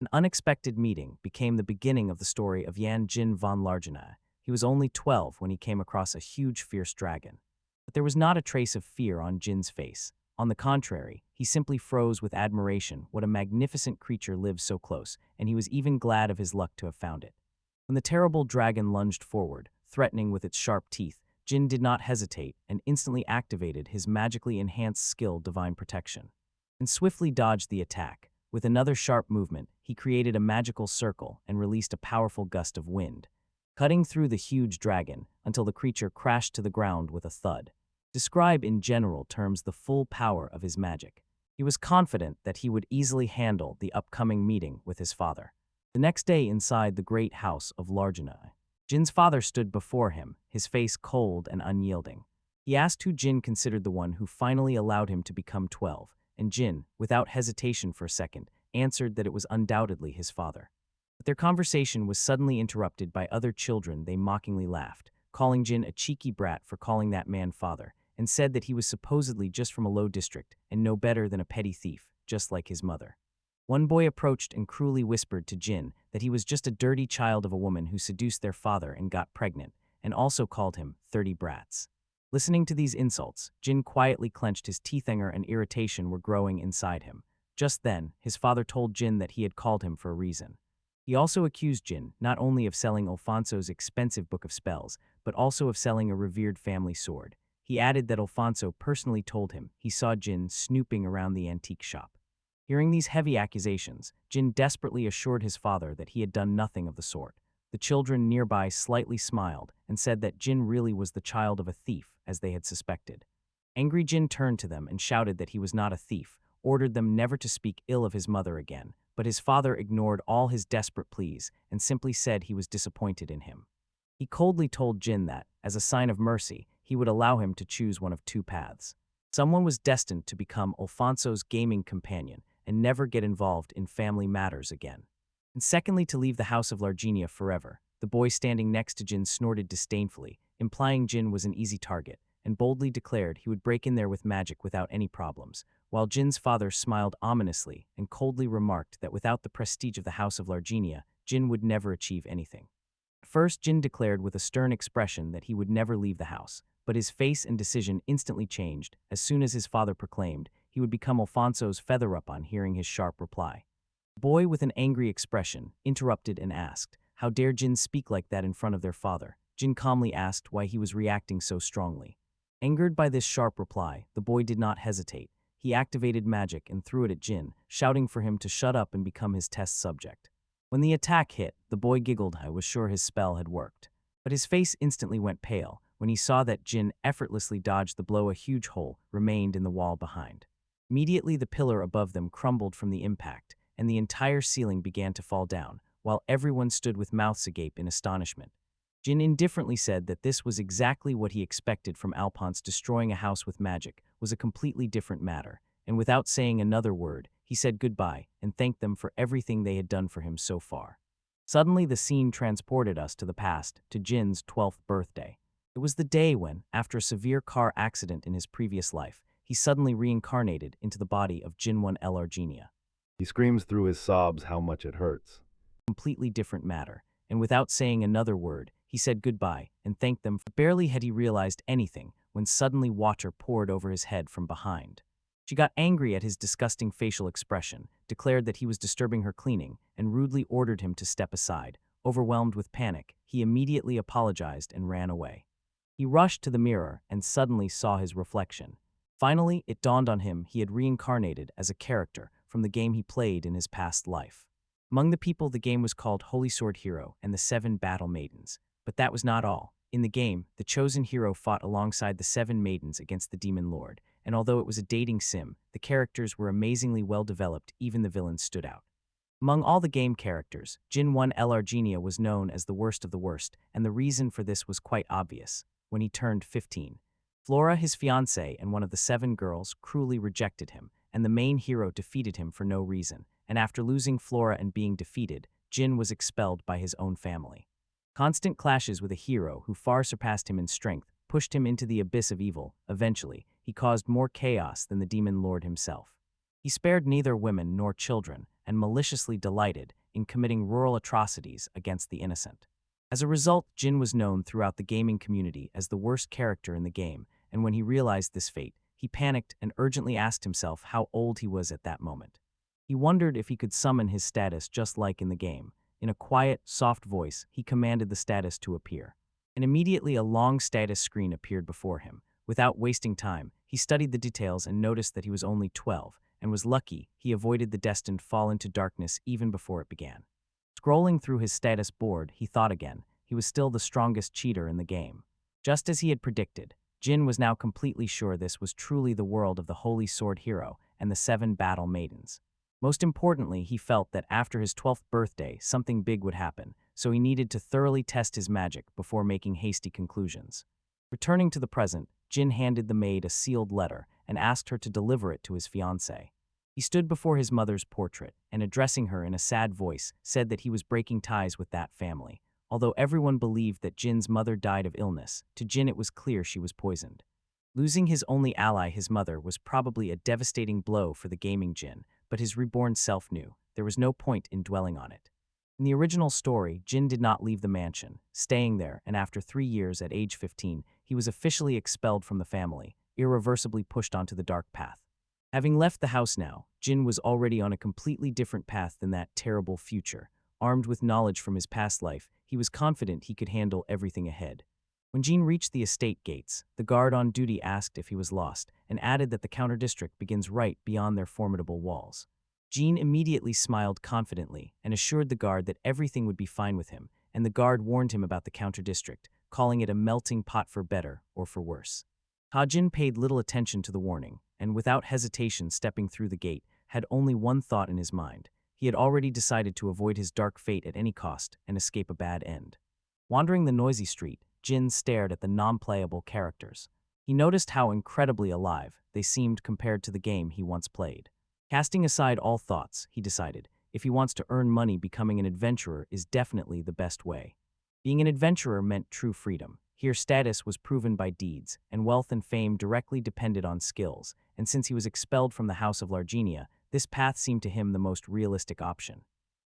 An unexpected meeting became the beginning of the story of Yan Jin von Largenau. He was only 12 when he came across a huge fierce dragon. But there was not a trace of fear on Jin's face. On the contrary, he simply froze with admiration. What a magnificent creature lives so close, and he was even glad of his luck to have found it. When the terrible dragon lunged forward, threatening with its sharp teeth, Jin did not hesitate and instantly activated his magically enhanced skill Divine Protection, and swiftly dodged the attack. With another sharp movement, he created a magical circle and released a powerful gust of wind, cutting through the huge dragon until the creature crashed to the ground with a thud. Describe in general terms the full power of his magic. He was confident that he would easily handle the upcoming meeting with his father. The next day inside the great house of Largenau, Jin's father stood before him, his face cold and unyielding. He asked who Jin considered the one who finally allowed him to become 12, and Jin, without hesitation for a second, answered that it was undoubtedly his father. But their conversation was suddenly interrupted by other children. They mockingly laughed, calling Jin a cheeky brat for calling that man father, and said that he was supposedly just from a low district and no better than a petty thief, just like his mother. One boy approached and cruelly whispered to Jin that he was just a dirty child of a woman who seduced their father and got pregnant, and also called him 30 brats. Listening to these insults, Jin quietly clenched his teeth. Anger and irritation were growing inside him. Just then, his father told Jin that he had called him for a reason. He also accused Jin not only of selling Alfonso's expensive book of spells, but also of selling a revered family sword. He added that Alfonso personally told him he saw Jin snooping around the antique shop. Hearing these heavy accusations, Jin desperately assured his father that he had done nothing of the sort. The children nearby slightly smiled and said that Jin really was the child of a thief, as they had suspected. Angry Jin turned to them and shouted that he was not a thief, ordered them never to speak ill of his mother again, but his father ignored all his desperate pleas and simply said he was disappointed in him. He coldly told Jin that, as a sign of mercy, he would allow him to choose one of two paths. Someone was destined to become Alfonso's gaming companion and never get involved in family matters again. And secondly, to leave the house of Largenia forever. The boy standing next to Jin snorted disdainfully, implying Jin was an easy target, and boldly declared he would break in there with magic without any problems, while Jin's father smiled ominously and coldly remarked that without the prestige of the house of Largenia, Jin would never achieve anything. At first, Jin declared with a stern expression that he would never leave the house, but his face and decision instantly changed as soon as his father proclaimed he would become Alfonso's feather upon hearing his sharp reply. The boy, with an angry expression, interrupted and asked, "How dare Jin speak like that in front of their father?" Jin calmly asked why he was reacting so strongly. Angered by this sharp reply, the boy did not hesitate. He activated magic and threw it at Jin, shouting for him to shut up and become his test subject. When the attack hit, the boy giggled. He was sure his spell had worked. But his face instantly went pale when he saw that Jin effortlessly dodged the blow. A huge hole remained in the wall behind. Immediately, the pillar above them crumbled from the impact, and the entire ceiling began to fall down, while everyone stood with mouths agape in astonishment. Jin indifferently said that this was exactly what he expected from Alphonse. Destroying a house with magic was a completely different matter, and without saying another word, he said goodbye and thanked them for everything they had done for him so far. Suddenly, the scene transported us to the past, to Jin's 12th birthday. It was the day when, after a severe car accident in his previous life, he suddenly reincarnated into the body of Jinwon Largenia. He screams through his sobs how much it hurts. Completely different matter, and without saying another word, he said goodbye and thanked them. Barely had he realized anything when suddenly water poured over his head from behind. She got angry at his disgusting facial expression, declared that he was disturbing her cleaning, and rudely ordered him to step aside. Overwhelmed with panic, he immediately apologized and ran away. He rushed to the mirror and suddenly saw his reflection. Finally, it dawned on him he had reincarnated as a character from the game he played in his past life. Among the people, the game was called Holy Sword Hero and the 7 Battle Maidens. But that was not all. In the game, the chosen hero fought alongside the 7 maidens against the Demon Lord, and although it was a dating sim, the characters were amazingly well developed. Even the villains stood out. Among all the game characters, Jinwon Largenia was known as the worst of the worst, and the reason for this was quite obvious. When he turned 15, Flora, his fiancée and one of the 7 girls, cruelly rejected him, and the main hero defeated him for no reason, and after losing Flora and being defeated, Jin was expelled by his own family. Constant clashes with a hero who far surpassed him in strength pushed him into the abyss of evil. Eventually, he caused more chaos than the Demon Lord himself. He spared neither women nor children, and maliciously delighted in committing rural atrocities against the innocent. As a result, Jin was known throughout the gaming community as the worst character in the game, and when he realized this fate, he panicked and urgently asked himself how old he was at that moment. He wondered if he could summon his status just like in the game. In a quiet, soft voice, he commanded the status to appear. And immediately a long status screen appeared before him. Without wasting time, he studied the details and noticed that he was only 12, and was lucky he avoided the destined fall into darkness even before it began. Scrolling through his status board, he thought again. He was still the strongest cheater in the game. Just as he had predicted, Jin was now completely sure this was truly the world of the Holy Sword Hero and the 7 battle maidens. Most importantly, he felt that after his 12th birthday, something big would happen, so he needed to thoroughly test his magic before making hasty conclusions. Returning to the present, Jin handed the maid a sealed letter and asked her to deliver it to his fiancée. He stood before his mother's portrait and, addressing her in a sad voice, said that he was breaking ties with that family. Although everyone believed that Jin's mother died of illness, to Jin it was clear she was poisoned. Losing his only ally, his mother, was probably a devastating blow for the gaming Jin, but his reborn self knew there was no point in dwelling on it. In the original story, Jin did not leave the mansion, staying there, and after 3 years at age 15, he was officially expelled from the family, irreversibly pushed onto the dark path. Having left the house now, Jin was already on a completely different path than that terrible future. Armed with knowledge from his past life, he was confident he could handle everything ahead. When Jin reached the estate gates, the guard on duty asked if he was lost, and added that the counter-district begins right beyond their formidable walls. Jin immediately smiled confidently and assured the guard that everything would be fine with him, and the guard warned him about the counter-district, calling it a melting pot for better or for worse. Jin paid little attention to the warning, and without hesitation stepping through the gate, had only one thought in his mind. He had already decided to avoid his dark fate at any cost and escape a bad end. Wandering the noisy street, Jin stared at the non-playable characters. He noticed how incredibly alive they seemed compared to the game he once played. Casting aside all thoughts, he decided, if he wants to earn money, becoming an adventurer is definitely the best way. Being an adventurer meant true freedom. Here status was proven by deeds, and wealth and fame directly depended on skills, and since he was expelled from the House of Largenia, this path seemed to him the most realistic option.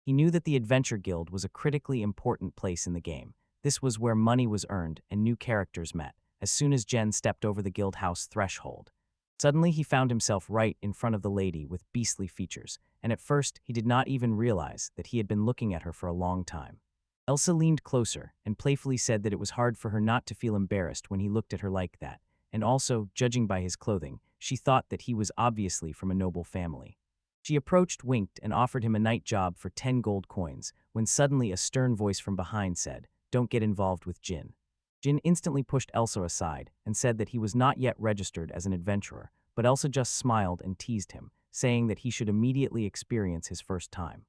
He knew that the Adventure Guild was a critically important place in the game. This was where money was earned and new characters met, as soon as Jen stepped over the guild house threshold. Suddenly he found himself right in front of the lady with beastly features, and at first he did not even realize that he had been looking at her for a long time. Elsa leaned closer and playfully said that it was hard for her not to feel embarrassed when he looked at her like that, and also, judging by his clothing, she thought that he was obviously from a noble family. She approached, winked, and offered him a night job for 10 gold coins, when suddenly a stern voice from behind said, "Don't get involved with Jin." Jin instantly pushed Elsa aside and said that he was not yet registered as an adventurer, but Elsa just smiled and teased him, saying that he should immediately experience his first time.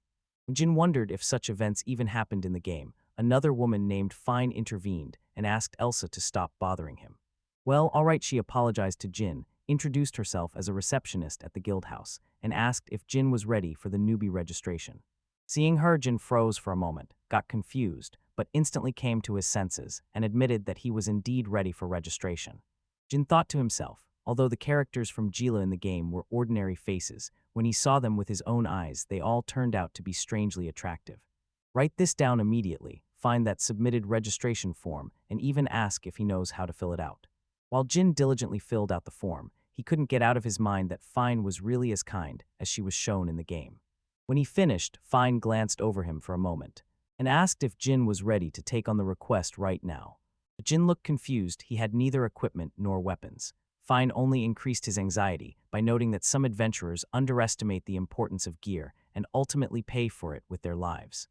When Jin wondered if such events even happened in the game, another woman named Fine intervened and asked Elsa to stop bothering him. Well, all right, she apologized to Jin, introduced herself as a receptionist at the guild house, and asked if Jin was ready for the newbie registration. Seeing her, Jin froze for a moment, got confused, but instantly came to his senses and admitted that he was indeed ready for registration. Jin thought to himself, although the characters from Gila in the game were ordinary faces, when he saw them with his own eyes, they all turned out to be strangely attractive. Write this down immediately, find that submitted registration form, and even ask if he knows how to fill it out. While Jin diligently filled out the form, he couldn't get out of his mind that Fine was really as kind as she was shown in the game. When he finished, Fine glanced over him for a moment and asked if Jin was ready to take on the request right now. But Jin looked confused. He had neither equipment nor weapons. Fine only increased his anxiety by noting that some adventurers underestimate the importance of gear and ultimately pay for it with their lives.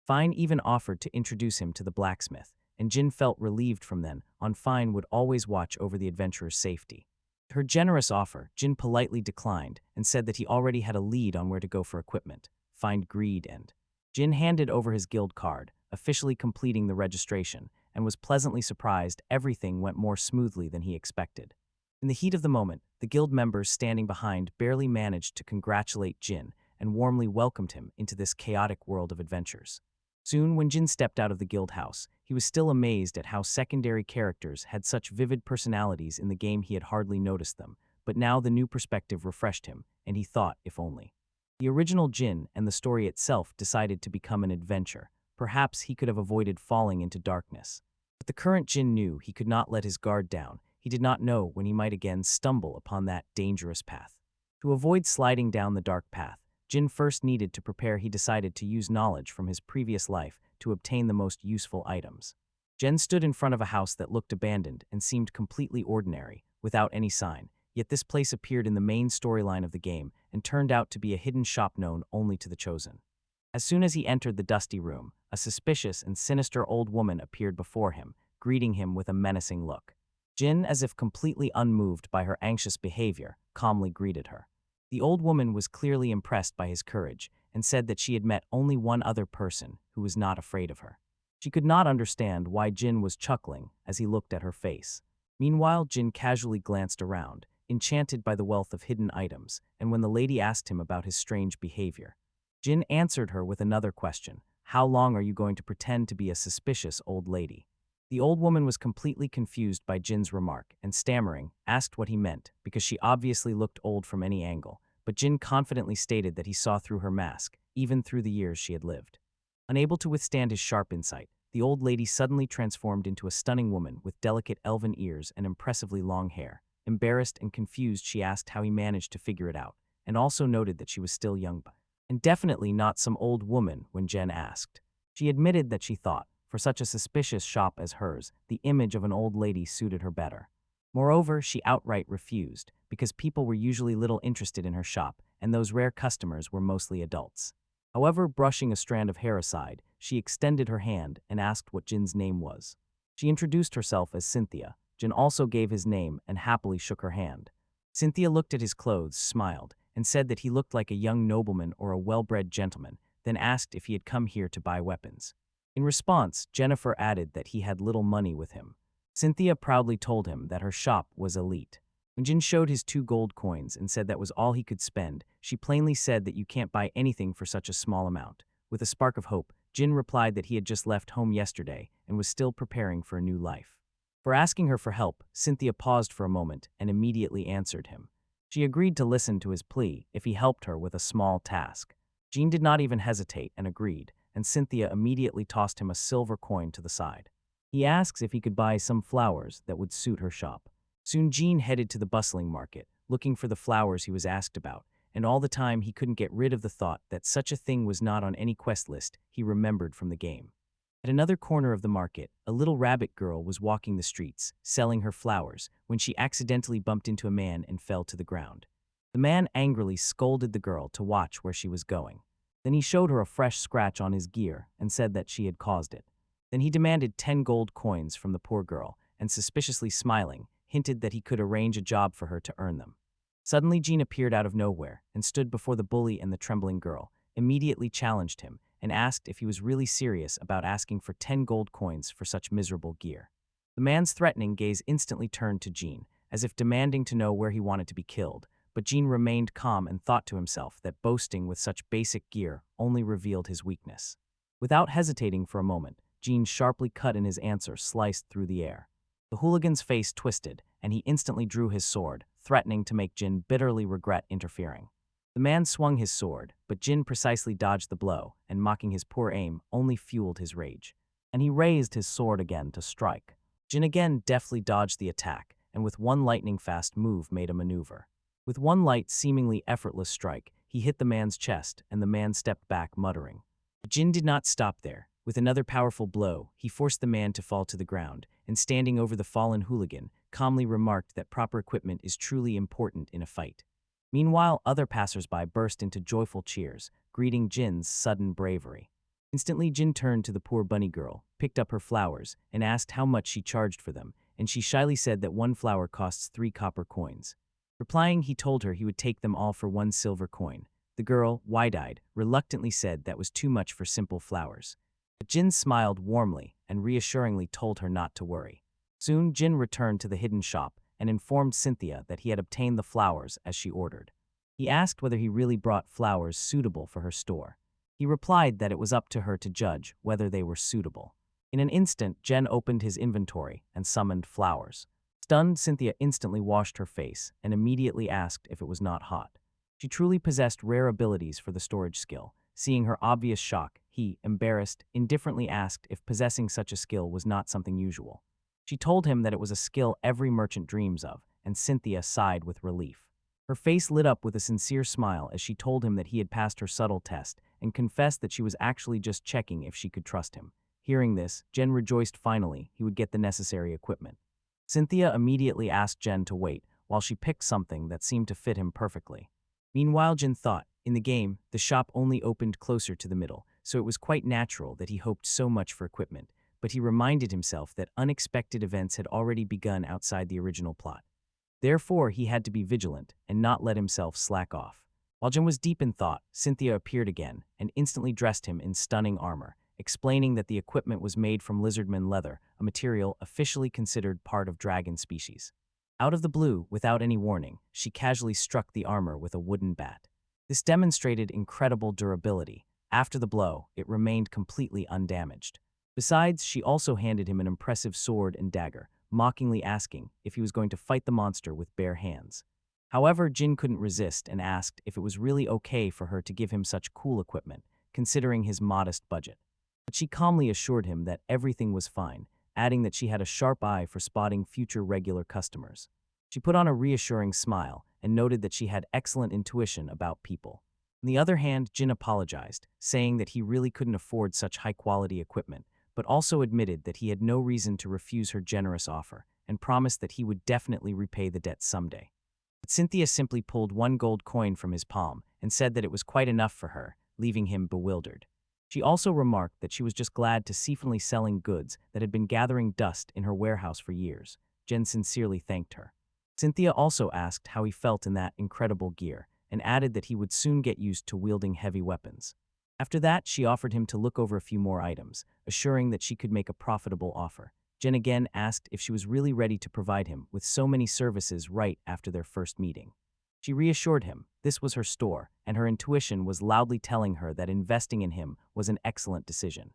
Fine even offered to introduce him to the blacksmith, and Jin felt relieved from then on. Fine would always watch over the adventurer's safety. Her generous offer, Jin politely declined and said that he already had a lead on where to go for equipment. Fine agreed, and Jin handed over his guild card, officially completing the registration, and was pleasantly surprised everything went more smoothly than he expected. In the heat of the moment, the guild members standing behind barely managed to congratulate Jin and warmly welcomed him into this chaotic world of adventures. Soon, when Jin stepped out of the guild house, he was still amazed at how secondary characters had such vivid personalities. In the game he had hardly noticed them, but now the new perspective refreshed him, and he thought, if only The original Jin and the story itself decided to become an adventure. Perhaps he could have avoided falling into darkness. But the current Jin knew he could not let his guard down. He did not know when he might again stumble upon that dangerous path. To avoid sliding down the dark path, Jin first needed to prepare. He decided to use knowledge from his previous life to obtain the most useful items. Jin stood in front of a house that looked abandoned and seemed completely ordinary, without any sign. Yet this place appeared in the main storyline of the game and turned out to be a hidden shop known only to the chosen. As soon as he entered the dusty room, a suspicious and sinister old woman appeared before him, greeting him with a menacing look. Jin, as if completely unmoved by her anxious behavior, calmly greeted her. The old woman was clearly impressed by his courage and said that she had met only one other person who was not afraid of her. She could not understand why Jin was chuckling as he looked at her face. Meanwhile, Jin casually glanced around, enchanted by the wealth of hidden items, and when the lady asked him about his strange behavior, Jin answered her with another question. How long are you going to pretend to be a suspicious old lady? The old woman was completely confused by Jin's remark and, stammering, asked what he meant because she obviously looked old from any angle, but Jin confidently stated that he saw through her mask, even through the years she had lived. Unable to withstand his sharp insight, the old lady suddenly transformed into a stunning woman with delicate elven ears and impressively long hair. Embarrassed and confused, she asked how he managed to figure it out, and also noted that she was still young, and definitely not some old woman when Jen asked. She admitted that she thought, for such a suspicious shop as hers, the image of an old lady suited her better. Moreover, she outright refused, because people were usually little interested in her shop, and those rare customers were mostly adults. However, brushing a strand of hair aside, she extended her hand and asked what Jin's name was. She introduced herself as Cynthia. Jin also gave his name and happily shook her hand. Cynthia looked at his clothes, smiled, and said that he looked like a young nobleman or a well-bred gentleman, then asked if he had come here to buy weapons. In response, Jennifer added that he had little money with him. Cynthia proudly told him that her shop was elite. When Jin showed his 2 gold coins and said that was all he could spend, she plainly said that you can't buy anything for such a small amount. With a spark of hope, Jin replied that he had just left home yesterday and was still preparing for a new life. For asking her for help, Cynthia paused for a moment and immediately answered him. She agreed to listen to his plea if he helped her with a small task. Jin did not even hesitate and agreed, and Cynthia immediately tossed him a silver coin to the side. He asks if he could buy some flowers that would suit her shop. Soon Jin headed to the bustling market, looking for the flowers he was asked about, and all the time he couldn't get rid of the thought that such a thing was not on any quest list he remembered from the game. At another corner of the market, a little rabbit girl was walking the streets, selling her flowers, when she accidentally bumped into a man and fell to the ground. The man angrily scolded the girl to watch where she was going. Then he showed her a fresh scratch on his gear and said that she had caused it. Then he demanded 10 gold coins from the poor girl and, suspiciously smiling, hinted that he could arrange a job for her to earn them. Suddenly, Jean appeared out of nowhere and stood before the bully and the trembling girl, immediately challenged him, and asked if he was really serious about asking for 10 gold coins for such miserable gear. The man's threatening gaze instantly turned to Jean, as if demanding to know where he wanted to be killed, but Jean remained calm and thought to himself that boasting with such basic gear only revealed his weakness. Without hesitating for a moment, Jean sharply cut in his answer, sliced through the air. The hooligan's face twisted, and he instantly drew his sword, threatening to make Jin bitterly regret interfering. The man swung his sword, but Jin precisely dodged the blow, and mocking his poor aim only fueled his rage. And he raised his sword again to strike. Jin again deftly dodged the attack, and with one lightning-fast move made a maneuver. With one light, seemingly effortless strike, he hit the man's chest, and the man stepped back, muttering. But Jin did not stop there. With another powerful blow, he forced the man to fall to the ground, and standing over the fallen hooligan, calmly remarked that proper equipment is truly important in a fight. Meanwhile, other passersby burst into joyful cheers, greeting Jin's sudden bravery. Instantly, Jin turned to the poor bunny girl, picked up her flowers, and asked how much she charged for them, and she shyly said that 1 flower costs 3 copper coins. Replying, he told her he would take them all for 1 silver coin. The girl, wide-eyed, reluctantly said that was too much for simple flowers. But Jin smiled warmly and reassuringly told her not to worry. Soon, Jin returned to the hidden shop and informed Cynthia that he had obtained the flowers as she ordered. He asked whether he really brought flowers suitable for her store. He replied that it was up to her to judge whether they were suitable. In an instant, Jen opened his inventory and summoned flowers. Stunned, Cynthia instantly washed her face and immediately asked if it was not hot. She truly possessed rare abilities for the storage skill. Seeing her obvious shock, he, embarrassed, indifferently asked if possessing such a skill was not something usual. She told him that it was a skill every merchant dreams of, and Cynthia sighed with relief. Her face lit up with a sincere smile as she told him that he had passed her subtle test and confessed that she was actually just checking if she could trust him. Hearing this, Jen rejoiced finally he would get the necessary equipment. Cynthia immediately asked Jen to wait while she picked something that seemed to fit him perfectly. Meanwhile, Jen thought, in the game, the shop only opened closer to the middle, so it was quite natural that he hoped so much for equipment, but he reminded himself that unexpected events had already begun outside the original plot. Therefore, he had to be vigilant and not let himself slack off. While Jen was deep in thought, Cynthia appeared again and instantly dressed him in stunning armor, explaining that the equipment was made from lizardman leather, a material officially considered part of dragon species. Out of the blue, without any warning, she casually struck the armor with a wooden bat. This demonstrated incredible durability. After the blow, it remained completely undamaged. Besides, she also handed him an impressive sword and dagger, mockingly asking if he was going to fight the monster with bare hands. However, Jin couldn't resist and asked if it was really okay for her to give him such cool equipment, considering his modest budget. But she calmly assured him that everything was fine, adding that she had a sharp eye for spotting future regular customers. She put on a reassuring smile and noted that she had excellent intuition about people. On the other hand, Jin apologized, saying that he really couldn't afford such high-quality equipment, but also admitted that he had no reason to refuse her generous offer and promised that he would definitely repay the debt someday. But Cynthia simply pulled one gold coin from his palm and said that it was quite enough for her, leaving him bewildered. She also remarked that she was just glad to see finally selling goods that had been gathering dust in her warehouse for years. Jen sincerely thanked her. Cynthia also asked how he felt in that incredible gear and added that he would soon get used to wielding heavy weapons. After that, she offered him to look over a few more items, assuring that she could make a profitable offer. Jen again asked if she was really ready to provide him with so many services right after their first meeting. She reassured him this was her store, and her intuition was loudly telling her that investing in him was an excellent decision.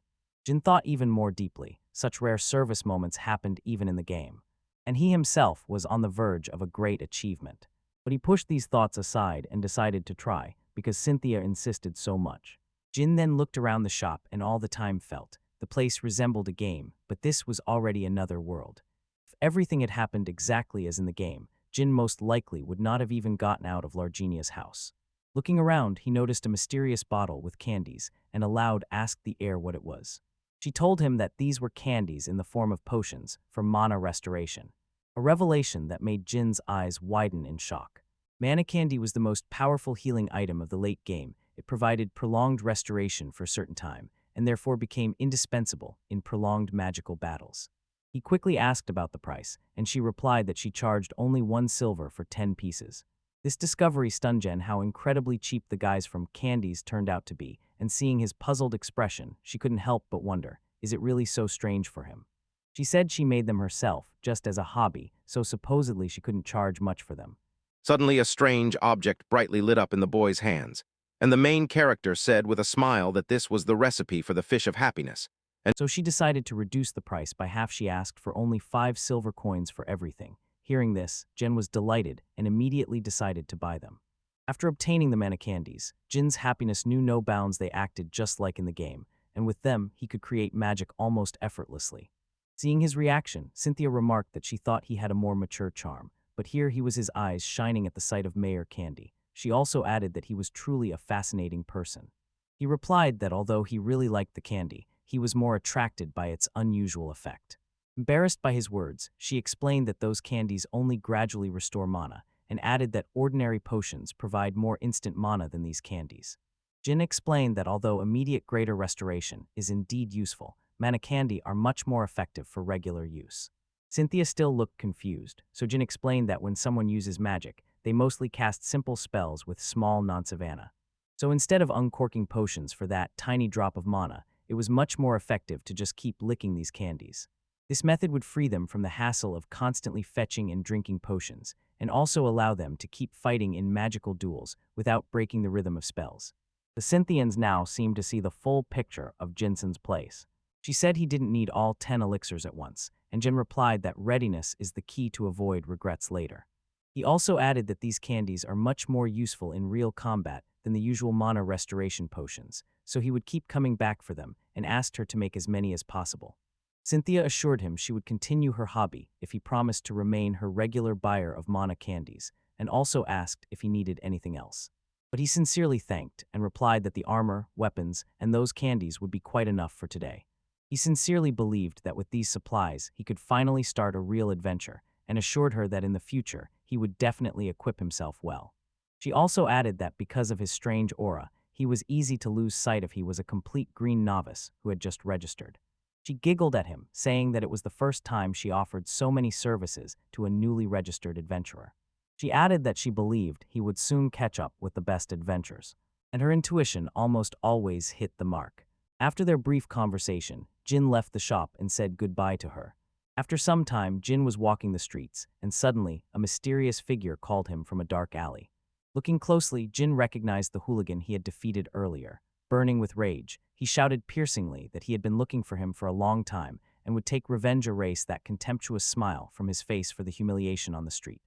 Jin thought even more deeply. Such rare service moments happened even in the game, and he himself was on the verge of a great achievement. But he pushed these thoughts aside and decided to try, because Cynthia insisted so much. Jin then looked around the shop and all the time felt the place resembled a game, but this was already another world. If everything had happened exactly as in the game, Jin most likely would not have even gotten out of Largenia's house. Looking around, he noticed a mysterious bottle with candies, and aloud asked the air what it was. She told him that these were candies in the form of potions for mana restoration, a revelation that made Jin's eyes widen in shock. Mana candy was the most powerful healing item of the late game. It provided prolonged restoration for a certain time, and therefore became indispensable in prolonged magical battles. He quickly asked about the price, and she replied that she charged only 1 silver for 10 pieces. This discovery stunned Jen how incredibly cheap the guys from Candies turned out to be, and seeing his puzzled expression, she couldn't help but wonder, is it really so strange for him? She said she made them herself, just as a hobby, so supposedly she couldn't charge much for them. Suddenly a strange object brightly lit up in the boy's hands, and the main character said with a smile that this was the recipe for the fish of happiness. So she decided to reduce the price by half. She asked for only 5 silver coins for everything. Hearing this, Jen was delighted and immediately decided to buy them. After obtaining the mana candies, Jin's happiness knew no bounds. They acted just like in the game, and with them, he could create magic almost effortlessly. Seeing his reaction, Cynthia remarked that she thought he had a more mature charm, but here he was, his eyes shining at the sight of Mayor Candy. She also added that he was truly a fascinating person. He replied that although he really liked the candy, he was more attracted by its unusual effect. Embarrassed by his words, she explained that those candies only gradually restore mana, and added that ordinary potions provide more instant mana than these candies. Jin explained that although immediate greater restoration is indeed useful, mana candy are much more effective for regular use. Cynthia still looked confused, so Jin explained that when someone uses magic, they mostly cast simple spells with small non-savannah. So instead of uncorking potions for that tiny drop of mana, it was much more effective to just keep licking these candies. This method would free them from the hassle of constantly fetching and drinking potions, and also allow them to keep fighting in magical duels without breaking the rhythm of spells. The Cynthians now seemed to see the full picture of Jinsen's place. She said he didn't need all 10 elixirs at once, and Jin replied that readiness is the key to avoid regrets later. He also added that these candies are much more useful in real combat than the usual mana restoration potions, so he would keep coming back for them and asked her to make as many as possible. Cynthia assured him she would continue her hobby if he promised to remain her regular buyer of mana candies, and also asked if he needed anything else. But he sincerely thanked and replied that the armor, weapons, and those candies would be quite enough for today. He sincerely believed that with these supplies he could finally start a real adventure, and assured her that in the future he would definitely equip himself well. She also added that because of his strange aura, he was easy to lose sight of. He was a complete green novice who had just registered. She giggled at him, saying that it was the first time she offered so many services to a newly registered adventurer. She added that she believed he would soon catch up with the best adventures, and her intuition almost always hit the mark. After their brief conversation, Jin left the shop and said goodbye to her. After some time, Jin was walking the streets, and suddenly, a mysterious figure called him from a dark alley. Looking closely, Jin recognized the hooligan he had defeated earlier. Burning with rage, he shouted piercingly that he had been looking for him for a long time and would take revenge. Erase that contemptuous smile from his face for the humiliation on the street.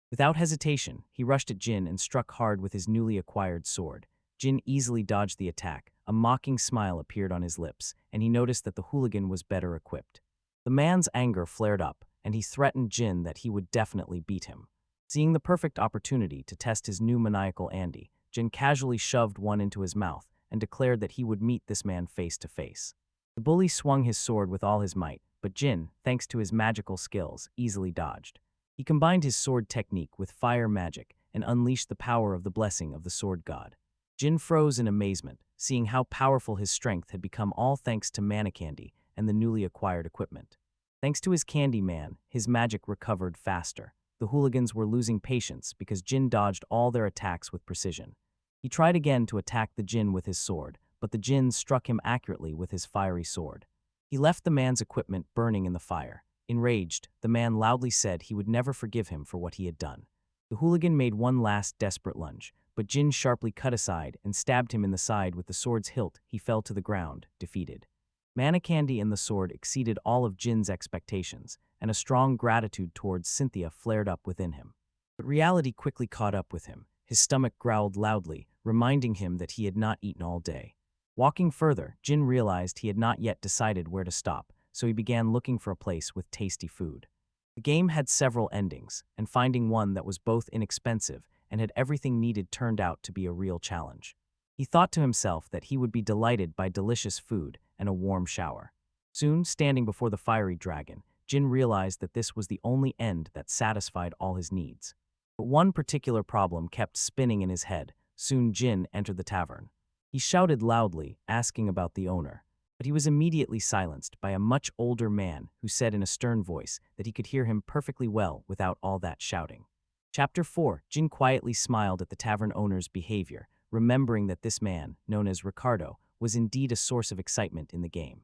Without hesitation, he rushed at Jin and struck hard with his newly acquired sword. Jin easily dodged the attack. A mocking smile appeared on his lips, and he noticed that the hooligan was better equipped. The man's anger flared up, and he threatened Jin that he would definitely beat him. Seeing the perfect opportunity to test his new maniacal Andy, Jin casually shoved one into his mouth and declared that he would meet this man face to face. The bully swung his sword with all his might, but Jin, thanks to his magical skills, easily dodged. He combined his sword technique with fire magic and unleashed the power of the blessing of the sword god. Jin froze in amazement, seeing how powerful his strength had become, all thanks to mana candy and the newly acquired equipment. Thanks to his candy man, his magic recovered faster. The hooligans were losing patience because Jin dodged all their attacks with precision. He tried again to attack the Jin with his sword, but the Jin struck him accurately with his fiery sword. He left the man's equipment burning in the fire. Enraged, the man loudly said he would never forgive him for what he had done. The hooligan made one last desperate lunge, but Jin sharply cut aside and stabbed him in the side with the sword's hilt. He fell to the ground, defeated. Mana candy and the sword exceeded all of Jin's expectations, and a strong gratitude towards Cynthia flared up within him. But reality quickly caught up with him. His stomach growled loudly, reminding him that he had not eaten all day. Walking further, Jin realized he had not yet decided where to stop, so he began looking for a place with tasty food. The game had several endings, and finding one that was both inexpensive and had everything needed turned out to be a real challenge. He thought to himself that he would be delighted by delicious food and a warm shower. Soon, standing before the fiery dragon, Jin realized that this was the only end that satisfied all his needs. But one particular problem kept spinning in his head. Soon Jin entered the tavern. He shouted loudly, asking about the owner. But he was immediately silenced by a much older man who said in a stern voice that he could hear him perfectly well without all that shouting. Chapter 4. Jin quietly smiled at the tavern owner's behavior, remembering that this man, known as Ricardo, was indeed a source of excitement in the game.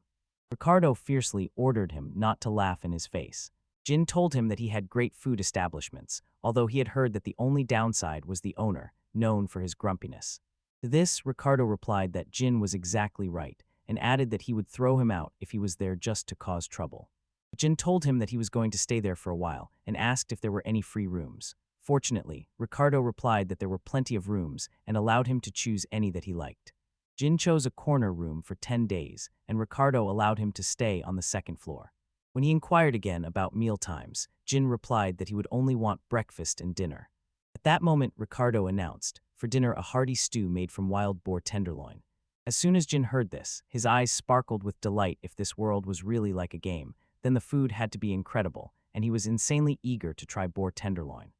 Ricardo fiercely ordered him not to laugh in his face. Jin told him that he had great food establishments, although he had heard that the only downside was the owner, known for his grumpiness. To this, Ricardo replied that Jin was exactly right, and added that he would throw him out if he was there just to cause trouble. But Jin told him that he was going to stay there for a while, and asked if there were any free rooms. Fortunately, Ricardo replied that there were plenty of rooms and allowed him to choose any that he liked. Jin chose a corner room for 10 days, and Ricardo allowed him to stay on the second floor. When he inquired again about meal times, Jin replied that he would only want breakfast and dinner. At that moment, Ricardo announced, for dinner, a hearty stew made from wild boar tenderloin. As soon as Jin heard this, his eyes sparkled with delight. If this world was really like a game, then the food had to be incredible, and he was insanely eager to try boar tenderloin.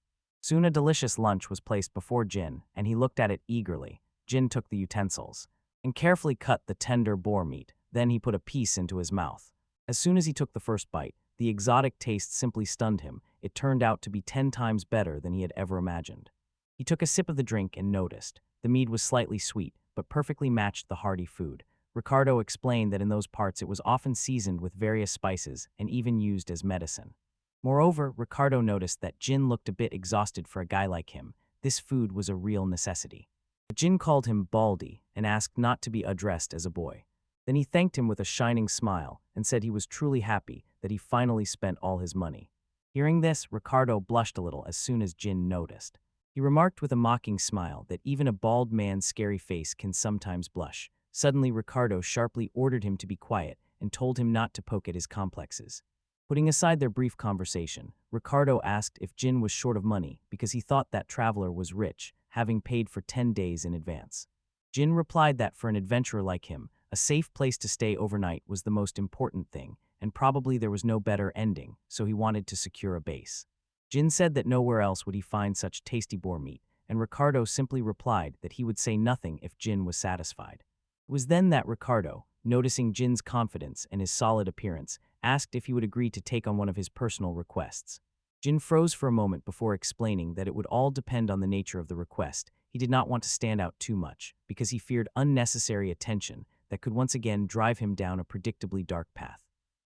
Soon a delicious lunch was placed before Jin, and he looked at it eagerly. Jin took the utensils and carefully cut the tender boar meat. Then he put a piece into his mouth. As soon as he took the first bite, the exotic taste simply stunned him. It turned out to be 10 times better than he had ever imagined. He took a sip of the drink and noticed. The mead was slightly sweet, but perfectly matched the hearty food. Ricardo explained that in those parts it was often seasoned with various spices and even used as medicine. Moreover, Ricardo noticed that Jin looked a bit exhausted for a guy like him. This food was a real necessity. But Jin called him Baldy and asked not to be addressed as a boy. Then he thanked him with a shining smile and said he was truly happy that he finally spent all his money. Hearing this, Ricardo blushed a little as soon as Jin noticed. He remarked with a mocking smile that even a bald man's scary face can sometimes blush. Suddenly, Ricardo sharply ordered him to be quiet and told him not to poke at his complexes. Putting aside their brief conversation, Ricardo asked if Jin was short of money because he thought that traveler was rich, having paid for 10 days in advance. Jin replied that for an adventurer like him, a safe place to stay overnight was the most important thing, and probably there was no better ending, so he wanted to secure a base. Jin said that nowhere else would he find such tasty boar meat, and Ricardo simply replied that he would say nothing if Jin was satisfied. It was then that Ricardo, noticing Jin's confidence and his solid appearance, asked if he would agree to take on one of his personal requests. Jin froze for a moment before explaining that it would all depend on the nature of the request. He did not want to stand out too much, because he feared unnecessary attention that could once again drive him down a predictably dark path.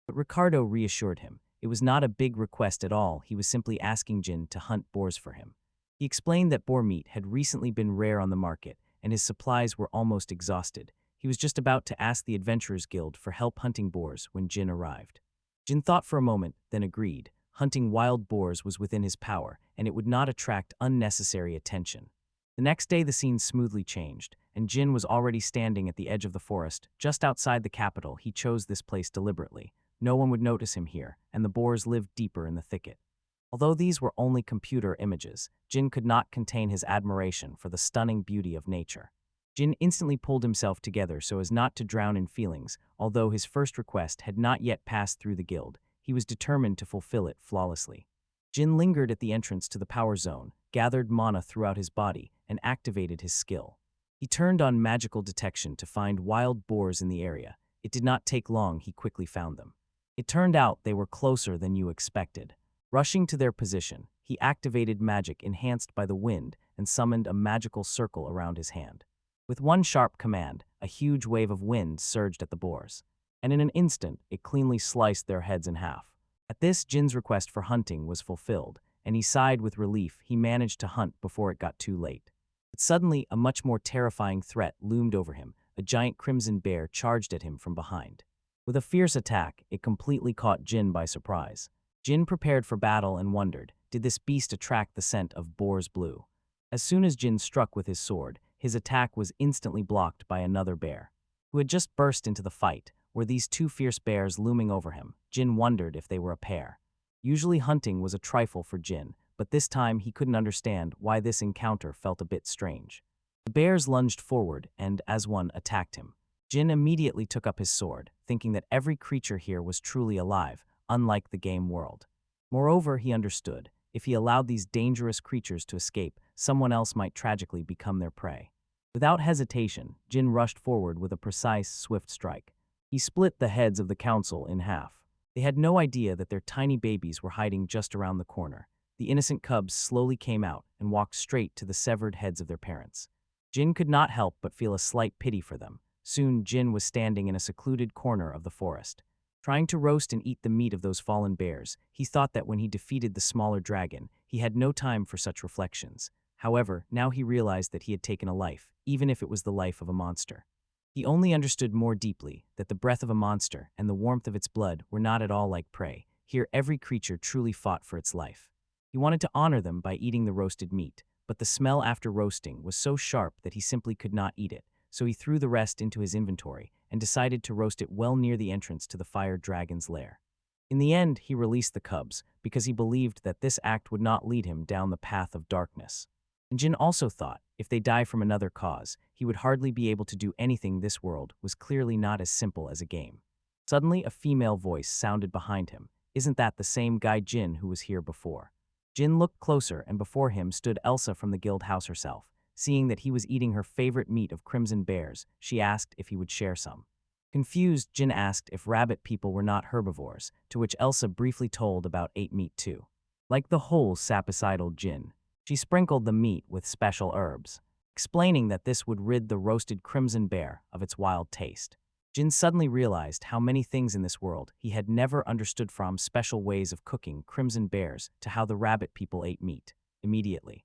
But Ricardo reassured him. It was not a big request at all, he was simply asking Jin to hunt boars for him. He explained that boar meat had recently been rare on the market, and his supplies were almost exhausted. He was just about to ask the Adventurers Guild for help hunting boars when Jin arrived. Jin thought for a moment, then agreed. Hunting wild boars was within his power, and it would not attract unnecessary attention. The next day the scene smoothly changed, and Jin was already standing at the edge of the forest, just outside the capital. He chose this place deliberately. No one would notice him here, and the boars lived deeper in the thicket. Although these were only computer images, Jin could not contain his admiration for the stunning beauty of nature. Jin instantly pulled himself together so as not to drown in feelings. Although his first request had not yet passed through the guild, he was determined to fulfill it flawlessly. Jin lingered at the entrance to the power zone, gathered mana throughout his body, and activated his skill. He turned on magical detection to find wild boars in the area. It did not take long, he quickly found them. It turned out they were closer than you expected. Rushing to their position, he activated magic enhanced by the wind and summoned a magical circle around his hand. With one sharp command, a huge wave of wind surged at the boars, and in an instant it cleanly sliced their heads in half. At this, Jin's request for hunting was fulfilled, and he sighed with relief. He managed to hunt before it got too late. But suddenly, a much more terrifying threat loomed over him. A giant crimson bear charged at him from behind. With a fierce attack, it completely caught Jin by surprise. Jin prepared for battle and wondered, did this beast attract the scent of boar's blue? As soon as Jin struck with his sword, his attack was instantly blocked by another bear, who had just burst into the fight. Were these two fierce bears looming over him? Jin wondered if they were a pair. Usually hunting was a trifle for Jin, but this time he couldn't understand why this encounter felt a bit strange. The bears lunged forward and, as one, attacked him. Jin immediately took up his sword, thinking that every creature here was truly alive, unlike the game world. Moreover, he understood, if he allowed these dangerous creatures to escape, someone else might tragically become their prey. Without hesitation, Jin rushed forward with a precise, swift strike. He split the heads of the council in half. They had no idea that their tiny babies were hiding just around the corner. The innocent cubs slowly came out and walked straight to the severed heads of their parents. Jin could not help but feel a slight pity for them. Soon, Jin was standing in a secluded corner of the forest. Trying to roast and eat the meat of those fallen bears, he thought that when he defeated the smaller dragon, he had no time for such reflections. However, now he realized that he had taken a life, even if it was the life of a monster. He only understood more deeply that the breath of a monster and the warmth of its blood were not at all like prey. Here, every creature truly fought for its life. He wanted to honor them by eating the roasted meat, but the smell after roasting was so sharp that he simply could not eat it. So he threw the rest into his inventory and decided to roast it well near the entrance to the fire dragon's lair. In the end, he released the cubs because he believed that this act would not lead him down the path of darkness. And Jin also thought, if they die from another cause, he would hardly be able to do anything. This world was clearly not as simple as a game. Suddenly, a female voice sounded behind him. Isn't that the same guy Jin who was here before? Jin looked closer, and before him stood Elsa from the guild house herself. Seeing that he was eating her favorite meat of crimson bears, she asked if he would share some. Confused, Jin asked if rabbit people were not herbivores, to which Elsa briefly told about ate meat too. Like the whole sapicidal Jin, she sprinkled the meat with special herbs, explaining that this would rid the roasted crimson bear of its wild taste. Jin suddenly realized how many things in this world he had never understood, from special ways of cooking crimson bears to how the rabbit people ate meat. Immediately,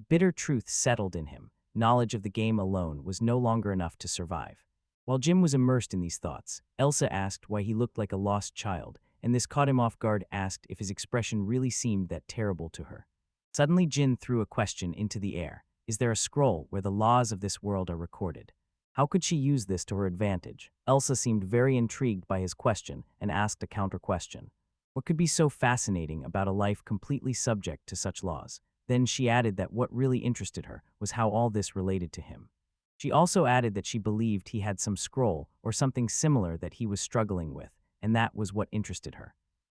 bitter truth settled in him. Knowledge of the game alone was no longer enough to survive. While Jim was immersed in these thoughts, Elsa asked why he looked like a lost child, and this caught him off guard, asked if his expression really seemed that terrible to her. Suddenly Jin threw a question into the air. Is there a scroll where the laws of this world are recorded? How could she use this to her advantage? Elsa seemed very intrigued by his question and asked a counter-question. What could be so fascinating about a life completely subject to such laws? Then she added that what really interested her was how all this related to him. She also added that she believed he had some scroll or something similar that he was struggling with, and that was what interested her.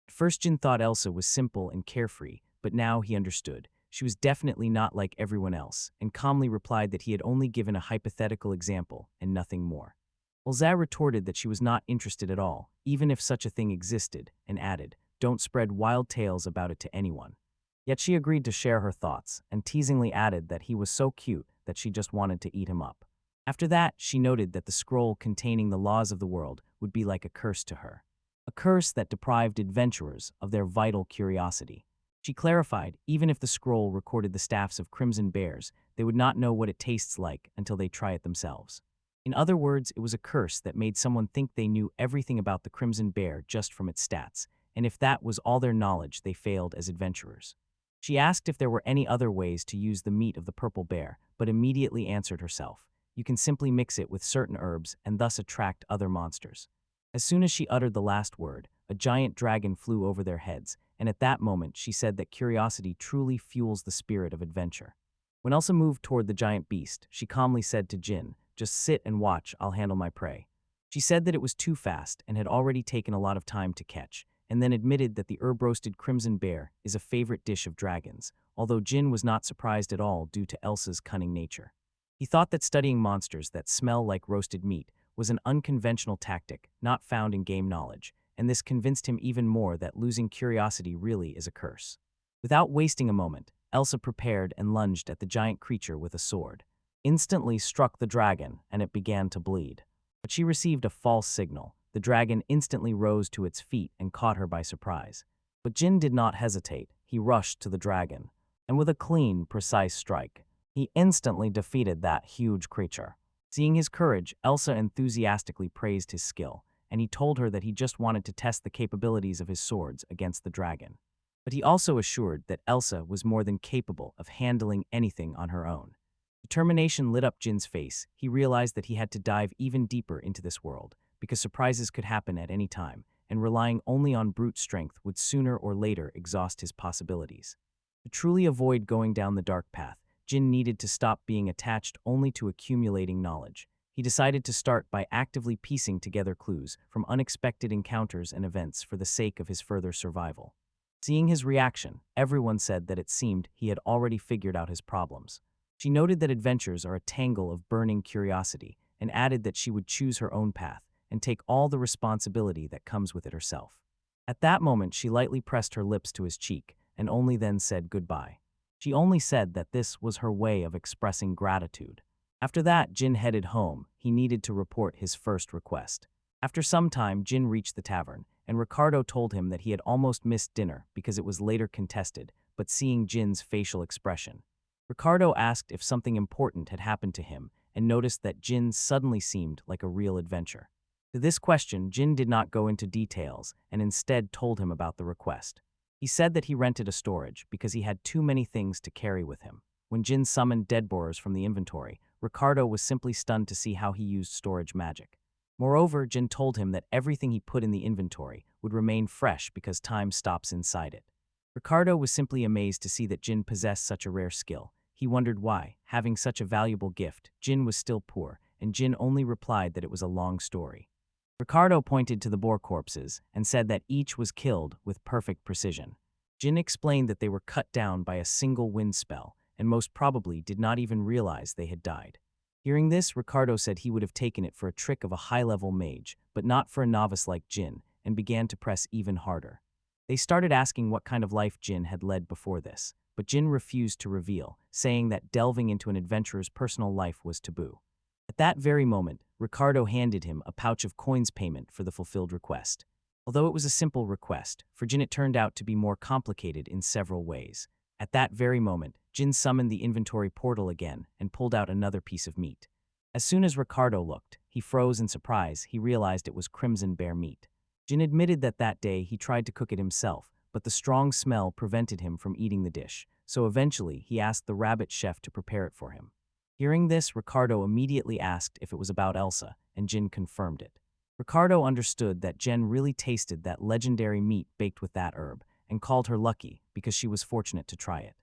At first Jin thought Elsa was simple and carefree, but now he understood. She was definitely not like everyone else, and calmly replied that he had only given a hypothetical example and nothing more. Elsa retorted that she was not interested at all, even if such a thing existed, and added, "Don't spread wild tales about it to anyone." Yet she agreed to share her thoughts, and teasingly added that he was so cute that she just wanted to eat him up. After that, she noted that the scroll containing the laws of the world would be like a curse to her. A curse that deprived adventurers of their vital curiosity. She clarified, even if the scroll recorded the staffs of crimson bears, they would not know what it tastes like until they try it themselves. In other words, it was a curse that made someone think they knew everything about the crimson bear just from its stats, and if that was all their knowledge, they failed as adventurers. She asked if there were any other ways to use the meat of the purple bear, but immediately answered herself. You can simply mix it with certain herbs and thus attract other monsters. As soon as she uttered the last word, a giant dragon flew over their heads, and at that moment she said that curiosity truly fuels the spirit of adventure. When Elsa moved toward the giant beast, she calmly said to Jin, "Just sit and watch, I'll handle my prey." She said that it was too fast and had already taken a lot of time to catch, and then admitted that the herb-roasted crimson bear is a favorite dish of dragons, although Jin was not surprised at all due to Elsa's cunning nature. He thought that studying monsters that smell like roasted meat was an unconventional tactic not found in game knowledge, and this convinced him even more that losing curiosity really is a curse. Without wasting a moment, Elsa prepared and lunged at the giant creature with a sword. Instantly struck the dragon, and it began to bleed. But she received a false signal. The dragon instantly rose to its feet and caught her by surprise. But Jin did not hesitate. He rushed to the dragon, and with a clean, precise strike, he instantly defeated that huge creature. Seeing his courage, Elsa enthusiastically praised his skill, and he told her that he just wanted to test the capabilities of his swords against the dragon. But he also assured that Elsa was more than capable of handling anything on her own. Determination lit up Jin's face. He realized that he had to dive even deeper into this world, because surprises could happen at any time, and relying only on brute strength would sooner or later exhaust his possibilities. To truly avoid going down the dark path, Jin needed to stop being attached only to accumulating knowledge. He decided to start by actively piecing together clues from unexpected encounters and events for the sake of his further survival. Seeing his reaction, everyone said that it seemed he had already figured out his problems. She noted that adventures are a tangle of burning curiosity, and added that she would choose her own path and take all the responsibility that comes with it herself. At that moment, she lightly pressed her lips to his cheek, and only then said goodbye. She only said that this was her way of expressing gratitude. After that, Jin headed home. He needed to report his first request. After some time, Jin reached the tavern, and Ricardo told him that he had almost missed dinner because it was later contested, but seeing Jin's facial expression. Ricardo asked if something important had happened to him, and noticed that Jin suddenly seemed like a real adventure. To this question, Jin did not go into details, and instead told him about the request. He said that he rented a storage because he had too many things to carry with him. When Jin summoned dead borers from the inventory, Ricardo was simply stunned to see how he used storage magic. Moreover, Jin told him that everything he put in the inventory would remain fresh because time stops inside it. Ricardo was simply amazed to see that Jin possessed such a rare skill. He wondered why, having such a valuable gift, Jin was still poor, and Jin only replied that it was a long story. Ricardo pointed to the boar corpses and said that each was killed with perfect precision. Jin explained that they were cut down by a single wind spell, and most probably did not even realize they had died. Hearing this, Ricardo said he would have taken it for a trick of a high-level mage, but not for a novice like Jin, and began to press even harder. They started asking what kind of life Jin had led before this, but Jin refused to reveal, saying that delving into an adventurer's personal life was taboo. At that very moment, Ricardo handed him a pouch of coins payment for the fulfilled request. Although it was a simple request, for Jin it turned out to be more complicated in several ways. At that very moment, Jin summoned the inventory portal again and pulled out another piece of meat. As soon as Ricardo looked, he froze in surprise. He realized it was crimson bear meat. Jin admitted that that day he tried to cook it himself, but the strong smell prevented him from eating the dish, so eventually he asked the rabbit chef to prepare it for him. Hearing this, Ricardo immediately asked if it was about Elsa, and Jin confirmed it. Ricardo understood that Jen really tasted that legendary meat baked with that herb, and called her lucky because she was fortunate to try it.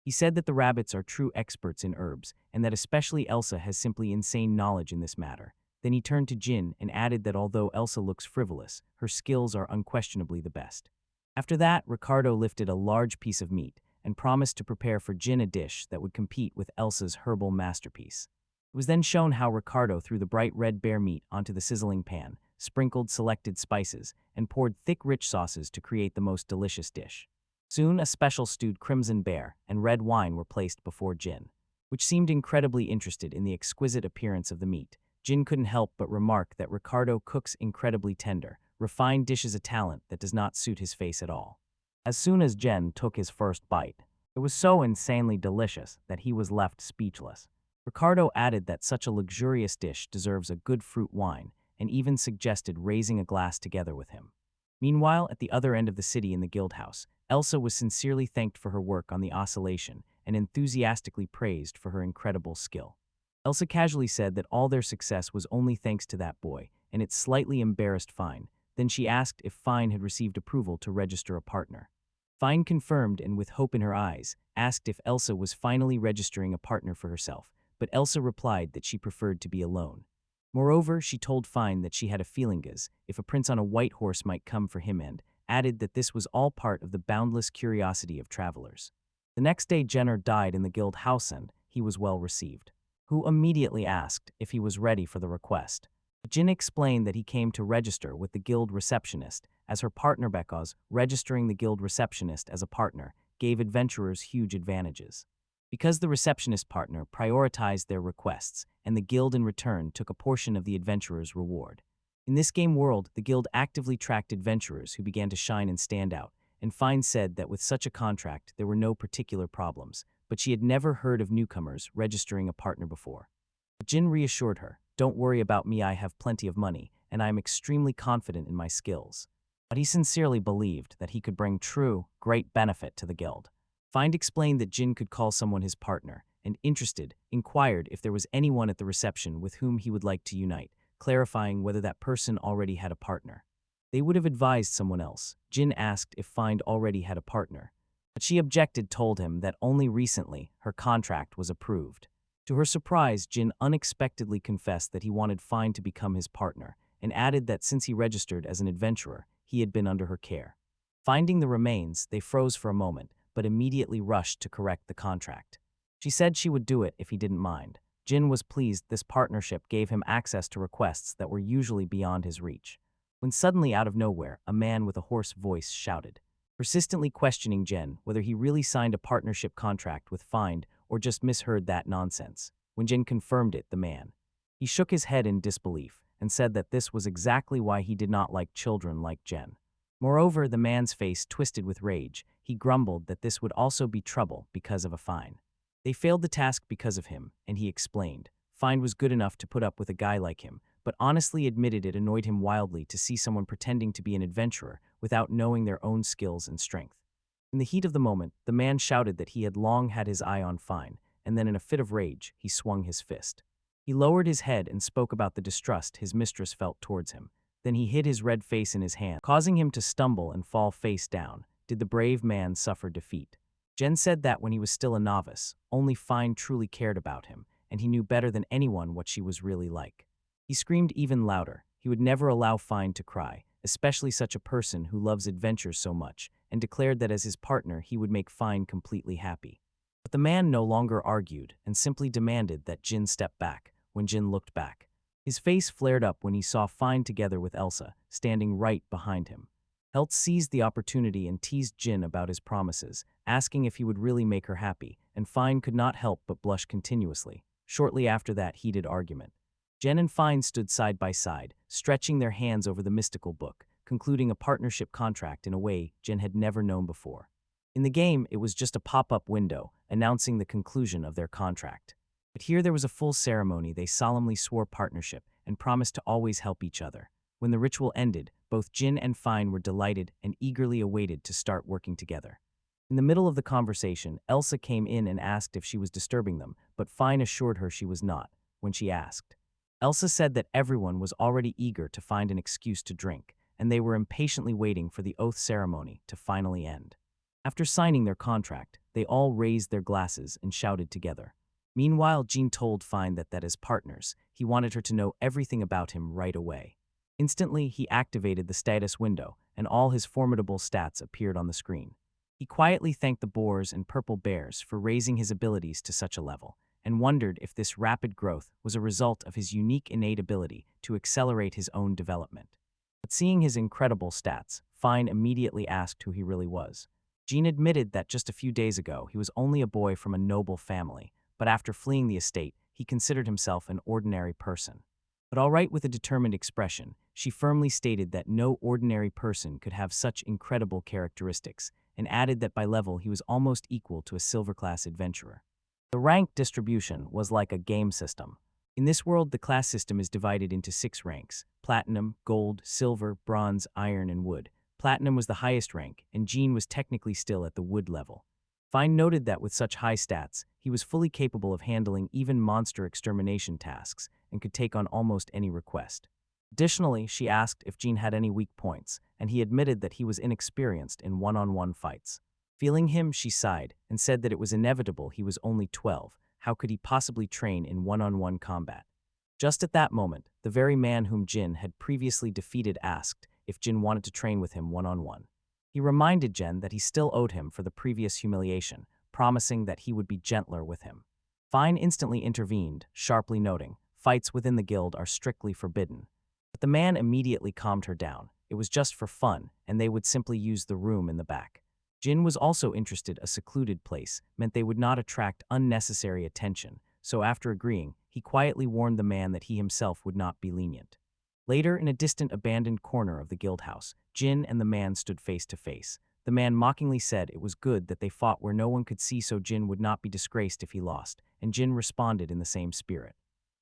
He said that the rabbits are true experts in herbs, and that especially Elsa has simply insane knowledge in this matter. Then he turned to Jin and added that although Elsa looks frivolous, her skills are unquestionably the best. After that, Ricardo lifted a large piece of meat and promised to prepare for Jin a dish that would compete with Elsa's herbal masterpiece. It was then shown how Ricardo threw the bright red bear meat onto the sizzling pan, sprinkled selected spices, and poured thick rich sauces to create the most delicious dish. Soon a special stewed crimson bear and red wine were placed before Jin, which seemed incredibly interested in the exquisite appearance of the meat. Jin couldn't help but remark that Ricardo cooks incredibly tender, refined dish is a talent that does not suit his face at all. As soon as Jen took his first bite, it was so insanely delicious that he was left speechless. Ricardo added that such a luxurious dish deserves a good fruit wine, and even suggested raising a glass together with him. Meanwhile, at the other end of the city in the guild house, Elsa was sincerely thanked for her work on the oscillation and enthusiastically praised for her incredible skill. Elsa casually said that all their success was only thanks to that boy, and it slightly embarrassed Fine. Then she asked if Fine had received approval to register a partner. Fine confirmed and with hope in her eyes, asked if Elsa was finally registering a partner for herself, but Elsa replied that she preferred to be alone. Moreover, she told Fine that she had a feeling as if a prince on a white horse might come for him and added that this was all part of the boundless curiosity of travelers. The next day Jenner died in the guild house and he was well received, who immediately asked if he was ready for the request. Jin explained that he came to register with the guild receptionist, as her partner because registering the guild receptionist as a partner gave adventurers huge advantages. Because the receptionist partner prioritized their requests, and the guild in return took a portion of the adventurer's reward. In this game world, the guild actively tracked adventurers who began to shine and stand out, and Fine said that with such a contract there were no particular problems, but she had never heard of newcomers registering a partner before. Jin reassured her, "Don't worry about me, I have plenty of money, and I am extremely confident in my skills." But he sincerely believed that he could bring true, great benefit to the guild. Find explained that Jin could call someone his partner, and interested, inquired if there was anyone at the reception with whom he would like to unite, clarifying whether that person already had a partner. They would have advised someone else. Jin asked if Find already had a partner, but she objected, told him that only recently her contract was approved. To her surprise, Jin unexpectedly confessed that he wanted Find to become his partner, and added that since he registered as an adventurer, he had been under her care. Finding the remains, they froze for a moment, but immediately rushed to correct the contract. She said she would do it if he didn't mind. Jin was pleased this partnership gave him access to requests that were usually beyond his reach. When suddenly out of nowhere, a man with a hoarse voice shouted, persistently questioning Jen whether he really signed a partnership contract with Find or just misheard that nonsense. When Jin confirmed it, the man, he shook his head in disbelief and said that this was exactly why he did not like children like Jen. Moreover, the man's face twisted with rage. He grumbled that this would also be trouble because of a fine. They failed the task because of him, and he explained. Find was good enough to put up with a guy like him, but honestly admitted it annoyed him wildly to see someone pretending to be an adventurer without knowing their own skills and strength. In the heat of the moment, the man shouted that he had long had his eye on Fine, and then in a fit of rage, he swung his fist. He lowered his head and spoke about the distrust his mistress felt towards him. Then he hid his red face in his hand, causing him to stumble and fall face down. Did the brave man suffer defeat? Jen said that when he was still a novice, only Fine truly cared about him, and he knew better than anyone what she was really like. He screamed even louder. He would never allow Fine to cry, especially such a person who loves adventure so much, and declared that as his partner he would make Fine completely happy. But the man no longer argued and simply demanded that Jin step back. When Jin looked back, his face flared up when he saw Fine together with Elsa, standing right behind him. Helt seized the opportunity and teased Jin about his promises, asking if he would really make her happy, and Fine could not help but blush continuously. Shortly after that heated argument, Jen and Fine stood side by side, stretching their hands over the mystical book, concluding a partnership contract in a way Jen had never known before. In the game, it was just a pop-up window announcing the conclusion of their contract. But here there was a full ceremony. They solemnly swore partnership and promised to always help each other. When the ritual ended, both Jin and Fine were delighted and eagerly awaited to start working together. In the middle of the conversation, Elsa came in and asked if she was disturbing them, but Fine assured her she was not. When she asked, Elsa said that everyone was already eager to find an excuse to drink, and they were impatiently waiting for the oath ceremony to finally end. After signing their contract, they all raised their glasses and shouted together. Meanwhile, Jean told Fine that as partners, he wanted her to know everything about him right away. Instantly, he activated the status window, and all his formidable stats appeared on the screen. He quietly thanked the boars and purple bears for raising his abilities to such a level, and wondered if this rapid growth was a result of his unique innate ability to accelerate his own development. But seeing his incredible stats, Fine immediately asked who he really was. Jean admitted that just a few days ago he was only a boy from a noble family, but after fleeing the estate, he considered himself an ordinary person. But all right, with a determined expression, she firmly stated that no ordinary person could have such incredible characteristics, and added that by level he was almost equal to a silver-class adventurer. The rank distribution was like a game system. In this world, the class system is divided into 6 ranks: platinum, gold, silver, bronze, iron, and wood. Platinum was the highest rank, and Jean was technically still at the wood level. Fine noted that with such high stats, he was fully capable of handling even monster extermination tasks and could take on almost any request. Additionally, she asked if Jean had any weak points, and he admitted that he was inexperienced in one-on-one fights. Feeling him, she sighed and said that it was inevitable. He was only 12. How could he possibly train in one-on-one combat? Just at that moment, the very man whom Jin had previously defeated asked if Jin wanted to train with him one-on-one. He reminded Jin that he still owed him for the previous humiliation, promising that he would be gentler with him. Fine instantly intervened, sharply noting, fights within the guild are strictly forbidden. But the man immediately calmed her down. It was just for fun, and they would simply use the room in the back. Jin was also interested. A secluded place meant they would not attract unnecessary attention, so after agreeing, he quietly warned the man that he himself would not be lenient. Later, in a distant abandoned corner of the guild house, Jin and the man stood face to face. The man mockingly said it was good that they fought where no one could see so Jin would not be disgraced if he lost, and Jin responded in the same spirit.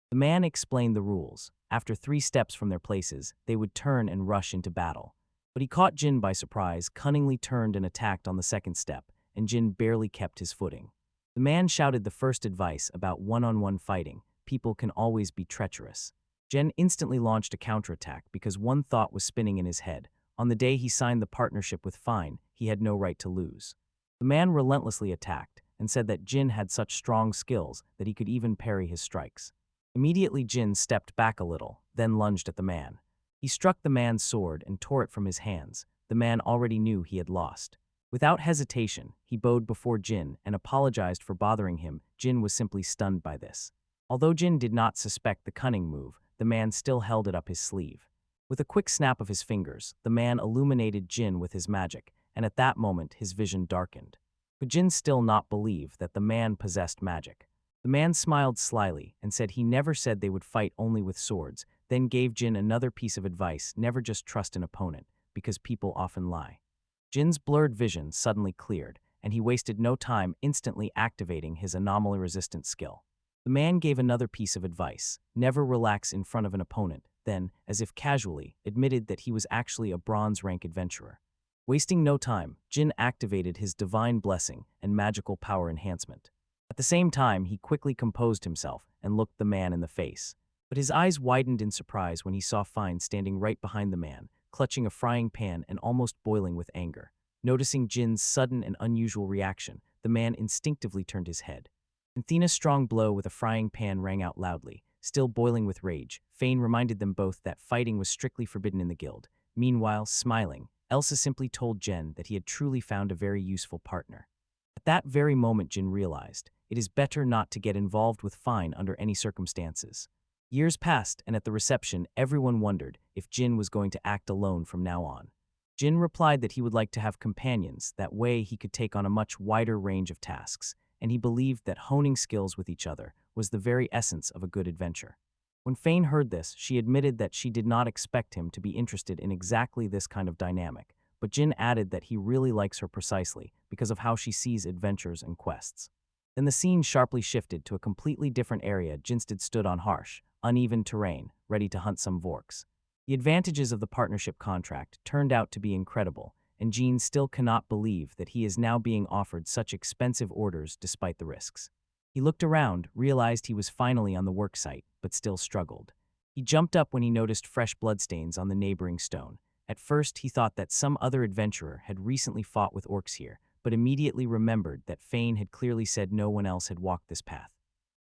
The man explained the rules. After 3 steps from their places, they would turn and rush into battle. But he caught Jin by surprise, cunningly turned and attacked on the 2nd step, and Jin barely kept his footing. The man shouted the first advice about one-on-one fighting: people can always be treacherous. Jin instantly launched a counterattack because one thought was spinning in his head. On the day he signed the partnership with Fine, he had no right to lose. The man relentlessly attacked and said that Jin had such strong skills that he could even parry his strikes. Immediately, Jin stepped back a little, then lunged at the man. He struck the man's sword and tore it from his hands. The man already knew he had lost. Without hesitation, he bowed before Jin and apologized for bothering him. Jin was simply stunned by this. Although Jin did not suspect the cunning move, the man still held it up his sleeve. With a quick snap of his fingers, the man illuminated Jin with his magic, and at that moment his vision darkened. Could Jin still not believe that the man possessed magic? The man smiled slyly and said he never said they would fight only with swords, then gave Jin another piece of advice: never just trust an opponent, because people often lie. Jin's blurred vision suddenly cleared, and he wasted no time instantly activating his anomaly-resistant skill. The man gave another piece of advice: never relax in front of an opponent, then, as if casually, admitted that he was actually a bronze rank adventurer. Wasting no time, Jin activated his divine blessing and magical power enhancement. At the same time, he quickly composed himself and looked the man in the face. But his eyes widened in surprise when he saw Fine standing right behind the man, clutching a frying pan and almost boiling with anger. Noticing Jin's sudden and unusual reaction, the man instinctively turned his head. Athena's strong blow with a frying pan rang out loudly. Still boiling with rage, Fane reminded them both that fighting was strictly forbidden in the guild. Meanwhile, smiling, Elsa simply told Jin that he had truly found a very useful partner. At that very moment, Jin realized it is better not to get involved with Fine under any circumstances. Years passed, and at the reception, everyone wondered if Jin was going to act alone from now on. Jin replied that he would like to have companions. That way he could take on a much wider range of tasks, and he believed that honing skills with each other was the very essence of a good adventure. When Fane heard this, she admitted that she did not expect him to be interested in exactly this kind of dynamic, but Jin added that he really likes her precisely because of how she sees adventures and quests. Then the scene sharply shifted to a completely different area. Jinstead stood on harsh, uneven terrain, ready to hunt some vorks. The advantages of the partnership contract turned out to be incredible, and Jean still cannot believe that he is now being offered such expensive orders despite the risks. He looked around, realized he was finally on the worksite, but still struggled. He jumped up when he noticed fresh bloodstains on the neighboring stone. At first, he thought that some other adventurer had recently fought with orcs here, but immediately remembered that Fane had clearly said no one else had walked this path.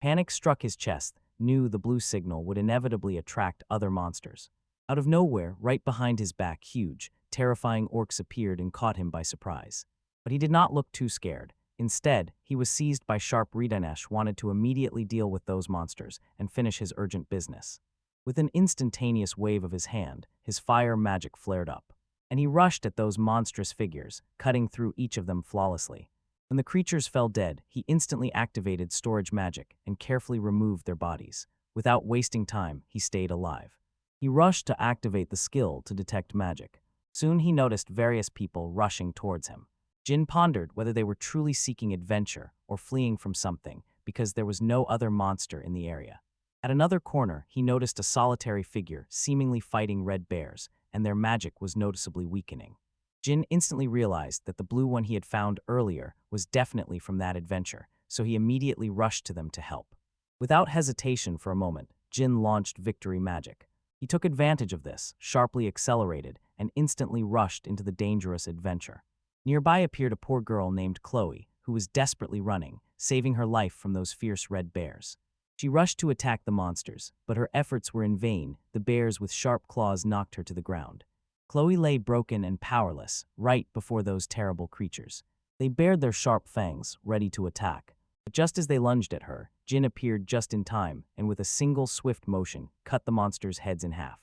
Panic struck his chest, knew the blue signal would inevitably attract other monsters. Out of nowhere, right behind his back, huge, terrifying orcs appeared and caught him by surprise. But he did not look too scared. Instead, he was seized by sharp Reincarnated, wanted to immediately deal with those monsters and finish his urgent business. With an instantaneous wave of his hand, his fire magic flared up, and he rushed at those monstrous figures, cutting through each of them flawlessly. When the creatures fell dead, he instantly activated storage magic and carefully removed their bodies. Without wasting time, he stayed alive. He rushed to activate the skill to detect magic. Soon he noticed various people rushing towards him. Jin pondered whether they were truly seeking adventure or fleeing from something, because there was no other monster in the area. At another corner, he noticed a solitary figure seemingly fighting red bears, and their magic was noticeably weakening. Jin instantly realized that the blue one he had found earlier was definitely from that adventure, so he immediately rushed to them to help. Without hesitation for a moment, Jin launched victory magic. He took advantage of this, sharply accelerated, and instantly rushed into the dangerous adventure. Nearby appeared a poor girl named Chloe, who was desperately running, saving her life from those fierce red bears. She rushed to attack the monsters, but her efforts were in vain. The bears with sharp claws knocked her to the ground. Chloe lay broken and powerless, right before those terrible creatures. They bared their sharp fangs, ready to attack. But just as they lunged at her, Jin appeared just in time, and with a single swift motion, cut the monsters' heads in half.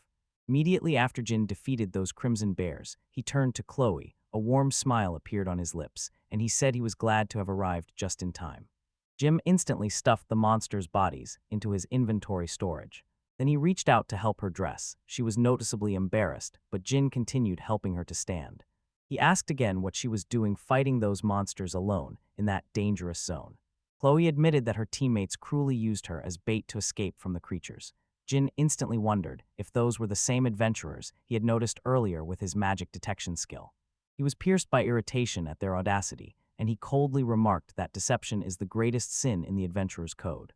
Immediately after Jin defeated those crimson bears, he turned to Chloe. A warm smile appeared on his lips, and he said he was glad to have arrived just in time. Jim instantly stuffed the monsters' bodies into his inventory storage. Then he reached out to help her dress. She was noticeably embarrassed, but Jin continued helping her to stand. He asked again what she was doing fighting those monsters alone in that dangerous zone. Chloe admitted that her teammates cruelly used her as bait to escape from the creatures. Jin instantly wondered if those were the same adventurers he had noticed earlier with his magic detection skill. He was pierced by irritation at their audacity, and he coldly remarked that deception is the greatest sin in the adventurer's code.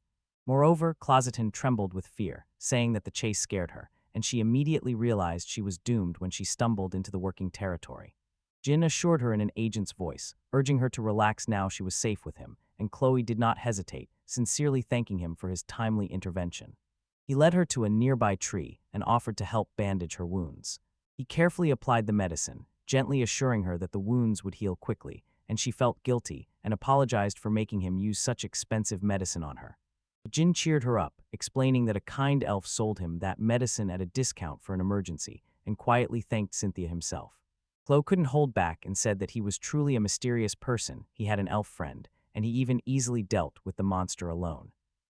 Moreover, Closeton trembled with fear, saying that the chase scared her, and she immediately realized she was doomed when she stumbled into the working territory. Jin assured her in an agent's voice, urging her to relax now she was safe with him, and Chloe did not hesitate, sincerely thanking him for his timely intervention. He led her to a nearby tree and offered to help bandage her wounds. He carefully applied the medicine, gently assuring her that the wounds would heal quickly, and she felt guilty and apologized for making him use such expensive medicine on her. But Jin cheered her up, explaining that a kind elf sold him that medicine at a discount for an emergency, and quietly thanked Cynthia himself. Chloe couldn't hold back and said that he was truly a mysterious person. He had an elf friend, and he even easily dealt with the monster alone.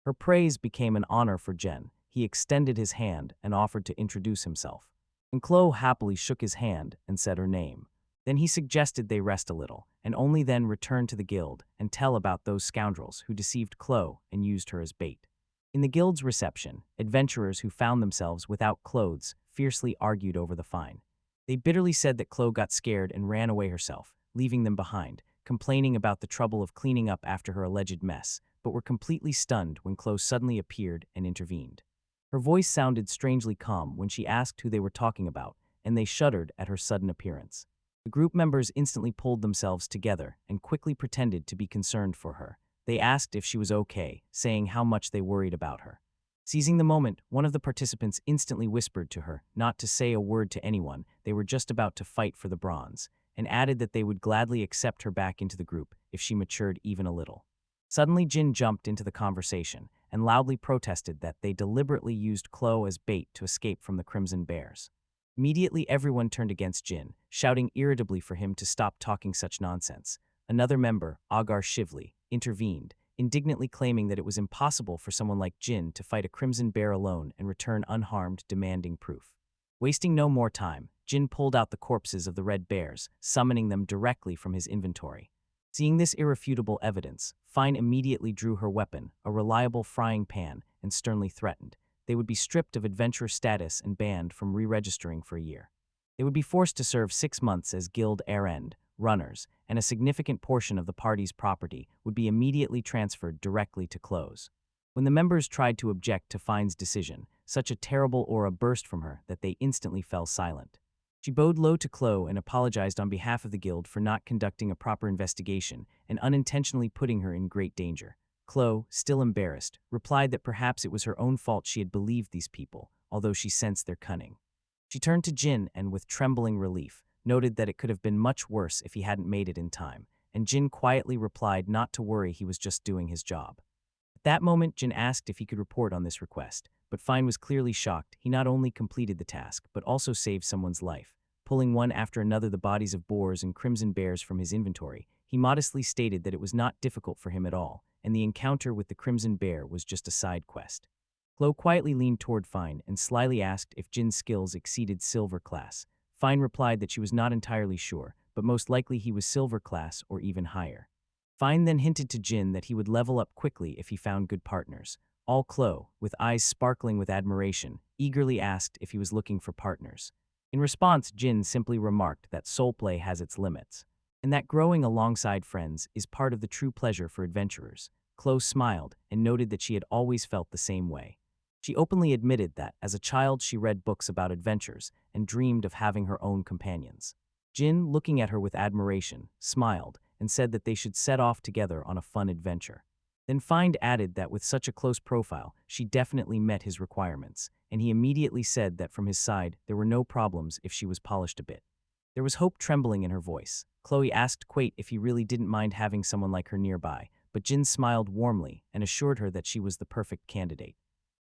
Her praise became an honor for Jin. He extended his hand and offered to introduce himself. And Chloe happily shook his hand and said her name. Then he suggested they rest a little, and only then return to the guild and tell about those scoundrels who deceived Chloe and used her as bait. In the guild's reception, adventurers who found themselves without clothes fiercely argued over the fine. They bitterly said that Chloe got scared and ran away herself, leaving them behind, complaining about the trouble of cleaning up after her alleged mess, but were completely stunned when Chloe suddenly appeared and intervened. Her voice sounded strangely calm when she asked who they were talking about, and they shuddered at her sudden appearance. The group members instantly pulled themselves together and quickly pretended to be concerned for her. They asked if she was okay, saying how much they worried about her. Seizing the moment, one of the participants instantly whispered to her not to say a word to anyone. They were just about to fight for the bronze, and added that they would gladly accept her back into the group if she matured even a little. Suddenly, Jin jumped into the conversation and loudly protested that they deliberately used Chloe as bait to escape from the Crimson Bears. Immediately, everyone turned against Jin, shouting irritably for him to stop talking such nonsense. Another member, Agar Shivli, intervened, indignantly claiming that it was impossible for someone like Jin to fight a Crimson Bear alone and return unharmed, demanding proof. Wasting no more time, Jin pulled out the corpses of the red bears, summoning them directly from his inventory. Seeing this irrefutable evidence, Fine immediately drew her weapon, a reliable frying pan, and sternly threatened, they would be stripped of adventurer status and banned from re-registering for a year. They would be forced to serve 6 months as guild errand runners, and a significant portion of the party's property would be immediately transferred directly to Close. When the members tried to object to Fine's decision, such a terrible aura burst from her that they instantly fell silent. She bowed low to Chloe and apologized on behalf of the guild for not conducting a proper investigation and unintentionally putting her in great danger. Chloe, still embarrassed, replied that perhaps it was her own fault she had believed these people, although she sensed their cunning. She turned to Jin and, with trembling relief, noted that it could have been much worse if he hadn't made it in time, and Jin quietly replied not to worry, he was just doing his job. At that moment, Jin asked if he could report on this request, but Fine was clearly shocked. He not only completed the task, but also saved someone's life. Pulling one after another the bodies of boars and crimson bears from his inventory, he modestly stated that it was not difficult for him at all, and the encounter with the crimson bear was just a side quest. Chloe quietly leaned toward Fine and slyly asked if Jin's skills exceeded silver class. Fine replied that she was not entirely sure, but most likely he was silver class or even higher. Fine then hinted to Jin that he would level up quickly if he found good partners. All Chloe, with eyes sparkling with admiration, eagerly asked if he was looking for partners. In response, Jin simply remarked that soul play has its limits, and that growing alongside friends is part of the true pleasure for adventurers. Chloe smiled and noted that she had always felt the same way. She openly admitted that, as a child, she read books about adventures and dreamed of having her own companions. Jin, looking at her with admiration, smiled and said that they should set off together on a fun adventure. Then Find added that with such a close profile, she definitely met his requirements, and he immediately said that from his side there were no problems if she was polished a bit. There was hope trembling in her voice. Chloe asked Quate if he really didn't mind having someone like her nearby, but Jin smiled warmly and assured her that she was the perfect candidate.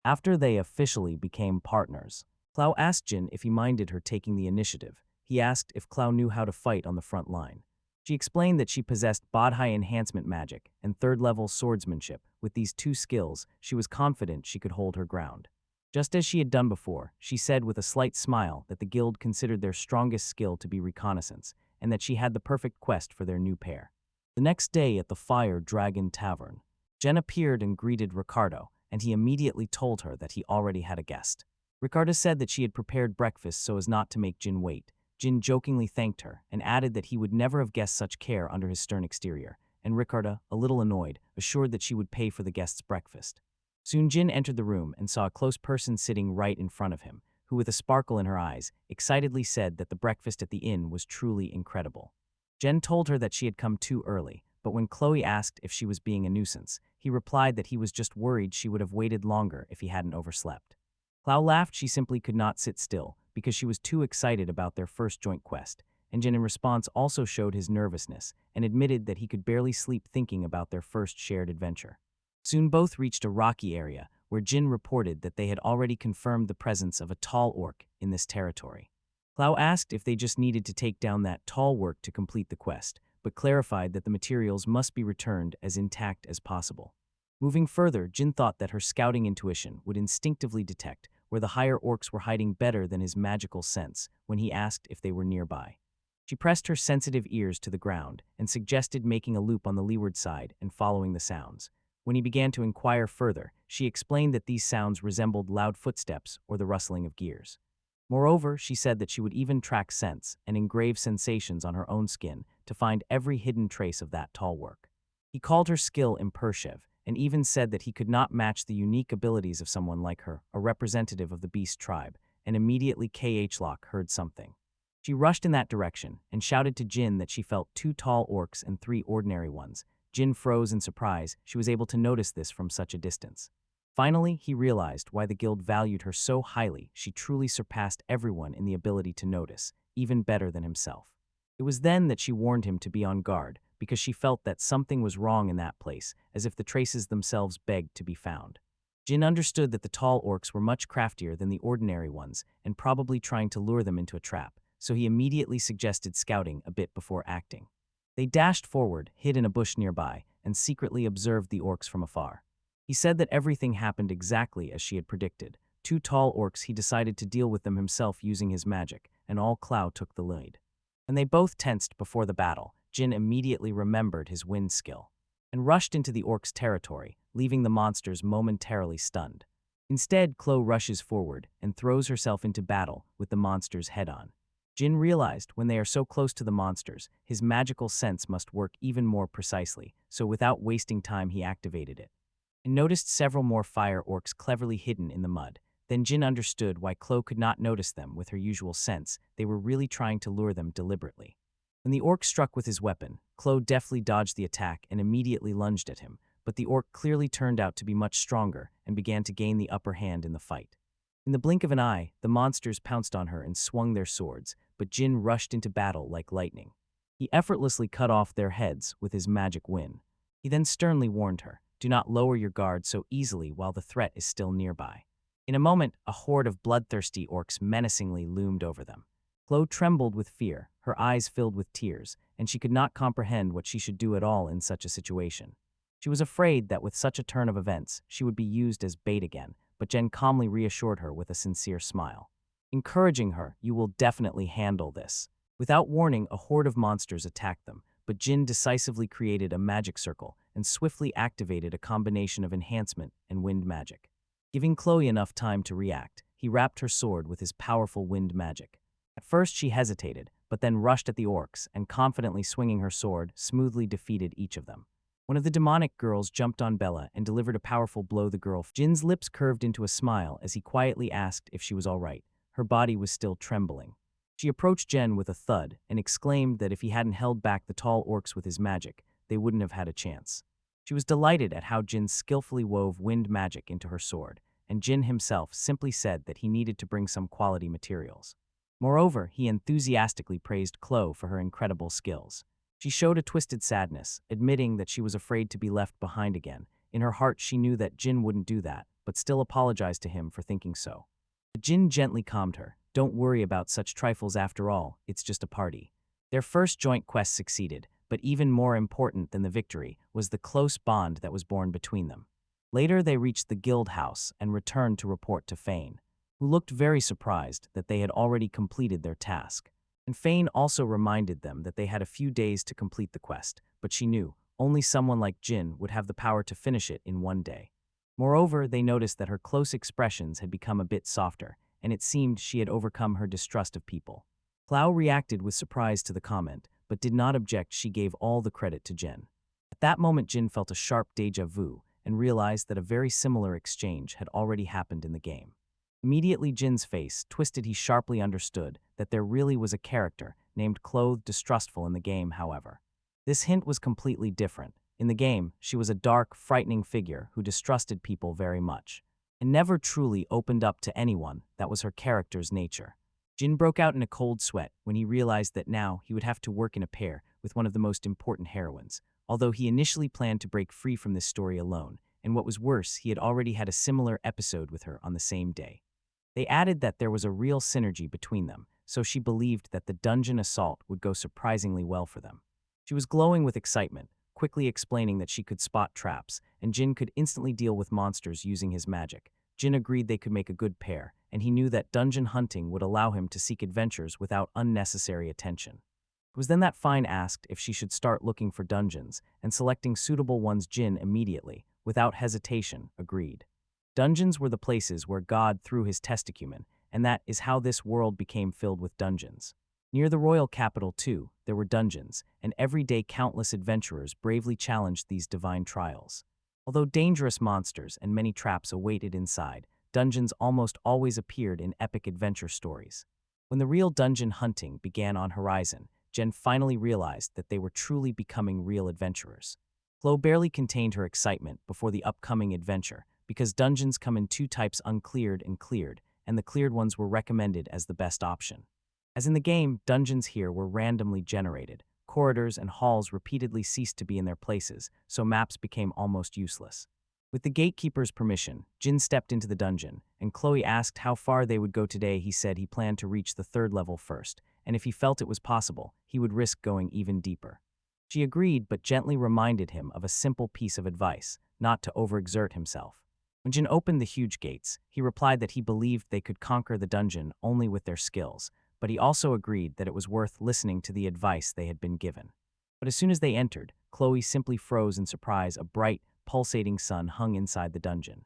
After they officially became partners, Clow asked Jin if he minded her taking the initiative. He asked if Clow knew how to fight on the front line. She explained that she possessed Bodhi enhancement magic and third-level swordsmanship. With these two skills, she was confident she could hold her ground. Just as she had done before, she said with a slight smile that the guild considered their strongest skill to be reconnaissance, and that she had the perfect quest for their new pair. The next day at the Fire Dragon Tavern, Jen appeared and greeted Ricardo, and he immediately told her that he already had a guest. Ricardo said that she had prepared breakfast so as not to make Jin wait. Jin jokingly thanked her and added that he would never have guessed such care under his stern exterior, and Ricardo, a little annoyed, assured that she would pay for the guest's breakfast. Soon Jin entered the room and saw a close person sitting right in front of him, who, with a sparkle in her eyes, excitedly said that the breakfast at the inn was truly incredible. Jen told her that she had come too early, but when Chloe asked if she was being a nuisance, he replied that he was just worried she would have waited longer if he hadn't overslept. Clow laughed. She simply could not sit still, because she was too excited about their first joint quest, and Jin in response also showed his nervousness and admitted that he could barely sleep thinking about their first shared adventure. Soon both reached a rocky area, where Jin reported that they had already confirmed the presence of a tall orc in this territory. Clow asked if they just needed to take down that tall orc to complete the quest, but clarified that the materials must be returned as intact as possible. Moving further, Jin thought that her scouting intuition would instinctively detect where the higher orcs were hiding better than his magical sense when he asked if they were nearby. She pressed her sensitive ears to the ground and suggested making a loop on the leeward side and following the sounds. When he began to inquire further, she explained that these sounds resembled loud footsteps or the rustling of gears. Moreover, she said that she would even track scents and engrave sensations on her own skin to find every hidden trace of that tall work. He called her skill impersive, and even said that he could not match the unique abilities of someone like her, a representative of the beast tribe, and immediately K.H. heard something. She rushed in that direction and shouted to Jin that she felt 2 tall orcs and 3 ordinary ones. Jin froze in surprise. She was able to notice this from such a distance. Finally, he realized why the guild valued her so highly. She truly surpassed everyone in the ability to notice, even better than himself. It was then that she warned him to be on guard, because she felt that something was wrong in that place, as if the traces themselves begged to be found. Jin understood that the tall orcs were much craftier than the ordinary ones and probably trying to lure them into a trap, so he immediately suggested scouting a bit before acting. They dashed forward, hid in a bush nearby, and secretly observed the orcs from afar. He said that everything happened exactly as she had predicted. 2 tall orcs, he decided to deal with them himself using his magic, and all Clow took the lead. When they both tensed before the battle, Jin immediately remembered his wind skill and rushed into the orcs' territory, leaving the monsters momentarily stunned. Instead, Chloe rushes forward and throws herself into battle with the monster's head on. Jin realized when they are so close to the monsters, his magical sense must work even more precisely, so without wasting time he activated it. And noticed several more fire orcs cleverly hidden in the mud. Then Jin understood why Chloe could not notice them with her usual sense. They were really trying to lure them deliberately. When the orc struck with his weapon, Chloe deftly dodged the attack and immediately lunged at him, but the orc clearly turned out to be much stronger and began to gain the upper hand in the fight. In the blink of an eye, the monsters pounced on her and swung their swords, but Jin rushed into battle like lightning. He effortlessly cut off their heads with his magic wind. He then sternly warned her, "Do not lower your guard so easily while the threat is still nearby." In a moment, a horde of bloodthirsty orcs menacingly loomed over them. Chloe trembled with fear, her eyes filled with tears, and she could not comprehend what she should do at all in such a situation. She was afraid that with such a turn of events, she would be used as bait again, but Jen calmly reassured her with a sincere smile. Encouraging her, "You will definitely handle this." Without warning, a horde of monsters attacked them, but Jin decisively created a magic circle and swiftly activated a combination of enhancement and wind magic. Giving Chloe enough time to react, he wrapped her sword with his powerful wind magic. At first she hesitated, but then rushed at the orcs and, confidently swinging her sword, smoothly defeated each of them. One of the demonic girls jumped on Bella and delivered a powerful blow. Jin's lips curved into a smile as he quietly asked if she was all right. Her body was still trembling. She approached Jen with a thud and exclaimed that if he hadn't held back the tall orcs with his magic, they wouldn't have had a chance. She was delighted at how Jin skillfully wove wind magic into her sword, and Jin himself simply said that he needed to bring some quality materials. Moreover, he enthusiastically praised Chloe for her incredible skills. She showed a twisted sadness, admitting that she was afraid to be left behind again. In her heart, she knew that Jin wouldn't do that, but still apologized to him for thinking so. But Jin gently calmed her. "Don't worry about such trifles after all, it's just a party." Their first joint quest succeeded, but even more important than the victory was the close bond that was born between them. Later, they reached the guild house and returned to report to Fane, who looked very surprised that they had already completed their task. And Fane also reminded them that they had a few days to complete the quest, but she knew only someone like Jin would have the power to finish it in one day. Moreover, they noticed that her close expressions had become a bit softer, and it seemed she had overcome her distrust of people. Clow reacted with surprise to the comment, but did not object. She gave all the credit to Jin. At that moment, Jin felt a sharp déjà vu and realized that a very similar exchange had already happened in the game. Immediately, Jin's face twisted. He sharply understood that there really was a character named Clothed Distrustful in the game, however. This hint was completely different. In the game, she was a dark, frightening figure who distrusted people very much, and never truly opened up to anyone. That was her character's nature. Jin broke out in a cold sweat when he realized that now he would have to work in a pair with one of the most important heroines, although he initially planned to break free from this story alone, and what was worse, he had already had a similar episode with her on the same day. They added that there was a real synergy between them, so she believed that the dungeon assault would go surprisingly well for them. She was glowing with excitement, quickly explaining that she could spot traps, and Jin could instantly deal with monsters using his magic. Jin agreed they could make a good pair, and he knew that dungeon hunting would allow him to seek adventures without unnecessary attention. It was then that Fine asked if she should start looking for dungeons, and selecting suitable ones. Jin immediately, without hesitation, agreed. Dungeons were the places where God threw his testacumen, and that is how this world became filled with dungeons. Near the royal capital, too, there were dungeons, and every day countless adventurers bravely challenged these divine trials. Although dangerous monsters and many traps awaited inside, dungeons almost always appeared in epic adventure stories. When the real dungeon hunting began on horizon, Jen finally realized that they were truly becoming real adventurers. Chloe barely contained her excitement before the upcoming adventure, because dungeons come in two types: uncleared and cleared, and the cleared ones were recommended as the best option. As in the game, dungeons here were randomly generated. Corridors and halls repeatedly ceased to be in their places, so maps became almost useless. With the gatekeeper's permission, Jin stepped into the dungeon, and Chloe asked how far they would go today. He said he planned to reach the 3rd level first, and if he felt it was possible, he would risk going even deeper. She agreed, but gently reminded him of a simple piece of advice: not to overexert himself. When Jin opened the huge gates, he replied that he believed they could conquer the dungeon only with their skills, but he also agreed that it was worth listening to the advice they had been given. But as soon as they entered, Chloe simply froze in surprise. A bright, pulsating sun hung inside the dungeon.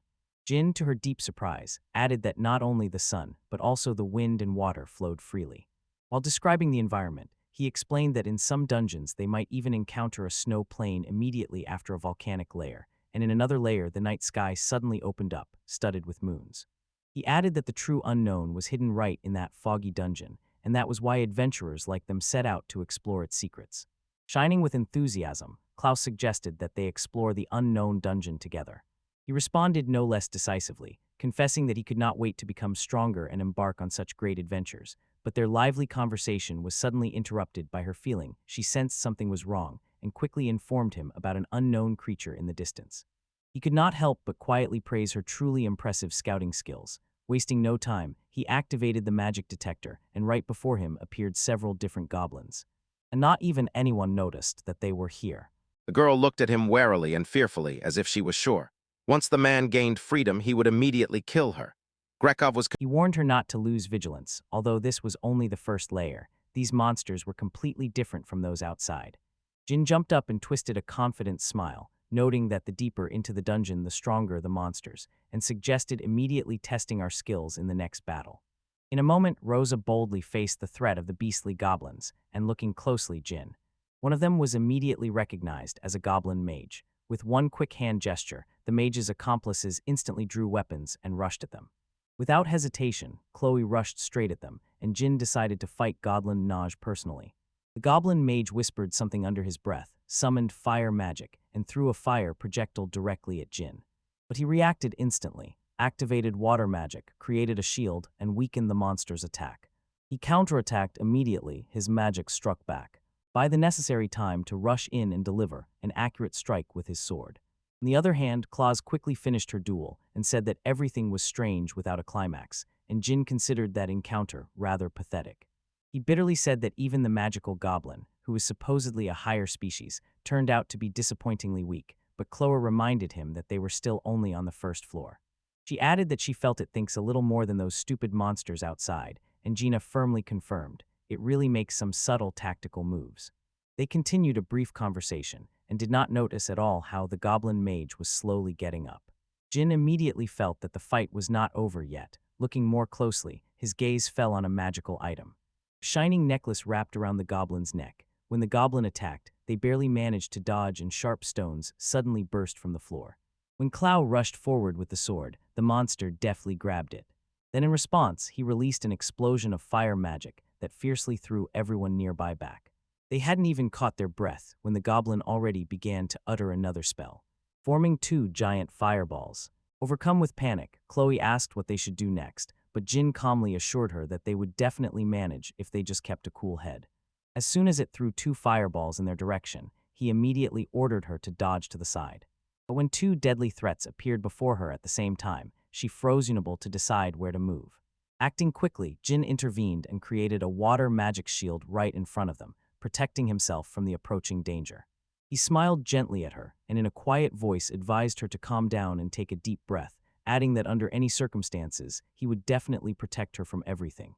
Jin, to her deep surprise, added that not only the sun, but also the wind and water flowed freely. While describing the environment, he explained that in some dungeons they might even encounter a snow plain immediately after a volcanic layer, and in another layer the night sky suddenly opened up, studded with moons. He added that the true unknown was hidden right in that foggy dungeon, and that was why adventurers like them set out to explore its secrets. Shining with enthusiasm, Klaus suggested that they explore the unknown dungeon together. He responded no less decisively, confessing that he could not wait to become stronger and embark on such great adventures, but their lively conversation was suddenly interrupted by her feeling she sensed something was wrong and quickly informed him about an unknown creature in the distance. He could not help but quietly praise her truly impressive scouting skills. Wasting no time, he activated the magic detector, and right before him appeared several different goblins. And not even anyone noticed that they were here. The girl looked at him warily and fearfully, as if she was sure. Once the man gained freedom, he would immediately kill her. Grekov was He warned her not to lose vigilance, although this was only the first layer. These monsters were completely different from those outside. Jin jumped up and twisted a confident smile, noting that the deeper into the dungeon the stronger the monsters, and suggested immediately testing our skills in the next battle. In a moment, Rosa boldly faced the threat of the beastly goblins, and looking closely Jin. One of them was immediately recognized as a goblin mage. With one quick hand gesture, the mage's accomplices instantly drew weapons and rushed at them. Without hesitation, Chloe rushed straight at them, and Jin decided to fight Goblin Naj personally. The goblin mage whispered something under his breath, summoned fire magic, and threw a fire projectile directly at Jin. But he reacted instantly, activated water magic, created a shield, and weakened the monster's attack. He counterattacked immediately, his magic struck back. By the necessary time to rush in and deliver an accurate strike with his sword. On the other hand, Klaus quickly finished her duel and said that everything was strange without a climax, and Jin considered that encounter rather pathetic. He bitterly said that even the magical goblin, who was supposedly a higher species, turned out to be disappointingly weak, but Chloe reminded him that they were still only on the first floor. She added that she felt it thinks a little more than those stupid monsters outside, and Gina firmly confirmed, it really makes some subtle tactical moves. They continued a brief conversation, and did not notice at all how the goblin mage was slowly getting up. Jin immediately felt that the fight was not over yet. Looking more closely, his gaze fell on a magical item. A shining necklace wrapped around the goblin's neck. When the goblin attacked, they barely managed to dodge and sharp stones suddenly burst from the floor. When Clow rushed forward with the sword, the monster deftly grabbed it. Then in response, he released an explosion of fire magic that fiercely threw everyone nearby back. They hadn't even caught their breath when the goblin already began to utter another spell, forming two giant fireballs. Overcome with panic, Chloe asked what they should do next, but Jin calmly assured her that they would definitely manage if they just kept a cool head. As soon as it threw two fireballs in their direction, he immediately ordered her to dodge to the side. But when two deadly threats appeared before her at the same time, she froze, unable to decide where to move. Acting quickly, Jin intervened and created a water magic shield right in front of them, protecting himself from the approaching danger. He smiled gently at her, and in a quiet voice advised her to calm down and take a deep breath, adding that under any circumstances, he would definitely protect her from everything.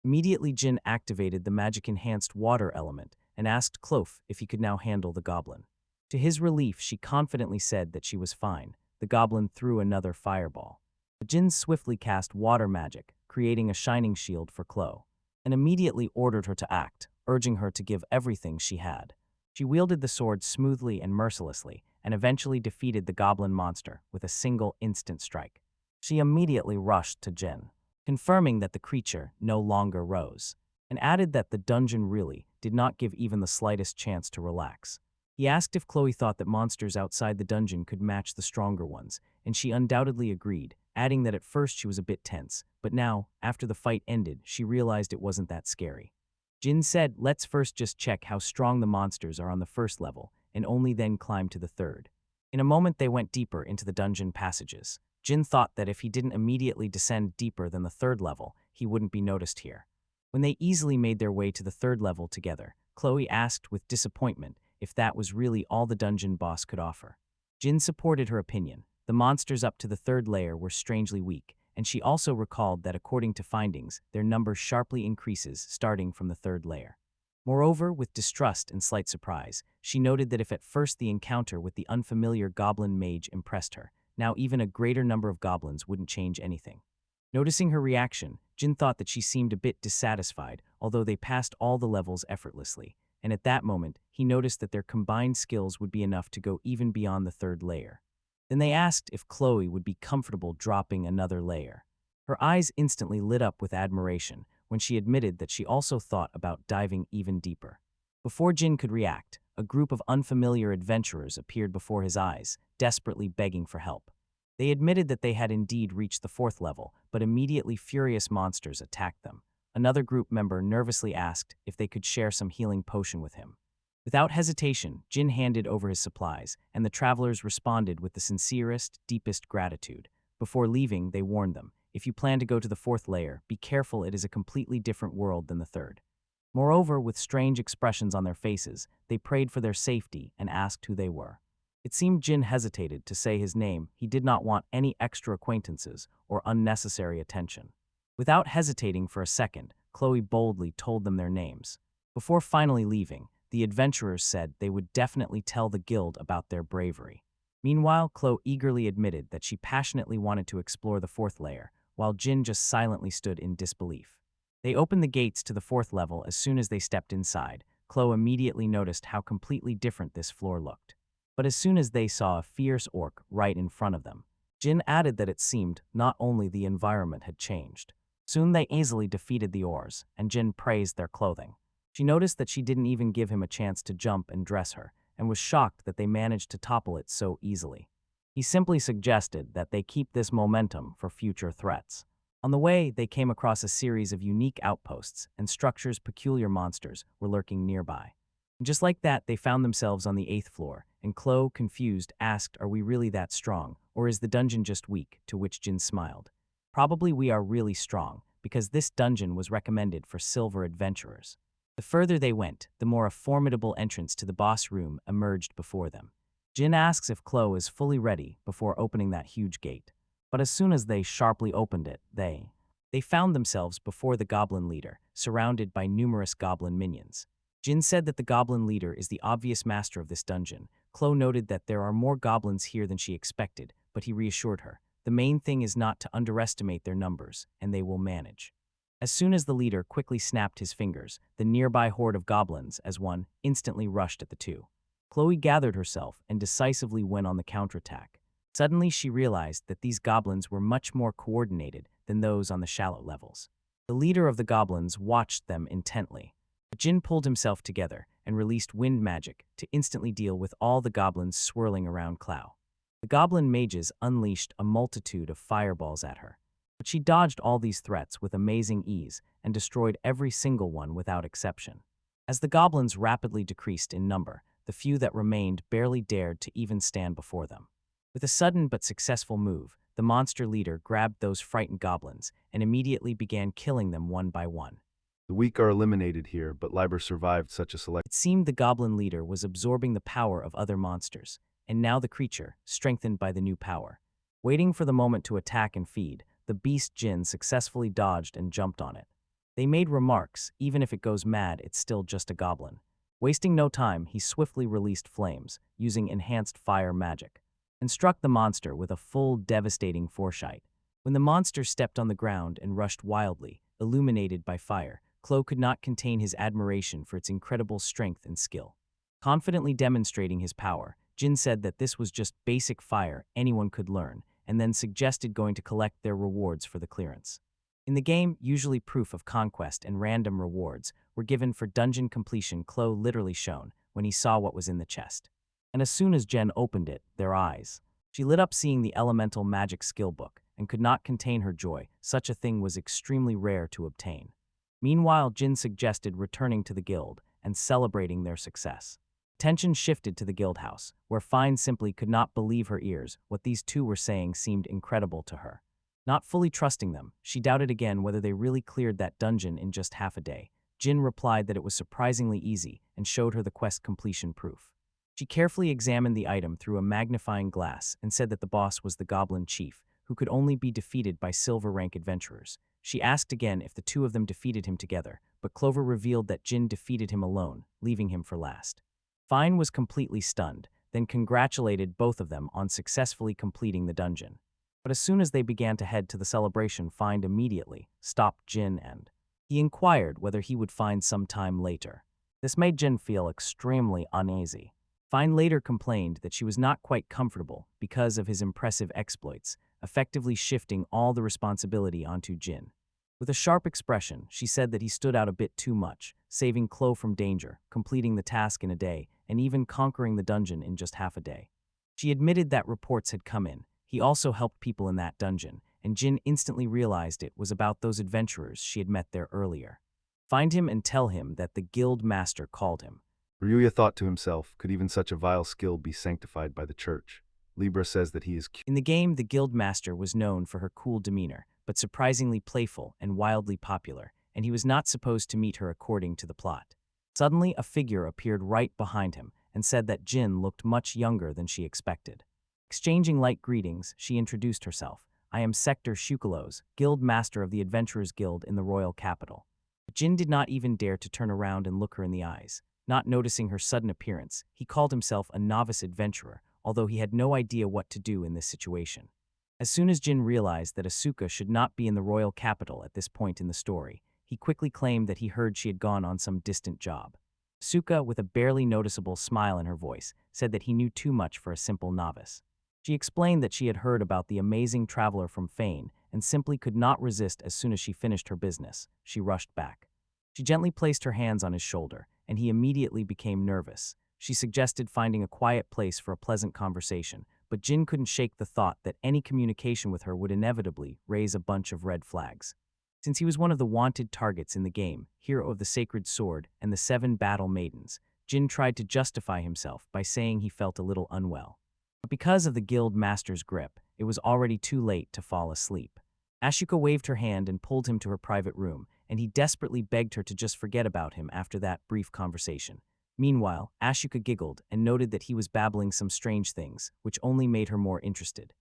Immediately, Jin activated the magic-enhanced water element and asked Clof if he could now handle the goblin. To his relief, she confidently said that she was fine. The goblin threw another fireball. But Jin swiftly cast water magic, creating a shining shield for Chloe, and immediately ordered her to act, urging her to give everything she had. She wielded the sword smoothly and mercilessly, and eventually defeated the goblin monster with a single instant strike. She immediately rushed to Jin, confirming that the creature no longer rose, and added that the dungeon really did not give even the slightest chance to relax. He asked if Chloe thought that monsters outside the dungeon could match the stronger ones, and she undoubtedly agreed, adding that at first she was a bit tense, but now, after the fight ended, she realized it wasn't that scary. Jin said, "Let's first just check how strong the monsters are on the first level, and only then climb to the third." In a moment they went deeper into the dungeon passages. Jin thought that if he didn't immediately descend deeper than the third level, he wouldn't be noticed here. When they easily made their way to the third level together, Chloe asked with disappointment if that was really all the dungeon boss could offer. Jin supported her opinion. The monsters up to the third layer were strangely weak, and she also recalled that according to findings, their number sharply increases starting from the third layer. Moreover, with distrust and slight surprise, she noted that if at first the encounter with the unfamiliar goblin mage impressed her, Now even a greater number of goblins wouldn't change anything. Noticing her reaction, Jin thought that she seemed a bit dissatisfied, although they passed all the levels effortlessly, and at that moment, he noticed that their combined skills would be enough to go even beyond the third layer. Then they asked if Chloe would be comfortable dropping another layer. Her eyes instantly lit up with admiration when she admitted that she also thought about diving even deeper. Before Jin could react, a group of unfamiliar adventurers appeared before his eyes, desperately begging for help. They admitted that they had indeed reached the fourth level, but immediately furious monsters attacked them. Another group member nervously asked if they could share some healing potion with him. Without hesitation, Jin handed over his supplies, and the travelers responded with the sincerest, deepest gratitude. Before leaving, they warned them, if you plan to go to the fourth layer, be careful, it is a completely different world than the third. Moreover, with strange expressions on their faces, they prayed for their safety and asked who they were. It seemed Jin hesitated to say his name. He did not want any extra acquaintances or unnecessary attention. Without hesitating for a second, Chloe boldly told them their names. Before finally leaving, the adventurers said they would definitely tell the guild about their bravery. Meanwhile, Chloe eagerly admitted that she passionately wanted to explore the fourth layer, while Jin just silently stood in disbelief. They opened the gates to the fourth level as soon as they stepped inside. Chloe immediately noticed how completely different this floor looked. But as soon as they saw a fierce orc right in front of them, Jin added that it seemed not only the environment had changed. Soon they easily defeated the Ors, and Jin praised their clothing. She noticed that she didn't even give him a chance to jump and dress her, and was shocked that they managed to topple it so easily. He simply suggested that they keep this momentum for future threats. On the way, they came across a series of unique outposts and structures peculiar monsters were lurking nearby. And just like that, they found themselves on the 8th floor, and Chloe, confused, asked, "Are we really that strong, or is the dungeon just weak?" To which Jin smiled. "Probably we are really strong, because this dungeon was recommended for silver adventurers." The further they went, the more a formidable entrance to the boss room emerged before them. Jin asks if Chloe is fully ready before opening that huge gate. But as soon as they sharply opened it, they found themselves before the goblin leader, surrounded by numerous goblin minions. Jin said that the goblin leader is the obvious master of this dungeon. Chloe noted that there are more goblins here than she expected, but he reassured her. The main thing is not to underestimate their numbers, and they will manage. As soon as the leader quickly snapped his fingers, the nearby horde of goblins, as one, instantly rushed at the two. Chloe gathered herself and decisively went on the counterattack. Suddenly she realized that these goblins were much more coordinated than those on the shallow levels. The leader of the goblins watched them intently. But Jin pulled himself together and released wind magic to instantly deal with all the goblins swirling around Chloe. The goblin mages unleashed a multitude of fireballs at her. But she dodged all these threats with amazing ease and destroyed every single one without exception. As the goblins rapidly decreased in number, the few that remained barely dared to even stand before them. With a sudden but successful move, the monster leader grabbed those frightened goblins and immediately began killing them one by one. The weak are eliminated here, but Liber survived such a select. It seemed the goblin leader was absorbing the power of other monsters, and now the creature, strengthened by the new power. Waiting for the moment to attack and feed, the beast Jin successfully dodged and jumped on it. They made remarks, even if it goes mad, it's still just a goblin. Wasting no time, he swiftly released flames, using enhanced fire magic, and struck the monster with a full, devastating foresight. When the monster stepped on the ground and rushed wildly, illuminated by fire, Chloe could not contain his admiration for its incredible strength and skill. Confidently demonstrating his power, Jin said that this was just basic fire anyone could learn, and then suggested going to collect their rewards for the clearance. In the game, usually proof of conquest and random rewards were given for dungeon completion. Chloe literally shone when he saw what was in the chest. And as soon as Jen opened it, their eyes. She lit up seeing the elemental magic skill book and could not contain her joy. Such a thing was extremely rare to obtain. Meanwhile, Jin suggested returning to the guild and celebrating their success. Attention shifted to the guild house, where Fine simply could not believe her ears. What these two were saying seemed incredible to her. Not fully trusting them, she doubted again whether they really cleared that dungeon in just half a day. Jin replied that it was surprisingly easy and showed her the quest completion proof. She carefully examined the item through a magnifying glass and said that the boss was the goblin chief, who could only be defeated by silver rank adventurers. She asked again if the two of them defeated him together, but Clover revealed that Jin defeated him alone, leaving him for last. Fine was completely stunned. then congratulated both of them on successfully completing the dungeon. But as soon as they began to head to the celebration, Find immediately stopped Jin and he inquired whether he would find some time later. This made Jin feel extremely uneasy. Find later complained that she was not quite comfortable because of his impressive exploits, effectively shifting all the responsibility onto Jin. With a sharp expression, she said that he stood out a bit too much, saving Chloe from danger, completing the task in a day, and even conquering the dungeon in just half a day. She admitted that reports had come in. He also helped people in that dungeon, and Jin instantly realized it was about those adventurers she had met there earlier. Find him and tell him that the guild master called him. Ryuya thought to himself, could even such a vile skill be sanctified by the church? Libra says that he is In the game, the guild master was known for her cool demeanor, but surprisingly playful and wildly popular, and he was not supposed to meet her according to the plot. Suddenly, a figure appeared right behind him and said that Jin looked much younger than she expected. Exchanging light greetings, she introduced herself. I am Sector Shukalos, guild master of the Adventurers Guild in the royal capital. But Jin did not even dare to turn around and look her in the eyes. Not noticing her sudden appearance, he called himself a novice adventurer, although he had no idea what to do in this situation. As soon as Jin realized that Asuka should not be in the royal capital at this point in the story, he quickly claimed that he heard she had gone on some distant job. Asuka, with a barely noticeable smile in her voice, said that he knew too much for a simple novice. She explained that she had heard about the amazing traveler from Fane and simply could not resist. As soon as she finished her business, she rushed back. She gently placed her hands on his shoulder, and he immediately became nervous. She suggested finding a quiet place for a pleasant conversation, but Jin couldn't shake the thought that any communication with her would inevitably raise a bunch of red flags. Since he was one of the wanted targets in the game, hero of the Sacred Sword and the 7 Battle Maidens, Jin tried to justify himself by saying he felt a little unwell. But because of the guild master's grip, it was already too late to fall asleep. Asuka waved her hand and pulled him to her private room, and he desperately begged her to just forget about him after that brief conversation. Meanwhile, Asuka giggled and noted that he was babbling some strange things, which only made her more interested.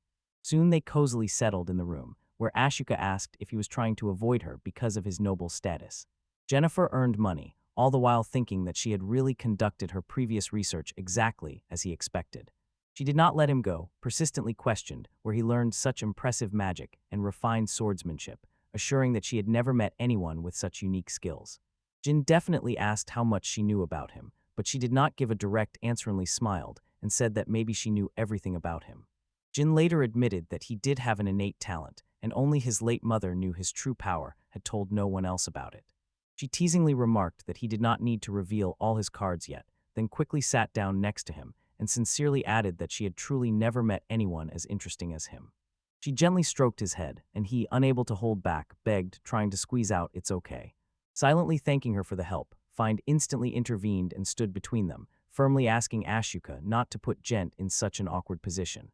Soon they cozily settled in the room, where Asuka asked if he was trying to avoid her because of his noble status. Jennifer earned money, all the while thinking that she had really conducted her previous research exactly as he expected. She did not let him go, persistently questioned where he learned such impressive magic and refined swordsmanship, assuring that she had never met anyone with such unique skills. Jin definitely asked how much she knew about him, but she did not give a direct answer, only smiled and said that maybe she knew everything about him. Jin later admitted that he did have an innate talent, and only his late mother knew his true power, had told no one else about it. She teasingly remarked that he did not need to reveal all his cards yet, then quickly sat down next to him and sincerely added that she had truly never met anyone as interesting as him. She gently stroked his head, and he, unable to hold back, begged, trying to squeeze out, "It's okay." Silently thanking her for the help, Find instantly intervened and stood between them, firmly asking Asuka not to put Gent in such an awkward position.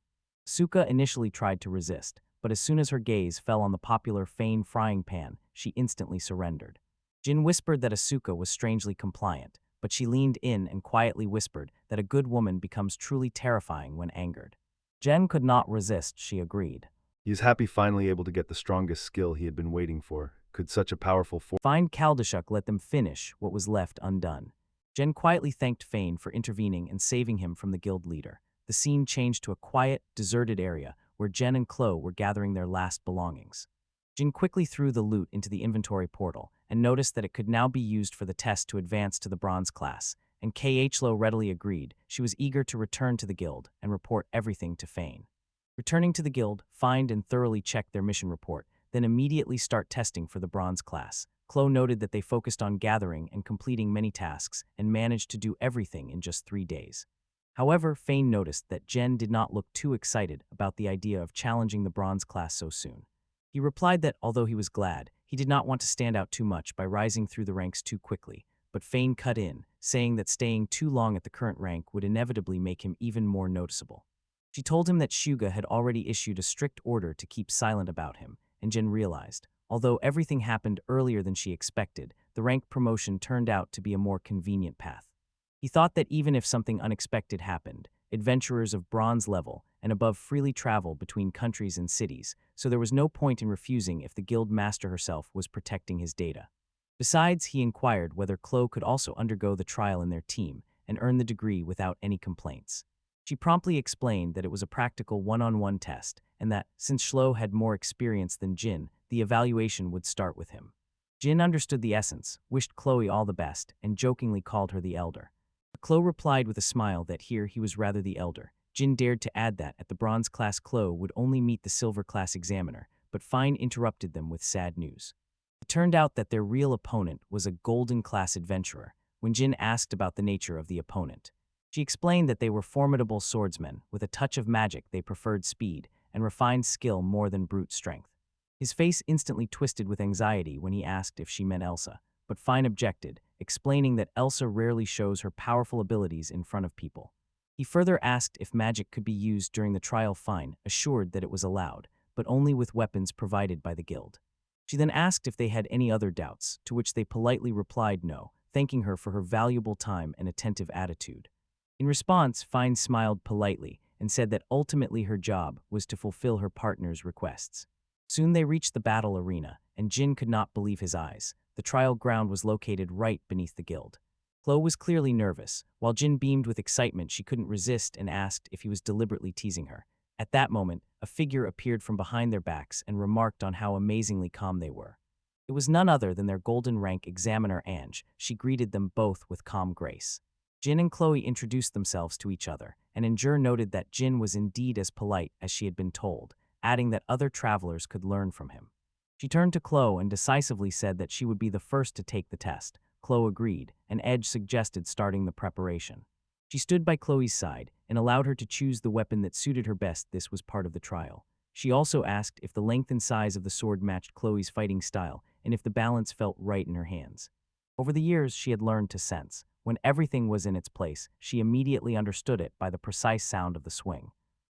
Asuka initially tried to resist, but as soon as her gaze fell on the popular Fane frying pan, she instantly surrendered. Jin whispered that Asuka was strangely compliant, but she leaned in and quietly whispered that a good woman becomes truly terrifying when angered. Jen could not resist, she agreed. He is happy finally able to get the strongest skill he had been waiting for. Could such a powerful force... Find Kaldashuk let them finish what was left undone. Jen quietly thanked Fane for intervening and saving him from the guild leader. The scene changed to a quiet, deserted area where Jen and Chloe were gathering their last belongings. Jin quickly threw the loot into the inventory portal and noticed that it could now be used for the test to advance to the bronze class, and Khlo readily agreed. She was eager to return to the guild and report everything to Fane. Returning to the guild, find and thoroughly check their mission report, then immediately start testing for the bronze class. Chloe noted that they focused on gathering and completing many tasks and managed to do everything in just 3 days. However, Fane noticed that Jen did not look too excited about the idea of challenging the bronze class so soon. He replied that, although he was glad, he did not want to stand out too much by rising through the ranks too quickly, but Fane cut in, saying that staying too long at the current rank would inevitably make him even more noticeable. She told him that Shuga had already issued a strict order to keep silent about him, and Jin realized, although everything happened earlier than she expected, the rank promotion turned out to be a more convenient path. He thought that even if something unexpected happened, adventurers of bronze level and above freely travel between countries and cities, so there was no point in refusing if the guild master herself was protecting his data. Besides, he inquired whether Chloe could also undergo the trial in their team and earn the degree without any complaints. She promptly explained that it was a practical one-on-one test, and that, since Shlo had more experience than Jin, the evaluation would start with him. Jin understood the essence, wished Chloe all the best, and jokingly called her the elder. Chloe replied with a smile that here he was rather the elder. Jin dared to add that at the bronze class Chloe would only meet the silver class examiner, but Fine interrupted them with sad news. It turned out that their real opponent was a golden class adventurer. When Jin asked about the nature of the opponent, she explained that they were formidable swordsmen. With a touch of magic, they preferred speed and refined skill more than brute strength. His face instantly twisted with anxiety when he asked if she meant Elsa, but Fine objected, explaining that Elsa rarely shows her powerful abilities in front of people. He further asked if magic could be used during the trial. Fine assured that it was allowed, but only with weapons provided by the guild. She then asked if they had any other doubts, to which they politely replied no, thanking her for her valuable time and attentive attitude. In response, Fine smiled politely and said that ultimately her job was to fulfill her partner's requests. Soon they reached the battle arena, and Jin could not believe his eyes. The trial ground was located right beneath the guild. Chloe was clearly nervous. While Jin beamed with excitement, she couldn't resist and asked if he was deliberately teasing her. At that moment, a figure appeared from behind their backs and remarked on how amazingly calm they were. It was none other than their golden rank examiner Ange. She greeted them both with calm grace. Jin and Chloe introduced themselves to each other, and Anjur noted that Jin was indeed as polite as she had been told, adding that other travelers could learn from him. She turned to Chloe and decisively said that she would be the first to take the test. Chloe agreed, and Edge suggested starting the preparation. She stood by Chloe's side and allowed her to choose the weapon that suited her best. This was part of the trial. She also asked if the length and size of the sword matched Chloe's fighting style and if the balance felt right in her hands. Over the years, she had learned to sense. When everything was in its place, she immediately understood it by the precise sound of the swing.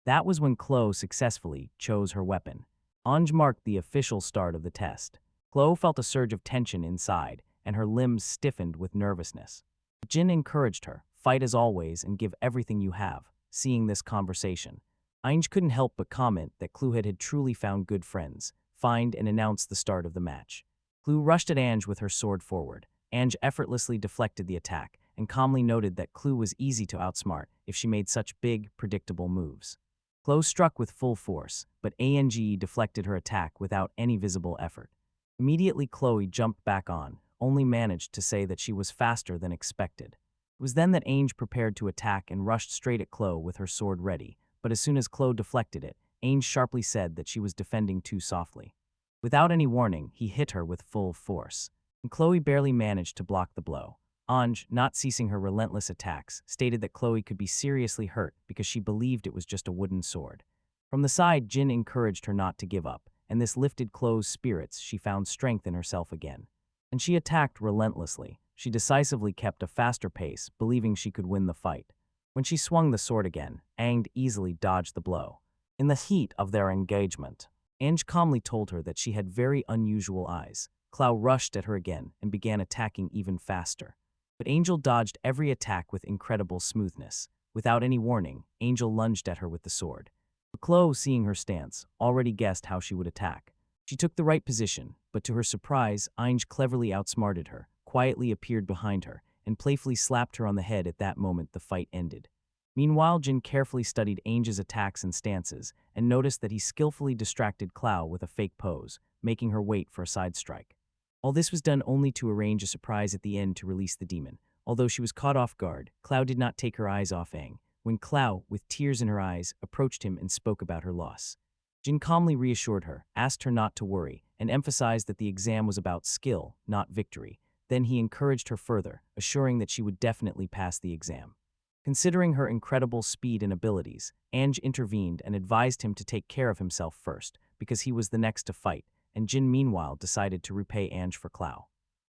That was when Chloe successfully chose her weapon. Ange marked the official start of the test. Chloe felt a surge of tension inside, and her limbs stiffened with nervousness. Jin encouraged her, fight as always and give everything you have. Seeing this conversation, Ange couldn't help but comment that Chloe had truly found good friends, find and announced the start of the match. Chloe rushed at Ange with her sword forward. Ange effortlessly deflected the attack and calmly noted that Chloe was easy to outsmart if she made such big, predictable moves. Chloe struck with full force, but Ange deflected her attack without any visible effort. Immediately Chloe jumped back on, only managed to say that she was faster than expected. It was then that Ange prepared to attack and rushed straight at Chloe with her sword ready, but as soon as Chloe deflected it, Ange sharply said that she was defending too softly. Without any warning, he hit her with full force, and Chloe barely managed to block the blow. Ange, not ceasing her relentless attacks, stated that Chloe could be seriously hurt because she believed it was just a wooden sword. From the side, Jin encouraged her not to give up, and this lifted Chloe's spirits. She found strength in herself again. And she attacked relentlessly. She decisively kept a faster pace, believing she could win the fight. When she swung the sword again, Ange easily dodged the blow. In the heat of their engagement, Ange calmly told her that she had very unusual eyes. Chloe rushed at her again and began attacking even faster. But Angel dodged every attack with incredible smoothness. Without any warning, Angel lunged at her with the sword. But Chloe, seeing her stance, already guessed how she would attack. She took the right position, but to her surprise, Ange cleverly outsmarted her, quietly appeared behind her, and playfully slapped her on the head. At that moment, the fight ended. Meanwhile, Jin carefully studied Ange's attacks and stances, and noticed that he skillfully distracted Chloe with a fake pose, making her wait for a side strike. All this was done only to arrange a surprise at the end to release the demon. Although she was caught off guard, Chloe did not take her eyes off Aang. When Chloe, with tears in her eyes, approached him and spoke about her loss, Jin calmly reassured her, asked her not to worry, and emphasized that the exam was about skill, not victory. Then he encouraged her further, assuring that she would definitely pass the exam. Considering her incredible speed and abilities, Ange intervened and advised him to take care of himself first, because he was the next to fight, and Jin meanwhile decided to repay Ange for Chloe.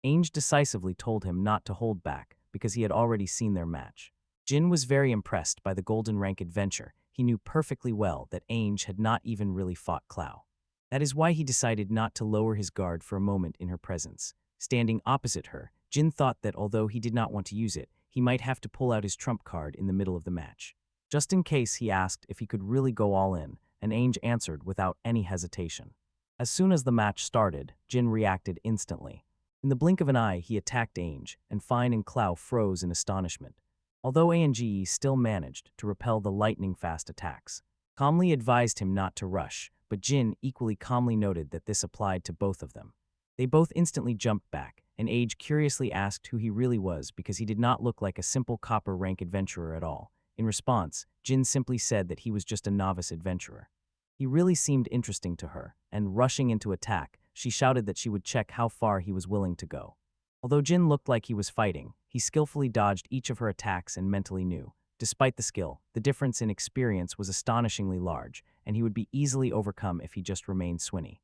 Ange decisively told him not to hold back, because he had already seen their match. Jin was very impressed by the golden rank adventure. He knew perfectly well that Ange had not even really fought Chloe. That is why he decided not to lower his guard for a moment in her presence. Standing opposite her, Jin thought that although he did not want to use it, he might have to pull out his trump card in the middle of the match. Just in case, he asked if he could really go all in, and Ange answered without any hesitation. As soon as the match started, Jin reacted instantly. In the blink of an eye, he attacked Ange, and Fine and Chloe froze in astonishment. although Ange still managed to repel the lightning-fast attacks. Calmly advised him not to rush, but Jin equally calmly noted that this applied to both of them. They both instantly jumped back, and Age curiously asked who he really was because he did not look like a simple copper rank adventurer at all. In response, Jin simply said that he was just a novice adventurer. He really seemed interesting to her, and rushing into attack, she shouted that she would check how far he was willing to go. Although Jin looked like he was fighting, he skillfully dodged each of her attacks and mentally knew. Despite the skill, the difference in experience was astonishingly large, and he would be easily overcome if he just remained swinny.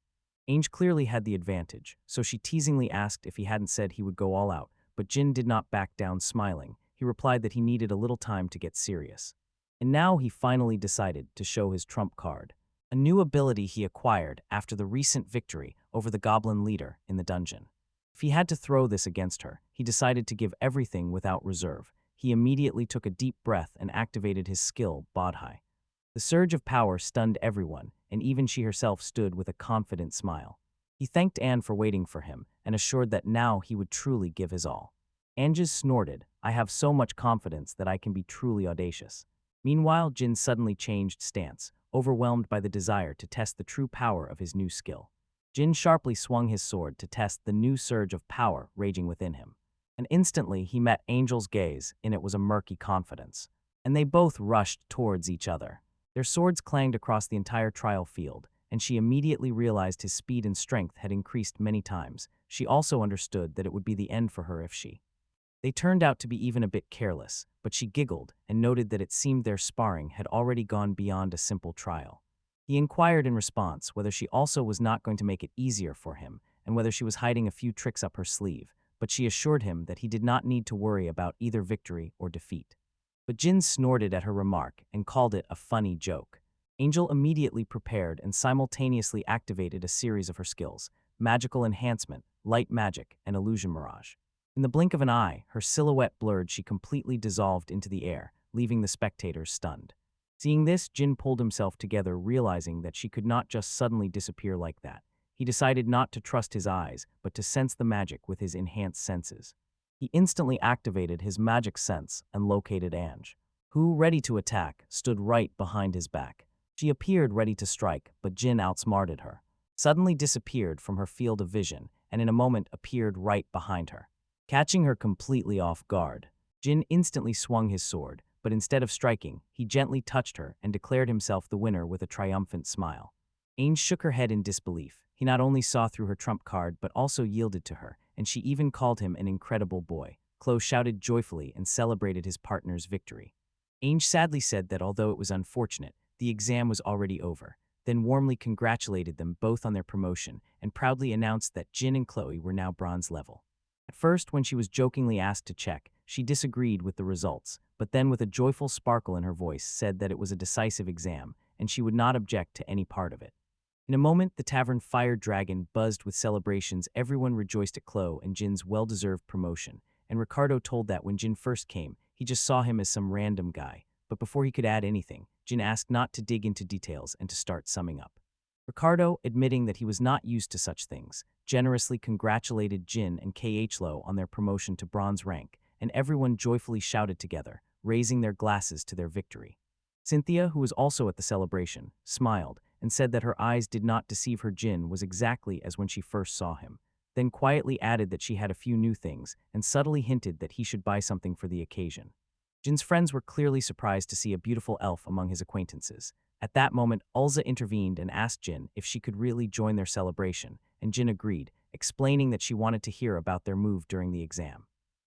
Ainge clearly had the advantage, so she teasingly asked if he hadn't said he would go all out, but Jin did not back down smiling. He replied that he needed a little time to get serious. And now he finally decided to show his trump card, a new ability he acquired after the recent victory over the goblin leader in the dungeon. If he had to throw this against her, he decided to give everything without reserve. He immediately took a deep breath and activated his skill, Bodhi. The surge of power stunned everyone, and even she herself stood with a confident smile. He thanked Anne for waiting for him and assured that now he would truly give his all. Anges snorted, "I have so much confidence that I can be truly audacious." Meanwhile, Jin suddenly changed stance, overwhelmed by the desire to test the true power of his new skill. Jin sharply swung his sword to test the new surge of power raging within him. And instantly he met Angel's gaze, and it was a murky confidence. And they both rushed towards each other. Their swords clanged across the entire trial field, and she immediately realized his speed and strength had increased many times. She also understood that it would be the end for her if she. They turned out to be even a bit careless, but she giggled and noted that it seemed their sparring had already gone beyond a simple trial. He inquired in response whether she also was not going to make it easier for him and whether she was hiding a few tricks up her sleeve, but she assured him that he did not need to worry about either victory or defeat. But Jin snorted at her remark and called it a funny joke. Angel immediately prepared and simultaneously activated a series of her skills: magical enhancement, light magic, and illusion mirage. In the blink of an eye, her silhouette blurred, she completely dissolved into the air, leaving the spectators stunned. Seeing this, Jin pulled himself together, realizing that she could not just suddenly disappear like that. He decided not to trust his eyes, but to sense the magic with his enhanced senses. He instantly activated his magic sense and located Ange, who, ready to attack, stood right behind his back. She appeared ready to strike, but Jin outsmarted her, suddenly disappeared from her field of vision, and in a moment appeared right behind her. Catching her completely off guard, Jin instantly swung his sword, but instead of striking, he gently touched her and declared himself the winner with a triumphant smile. Ainge shook her head in disbelief. He not only saw through her trump card but also yielded to her, and she even called him an incredible boy. Chloe shouted joyfully and celebrated his partner's victory. Ainge sadly said that although it was unfortunate, the exam was already over, then warmly congratulated them both on their promotion and proudly announced that Jin and Chloe were now bronze level. At first, when she was jokingly asked to check, she disagreed with the results, but then with a joyful sparkle in her voice said that it was a decisive exam, and she would not object to any part of it. In a moment, the Tavern fire dragon buzzed with celebrations. Everyone rejoiced at Chloe and Jin's well-deserved promotion, and Ricardo told that when Jin first came, he just saw him as some random guy, but before he could add anything, Jin asked not to dig into details and to start summing up. Ricardo, admitting that he was not used to such things, generously congratulated Jin and Khlo on their promotion to bronze rank, and everyone joyfully shouted together, raising their glasses to their victory. Cynthia, who was also at the celebration, smiled and said that her eyes did not deceive her. Jin was exactly as when she first saw him, then quietly added that she had a few new things and subtly hinted that he should buy something for the occasion. Jin's friends were clearly surprised to see a beautiful elf among his acquaintances. At that moment, Ulza intervened and asked Jin if she could really join their celebration, and Jin agreed, explaining that she wanted to hear about their move during the exam.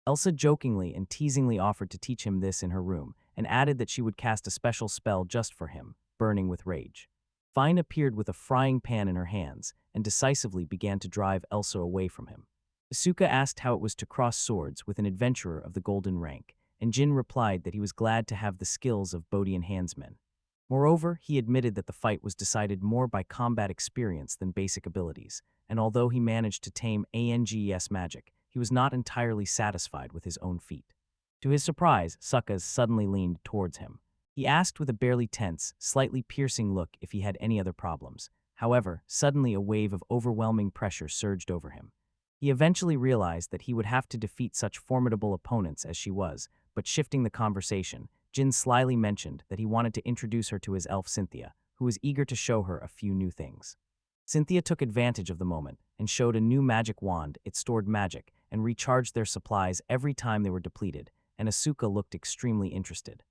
Elsa jokingly and teasingly offered to teach him this in her room, and added that she would cast a special spell just for him, burning with rage. Fine appeared with a frying pan in her hands, and decisively began to drive Elsa away from him. Asuka asked how it was to cross swords with an adventurer of the golden rank, and Jin replied that he was glad to have the skills of Bodian handsmen. Moreover, he admitted that the fight was decided more by combat experience than basic abilities, and although he managed to tame Anges magic, he was not entirely satisfied with his own feat. To his surprise, Sukkaz suddenly leaned towards him. He asked with a barely tense, slightly piercing look if he had any other problems. However, suddenly a wave of overwhelming pressure surged over him. He eventually realized that he would have to defeat such formidable opponents as she was, but shifting the conversation, Jin slyly mentioned that he wanted to introduce her to his elf Cynthia, who was eager to show her a few new things. Cynthia took advantage of the moment and showed a new magic wand. It stored magic and recharged their supplies every time they were depleted, and Asuka looked extremely interested.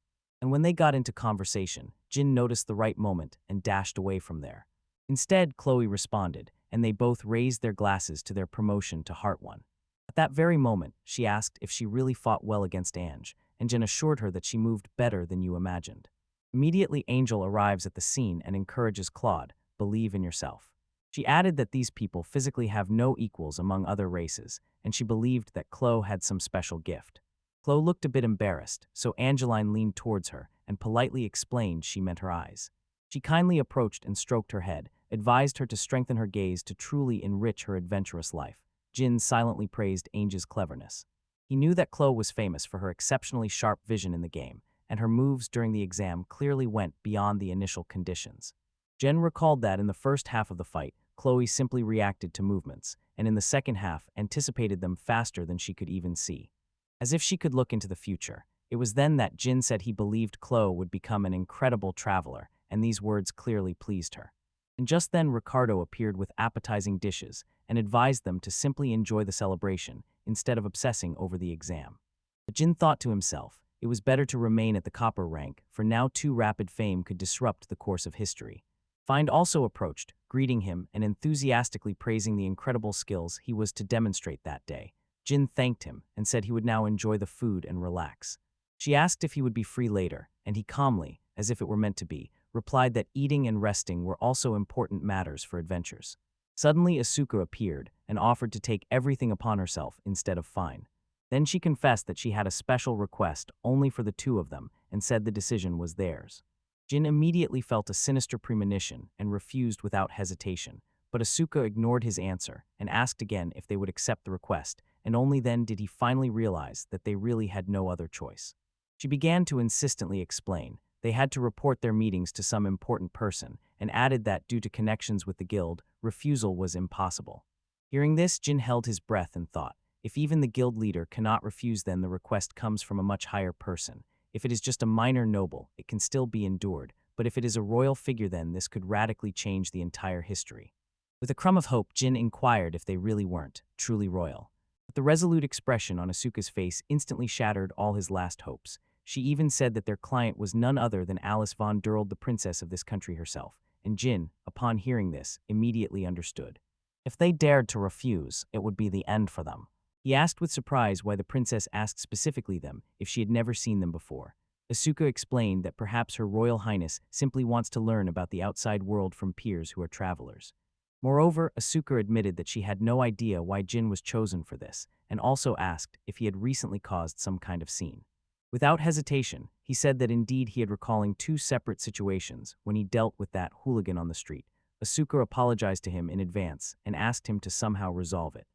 And when they got into conversation, Jin noticed the right moment and dashed away from there. Instead, Chloe responded, and they both raised their glasses to their promotion to Heart One. At that very moment, she asked if she really fought well against Ange, and Jin assured her that she moved better than you imagined. Immediately, Angel arrives at the scene and encourages Claude, believe in yourself. She added that these people physically have no equals among other races, and she believed that Chloe had some special gift. Chloe looked a bit embarrassed, so Angeline leaned towards her and politely explained she meant her eyes. She kindly approached and stroked her head, advised her to strengthen her gaze to truly enrich her adventurous life. Jin silently praised Ange's cleverness. He knew that Chloe was famous for her exceptionally sharp vision in the game, and her moves during the exam clearly went beyond the initial conditions. Jen recalled that in the first half of the fight, Chloe simply reacted to movements, and in the second half anticipated them faster than she could even see. As if she could look into the future, it was then that Jin said he believed Chloe would become an incredible traveler, and these words clearly pleased her. And just then Ricardo appeared with appetizing dishes and advised them to simply enjoy the celebration instead of obsessing over the exam. But Jin thought to himself, it was better to remain at the copper rank, for now too rapid fame could disrupt the course of history. Find also approached, greeting him and enthusiastically praising the incredible skills he was to demonstrate that day. Jin thanked him and said he would now enjoy the food and relax. She asked if he would be free later, and he calmly, as if it were meant to be, replied that eating and resting were also important matters for adventures. Suddenly Asuka appeared and offered to take everything upon herself instead of fine. Then she confessed that she had a special request only for the two of them and said the decision was theirs. Jin immediately felt a sinister premonition and refused without hesitation, but Asuka ignored his answer and asked again if they would accept the request, and only then did he finally realize that they really had no other choice. She began to insistently explain. They had to report their meetings to some important person, and added that due to connections with the guild, refusal was impossible. Hearing this, Jin held his breath and thought, if even the guild leader cannot refuse, then the request comes from a much higher person. If it is just a minor noble, it can still be endured, but if it is a royal figure, then this could radically change the entire history. With a crumb of hope, Jin inquired if they really weren't truly royal. But the resolute expression on Asuka's face instantly shattered all his last hopes. She even said that their client was none other than Alice von Durald, the princess of this country herself, and Jin, upon hearing this, immediately understood. If they dared to refuse, it would be the end for them. He asked with surprise why the princess asked specifically them if she had never seen them before. Asuka explained that perhaps Her Royal Highness simply wants to learn about the outside world from peers who are travelers. Moreover, Asuka admitted that she had no idea why Jin was chosen for this, and also asked if he had recently caused some kind of scene. Without hesitation, he said that indeed he had recalling two separate situations when he dealt with that hooligan on the street. Asuka apologized to him in advance and asked him to somehow resolve it.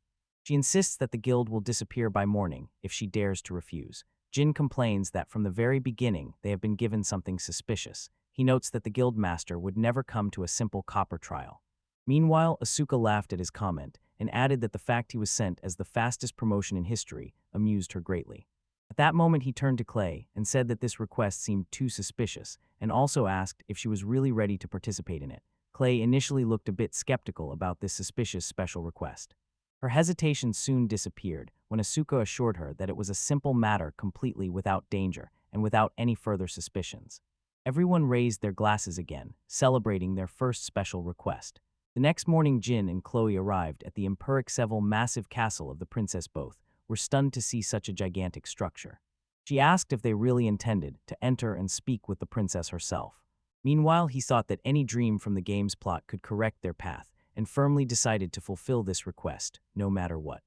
She insists that the guild will disappear by morning if she dares to refuse. Jin complains that from the very beginning they have been given something suspicious. He notes that the guild master would never come to a simple copper trial. Meanwhile, Asuka laughed at his comment and added that the fact he was sent as the fastest promotion in history amused her greatly. At that moment he turned to Clay and said that this request seemed too suspicious, and also asked if she was really ready to participate in it. Clay initially looked a bit skeptical about this suspicious special request. Her hesitation soon disappeared when Asuka assured her that it was a simple matter completely without danger and without any further suspicions. Everyone raised their glasses again, celebrating their first special request. The next morning Jin and Chloe arrived at the Exiled massive castle of the princess. Both were stunned to see such a gigantic structure. She asked if they really intended to enter and speak with the princess herself. Meanwhile, he thought that any dream from the game's plot could correct their path, and firmly decided to fulfill this request, no matter what.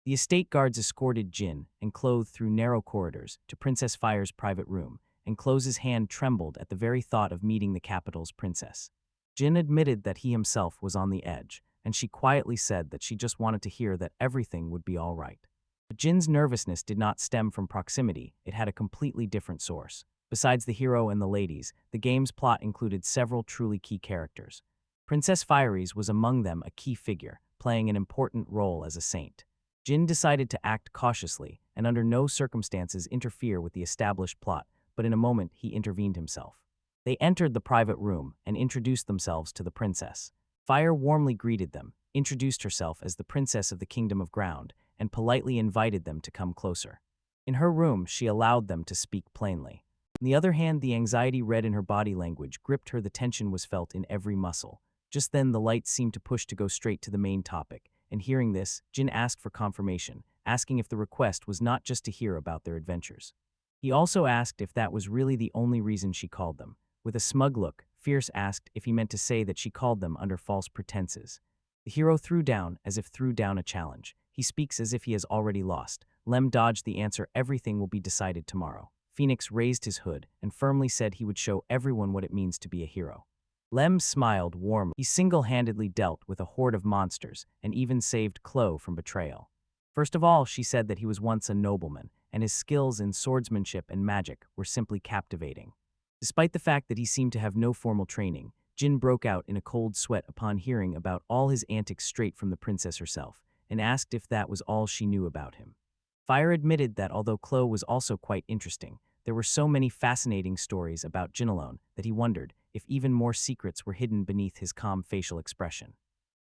The estate guards escorted Jin and Chloe through narrow corridors to Princess Fire's private room, and Chloe's hand trembled at the very thought of meeting the capital's princess. Jin admitted that he himself was on the edge, and she quietly said that she just wanted to hear that everything would be all right. But Jin's nervousness did not stem from proximity, it had a completely different source. Besides the hero and the ladies, the game's plot included several truly key characters. Princess Fireys was among them, a key figure, playing an important role as a saint. Jin decided to act cautiously and under no circumstances interfere with the established plot, but in a moment he intervened himself. They entered the private room and introduced themselves to the princess. Fire warmly greeted them, introduced herself as the princess of the Kingdom of Ground, and politely invited them to come closer. In her room, she allowed them to speak plainly. On the other hand, the anxiety read in her body language gripped her. The tension was felt in every muscle. Just then, the lights seemed to push to go straight to the main topic, and hearing this, Jin asked for confirmation, asking if the request was not just to hear about their adventures. He also asked if that was really the only reason she called them. With a smug look, Fierce asked if he meant to say that she called them under false pretenses. The hero threw down as if threw down a challenge. He speaks as if he has already lost. Lem dodged the answer, everything will be decided tomorrow. Phoenix raised his hood and firmly said he would show everyone what it means to be a hero. Lem smiled warmly. He single-handedly dealt with a horde of monsters and even saved Chloe from betrayal. First of all, she said that he was once a nobleman, and his skills in swordsmanship and magic were simply captivating. Despite the fact that he seemed to have no formal training, Jin broke out in a cold sweat upon hearing about all his antics straight from the princess herself, and asked if that was all she knew about him. Fire admitted that although Chloe was also quite interesting, there were so many fascinating stories about Jin alone that he wondered if even more secrets were hidden beneath his calm facial expression.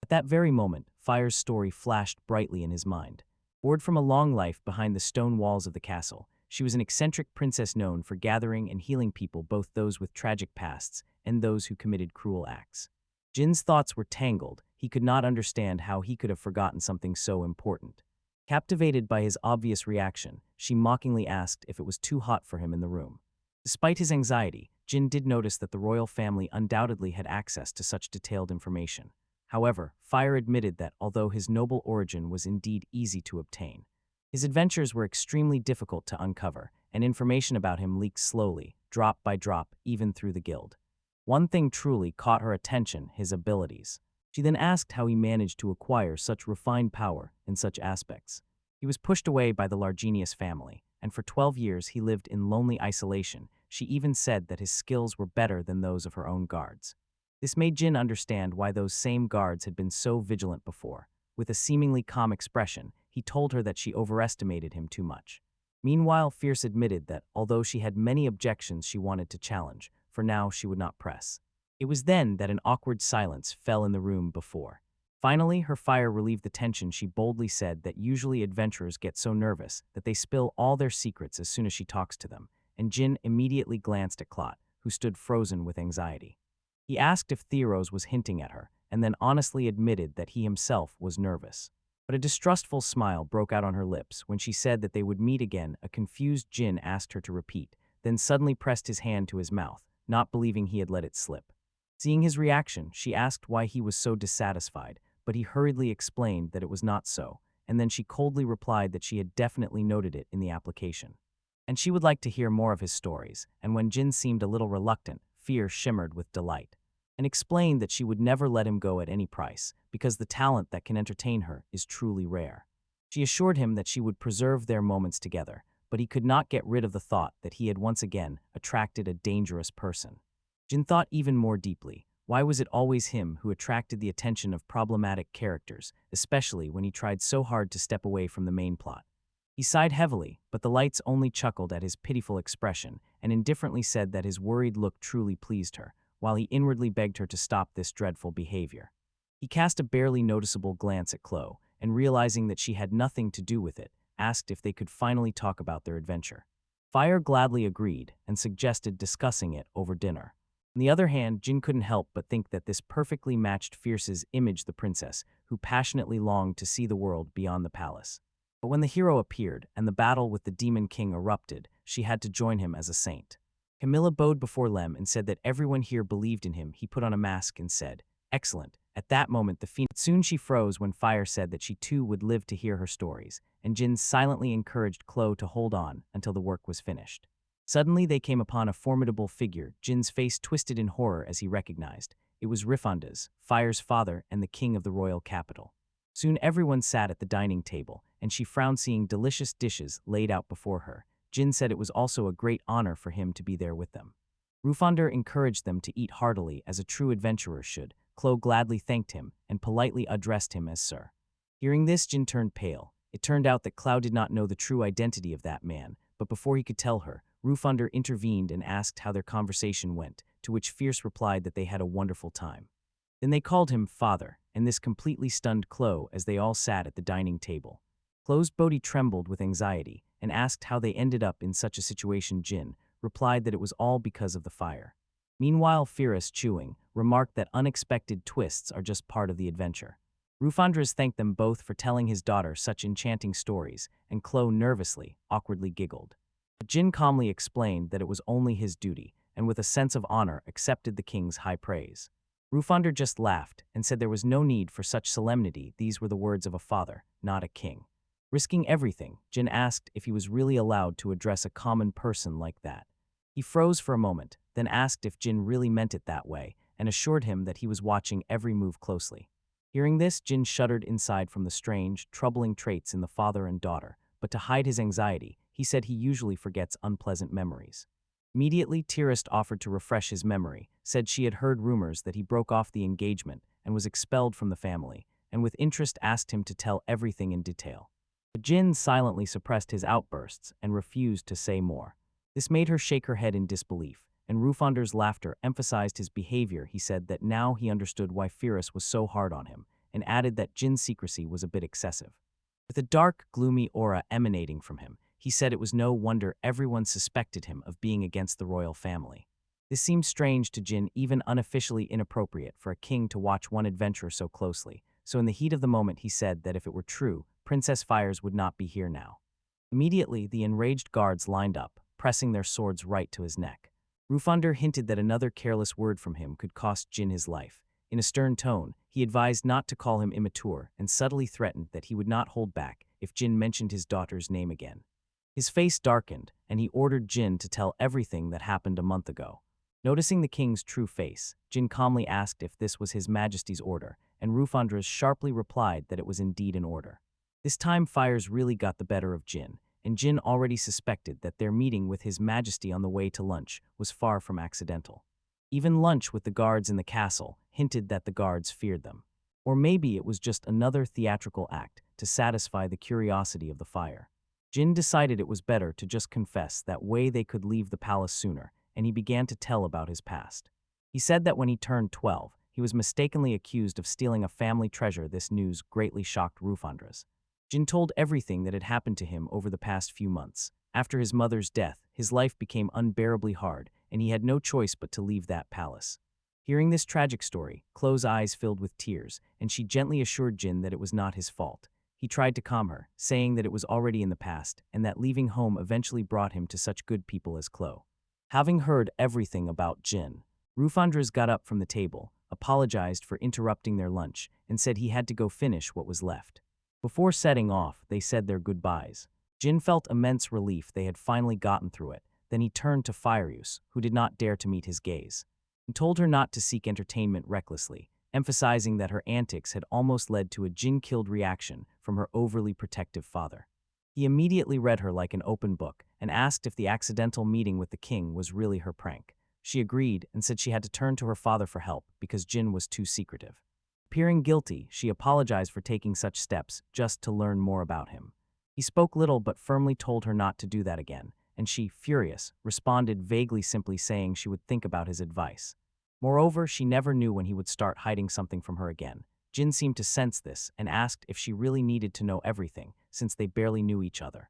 At that very moment, Fire's story flashed brightly in his mind. Bored from a long life behind the stone walls of the castle, she was an eccentric princess known for gathering and healing people, both those with tragic pasts and those who committed cruel acts. Jin's thoughts were tangled. He could not understand how he could have forgotten something so important. Captivated by his obvious reaction, she mockingly asked if it was too hot for him in the room. Despite his anxiety, Jin did notice that the royal family undoubtedly had access to such detailed information. However, Fire admitted that although his noble origin was indeed easy to obtain, his adventures were extremely difficult to uncover, and information about him leaked slowly, drop by drop, even through the guild. One thing truly caught her attention: his abilities. She then asked how he managed to acquire such refined power in such aspects. He was pushed away by the Largenius family, and for 12 years he lived in lonely isolation. She even said that his skills were better than those of her own guards. This made Jin understand why those same guards had been so vigilant before. With a seemingly calm expression, he told her that she overestimated him too much. Meanwhile, Fierce admitted that, although she had many objections she wanted to challenge, for now she would not press. It was then that an awkward silence fell in the room before. Finally, her fire relieved the tension. She boldly said that usually adventurers get so nervous that they spill all their secrets as soon as she talks to them, and Jin immediately glanced at Clot, who stood frozen with anxiety. He asked if Theros was hinting at her, and then honestly admitted that he himself was nervous. But a distrustful smile broke out on her lips when she said that they would meet again. A confused Jin asked her to repeat, then suddenly pressed his hand to his mouth, not believing he had let it slip. Seeing his reaction, she asked why he was so dissatisfied, but he hurriedly explained that it was not so, and then she coldly replied that she had definitely noted it in the application. And she would like to hear more of his stories, and when Jin seemed a little reluctant, Fear shimmered with delight, and explained that she would never let him go at any price, because the talent that can entertain her is truly rare. She assured him that she would preserve their moments together, but he could not get rid of the thought that he had once again attracted a dangerous person. Jin thought even more deeply. Why was it always him who attracted the attention of problematic characters, especially when he tried so hard to step away from the main plot? He sighed heavily, but the lights only chuckled at his pitiful expression and indifferently said that his worried look truly pleased her, while he inwardly begged her to stop this dreadful behavior. He cast a barely noticeable glance at Chloe, and realizing that she had nothing to do with it, asked if they could finally talk about their adventure. Fire gladly agreed and suggested discussing it over dinner. On the other hand, Jin couldn't help but think that this perfectly matched Fierce's image, the princess, who passionately longed to see the world beyond the palace. But when the hero appeared and the battle with the Demon King erupted, she had to join him as a saint. Camilla bowed before Lem and said that everyone here believed in him. He put on a mask and said, "Excellent." At that moment, the phoenix. Soon she froze when Fire said that she too would live to hear her stories, and Jin silently encouraged Chloe to hold on until the work was finished. Suddenly, they came upon a formidable figure. Jin's face twisted in horror as he recognized. It was Rifondas, Fire's father and the king of the royal capital. Soon everyone sat at the dining table, and she frowned seeing delicious dishes laid out before her. Jin said it was also a great honor for him to be there with them. Rufonder encouraged them to eat heartily as a true adventurer should. Chloe gladly thanked him and politely addressed him as Sir. Hearing this, Jin turned pale. It turned out that Cloud did not know the true identity of that man, but before he could tell her, Roofunder intervened and asked how their conversation went, to which Fierce replied that they had a wonderful time. Then they called him father, and this completely stunned Chloe as they all sat at the dining table. Chloe's body trembled with anxiety and asked how they ended up in such a situation. Jin replied that it was all because of the fire. Meanwhile, Fierce, chewing, remarked that unexpected twists are just part of the adventure. Rufandras thanked them both for telling his daughter such enchanting stories, and Chloe nervously, awkwardly giggled. But Jin calmly explained that it was only his duty, and with a sense of honor accepted the king's high praise. Rufander just laughed and said there was no need for such solemnity. These were the words of a father, not a king. Risking everything, Jin asked if he was really allowed to address a common person like that. He froze for a moment, then asked if Jin really meant it that way, and assured him that he was watching every move closely. Hearing this, Jin shuddered inside from the strange, troubling traits in the father and daughter, but to hide his anxiety, he said he usually forgets unpleasant memories. Immediately, Tirist offered to refresh his memory, said she had heard rumors that he broke off the engagement and was expelled from the family, and with interest asked him to tell everything in detail. But Jin silently suppressed his outbursts and refused to say more. This made her shake her head in disbelief, and Rufander's laughter emphasized his behavior. He said that now he understood why Fierce was so hard on him, and added that Jin's secrecy was a bit excessive. With a dark, gloomy aura emanating from him, he said it was no wonder everyone suspected him of being against the royal family. This seemed strange to Jin, even unofficially inappropriate for a king to watch one adventurer so closely, so in the heat of the moment he said that if it were true, Princess Fires would not be here now. Immediately, the enraged guards lined up, pressing their swords right to his neck. Rufander hinted that another careless word from him could cost Jin his life. In a stern tone, he advised not to call him immature and subtly threatened that he would not hold back if Jin mentioned his daughter's name again. His face darkened, and he ordered Jin to tell everything that happened a month ago. Noticing the king's true face, Jin calmly asked if this was His Majesty's order, and Rufandras sharply replied that it was indeed an order. This time Fires really got the better of Jin, and Jin already suspected that their meeting with His Majesty on the way to lunch was far from accidental. Even lunch with the guards in the castle hinted that the guards feared them. Or maybe it was just another theatrical act to satisfy the curiosity of the fire. Jin decided it was better to just confess, that way they could leave the palace sooner, and he began to tell about his past. He said that when he turned 12, he was mistakenly accused of stealing a family treasure. This news greatly shocked Rufandras. Jin told everything that had happened to him over the past few months. After his mother's death, his life became unbearably hard, and he had no choice but to leave that palace. Hearing this tragic story, Chloe's eyes filled with tears, and she gently assured Jin that it was not his fault. He tried to calm her, saying that it was already in the past, and that leaving home eventually brought him to such good people as Chloe. Having heard everything about Jin, Rufandras got up from the table, apologized for interrupting their lunch, and said he had to go finish what was left. Before setting off, they said their goodbyes. Jin felt immense relief they had finally gotten through it. Then he turned to Firius, who did not dare to meet his gaze, and told her not to seek entertainment recklessly, emphasizing that her antics had almost led to a Jin-killed reaction from her overly protective father. He immediately read her like an open book and asked if the accidental meeting with the king was really her prank. She agreed and said she had to turn to her father for help because Jin was too secretive. Appearing guilty, she apologized for taking such steps just to learn more about him. He spoke little but firmly told her not to do that again, and she, furious, responded vaguely, simply saying she would think about his advice. Moreover, she never knew when he would start hiding something from her again. Jin seemed to sense this and asked if she really needed to know everything, since they barely knew each other.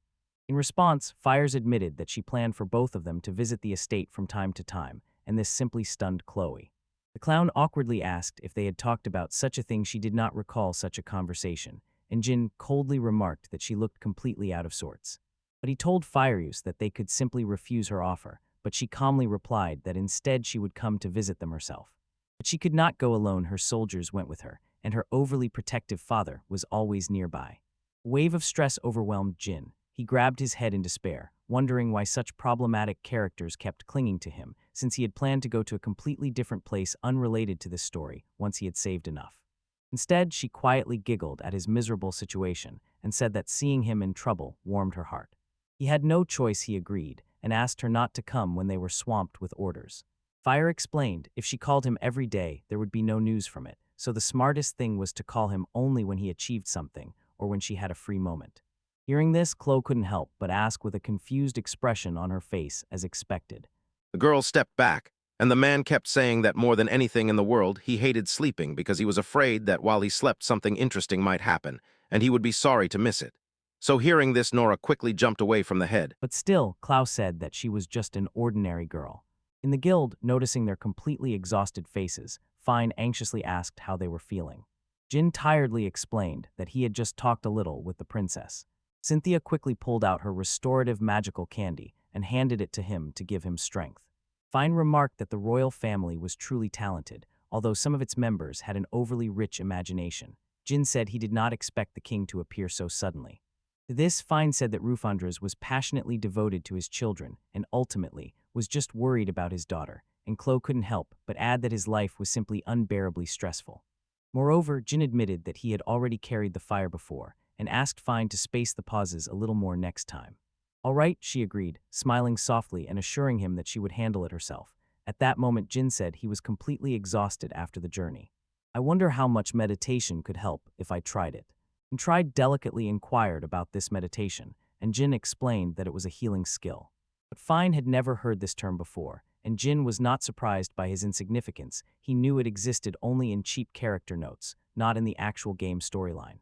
In response, Fires admitted that she planned for both of them to visit the estate from time to time, and this simply stunned Chloe. The clown awkwardly asked if they had talked about such a thing. She did not recall such a conversation, and Jin coldly remarked that she looked completely out of sorts. But he told Firius that they could simply refuse her offer, but she calmly replied that instead she would come to visit them herself. But she could not go alone. Her soldiers went with her, and her overly protective father was always nearby. A wave of stress overwhelmed Jin. He grabbed his head in despair, wondering why such problematic characters kept clinging to him, since he had planned to go to a completely different place unrelated to this story once he had saved enough. Instead, she quietly giggled at his miserable situation and said that seeing him in trouble warmed her heart. He had no choice. He agreed, and asked her not to come when they were swamped with orders. Fire explained if she called him every day, there would be no news from it, so the smartest thing was to call him only when he achieved something or when she had a free moment. Hearing this, Chloe couldn't help but ask with a confused expression on her face as expected. The girl stepped back, and the man kept saying that more than anything in the world, he hated sleeping because he was afraid that while he slept something interesting might happen, and he would be sorry to miss it. So hearing this, Nora quickly jumped away from the head. But still, Klaus said that she was just an ordinary girl. In the guild, noticing their completely exhausted faces, Fine anxiously asked how they were feeling. Jin tiredly explained that he had just talked a little with the princess. Cynthia quickly pulled out her restorative magical candy and handed it to him to give him strength. Fine remarked that the royal family was truly talented, although some of its members had an overly rich imagination. Jin said he did not expect the king to appear so suddenly. To this, Fine said that Rufandres was passionately devoted to his children and ultimately was just worried about his daughter, and Chloe couldn't help but add that his life was simply unbearably stressful. Moreover, Jin admitted that he had already carried the fire before and asked Fine to space the pauses a little more next time. All right, she agreed, smiling softly and assuring him that she would handle it herself. At that moment, Jin said he was completely exhausted after the journey. I wonder how much meditation could help if I tried it. And tried delicately inquired about this meditation, and Jin explained that it was a healing skill. But Fine had never heard this term before, and Jin was not surprised by his insignificance. He knew it existed only in cheap character notes, not in the actual game storyline.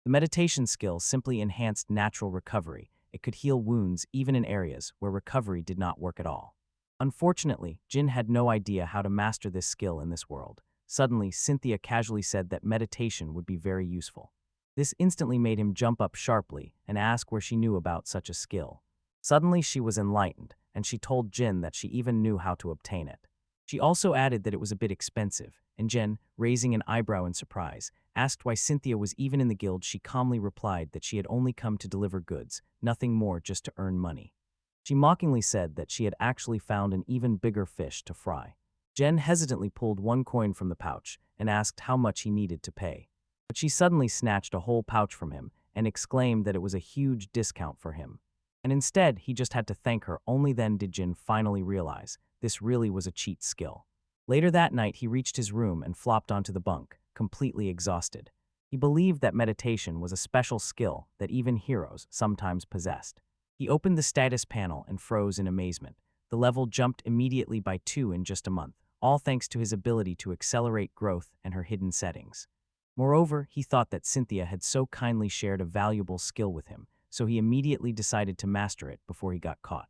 The meditation skill simply enhanced natural recovery. It could heal wounds even in areas where recovery did not work at all. Unfortunately, Jin had no idea how to master this skill in this world. Suddenly, Cynthia casually said that meditation would be very useful. This instantly made him jump up sharply and ask where she knew about such a skill. Suddenly she was enlightened, and she told Jin that she even knew how to obtain it. She also added that it was a bit expensive, and Jin, raising an eyebrow in surprise, asked why Cynthia was even in the guild. She calmly replied that she had only come to deliver goods, nothing more, just to earn money. She mockingly said that she had actually found an even bigger fish to fry. Jen hesitantly pulled one coin from the pouch and asked how much he needed to pay. But she suddenly snatched a whole pouch from him and exclaimed that it was a huge discount for him. And instead, he just had to thank her. Only then did Jin finally realize this really was a cheat skill. Later that night, he reached his room and flopped onto the bunk, completely exhausted. He believed that meditation was a special skill that even heroes sometimes possessed. He opened the status panel and froze in amazement. The level jumped immediately by 2 in just a month, all thanks to his ability to accelerate growth and her hidden settings. Moreover, he thought that Cynthia had so kindly shared a valuable skill with him, so he immediately decided to master it before he got caught.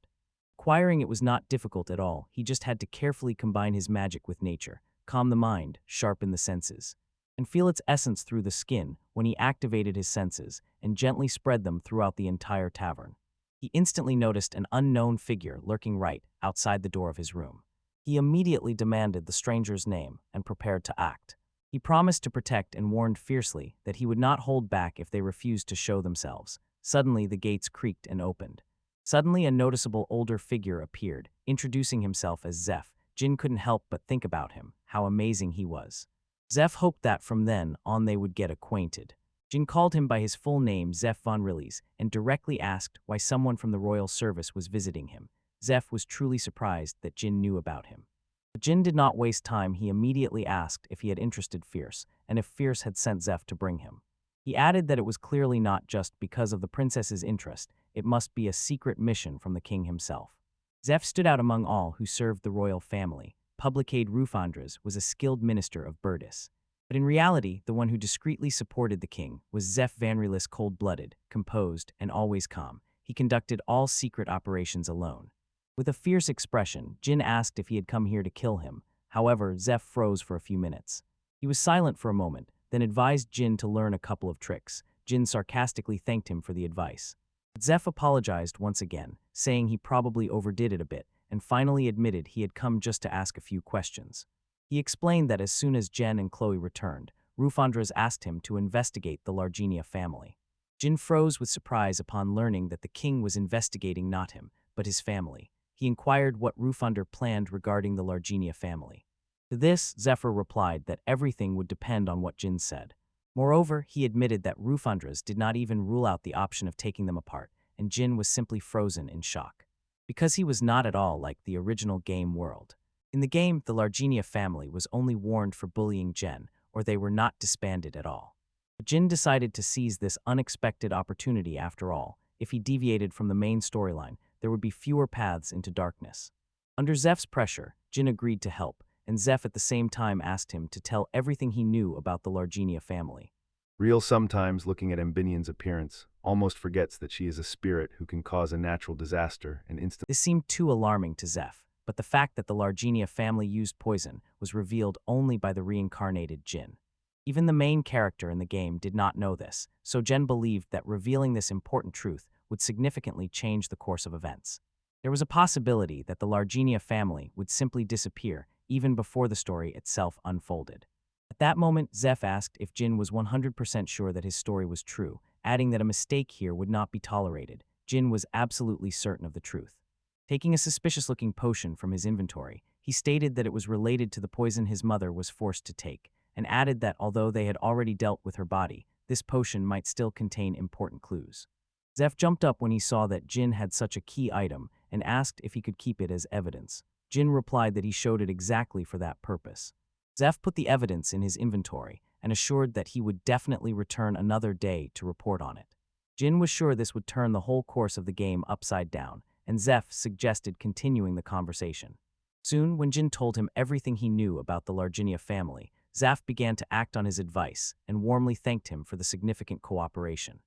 Acquiring it was not difficult at all. He just had to carefully combine his magic with nature, calm the mind, sharpen the senses, and feel its essence through the skin when he activated his senses and gently spread them throughout the entire tavern. He instantly noticed an unknown figure lurking right outside the door of his room. He immediately demanded the stranger's name and prepared to act. He promised to protect and warned fiercely that he would not hold back if they refused to show themselves. Suddenly, the gates creaked and opened. Suddenly, a noticeable older figure appeared, introducing himself as Zeph. Jin couldn't help but think about him, how amazing he was. Zeph hoped that from then on they would get acquainted. Jin called him by his full name, Zeph von Rilles, and directly asked why someone from the royal service was visiting him. Zeph was truly surprised that Jin knew about him. But Jin did not waste time. He immediately asked if he had interested Fierce, and if Fierce had sent Zeph to bring him. He added that it was clearly not just because of the princess's interest, it must be a secret mission from the king himself. Zeph stood out among all who served the royal family. Publicade Rufandres was a skilled minister of Burdis. But in reality, the one who discreetly supported the king was Zeph van Rilles, cold-blooded, composed, and always calm. He conducted all secret operations alone. With a fierce expression, Jin asked if he had come here to kill him. However, Zeph froze for a few minutes. He was silent for a moment, then advised Jin to learn a couple of tricks. Jin sarcastically thanked him for the advice. But Zeph apologized once again, saying he probably overdid it a bit, and finally admitted he had come just to ask a few questions. He explained that as soon as Jen and Chloe returned, Rufandres asked him to investigate the Larginia family. Jin froze with surprise upon learning that the king was investigating not him, but his family. He inquired what Rufandre planned regarding the Larginia family. To this, Zephyr replied that everything would depend on what Jin said. Moreover, he admitted that Rufandres did not even rule out the option of taking them apart, and Jin was simply frozen in shock. Because he was not at all like the original game world. In the game, the Larginia family was only warned for bullying Jen, or they were not disbanded at all. But Jin decided to seize this unexpected opportunity after all, if he deviated from the main storyline, there would be fewer paths into darkness. Under Zeph's pressure, Jin agreed to help, and Zeph at the same time asked him to tell everything he knew about the Largenia family. Real sometimes, looking at Ambinian's appearance, almost forgets that she is a spirit who can cause a natural disaster and instantly. This seemed too alarming to Zeph, but the fact that the Largenia family used poison was revealed only by the reincarnated Jin. Even the main character in the game did not know this, so Jen believed that revealing this important truth would significantly change the course of events. There was a possibility that the Largenia family would simply disappear even before the story itself unfolded. At that moment, Zeph asked if Jin was 100% sure that his story was true, adding that a mistake here would not be tolerated. Jin was absolutely certain of the truth. Taking a suspicious-looking potion from his inventory, he stated that it was related to the poison his mother was forced to take, and added that although they had already dealt with her body, this potion might still contain important clues. Zeph jumped up when he saw that Jin had such a key item and asked if he could keep it as evidence. Jin replied that he showed it exactly for that purpose. Zeph put the evidence in his inventory and assured that he would definitely return another day to report on it. Jin was sure this would turn the whole course of the game upside down, and Zeph suggested continuing the conversation. Soon, when Jin told him everything he knew about the Largenia family, Zeph began to act on his advice and warmly thanked him for the significant cooperation.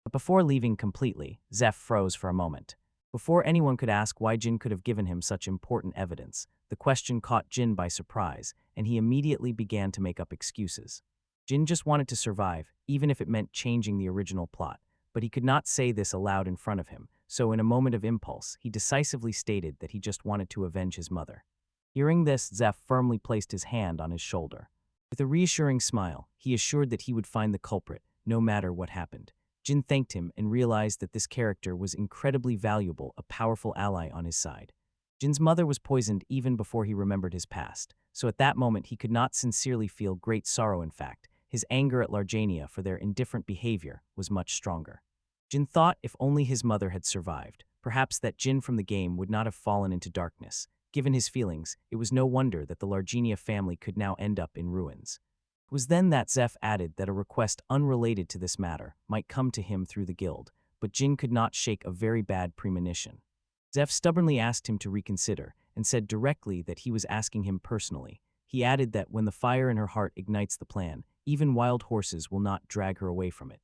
But before leaving completely, Zeph froze for a moment. Before anyone could ask why Jin could have given him such important evidence, the question caught Jin by surprise, and he immediately began to make up excuses. Jin just wanted to survive, even if it meant changing the original plot, but he could not say this aloud in front of him, so in a moment of impulse, he decisively stated that he just wanted to avenge his mother. Hearing this, Zeph firmly placed his hand on his shoulder. With a reassuring smile, he assured that he would find the culprit, no matter what happened. Jin thanked him and realized that this character was incredibly valuable, a powerful ally on his side. Jin's mother was poisoned even before he remembered his past, so at that moment he could not sincerely feel great sorrow. In fact, his anger at Largenia for their indifferent behavior was much stronger. Jin thought if only his mother had survived, perhaps that Jin from the game would not have fallen into darkness. Given his feelings, it was no wonder that the Largenia family could now end up in ruins. It was then that Zeph added that a request unrelated to this matter might come to him through the guild, but Jin could not shake a very bad premonition. Zeph stubbornly asked him to reconsider and said directly that he was asking him personally. He added that when the fire in her heart ignites the plan, even wild horses will not drag her away from it.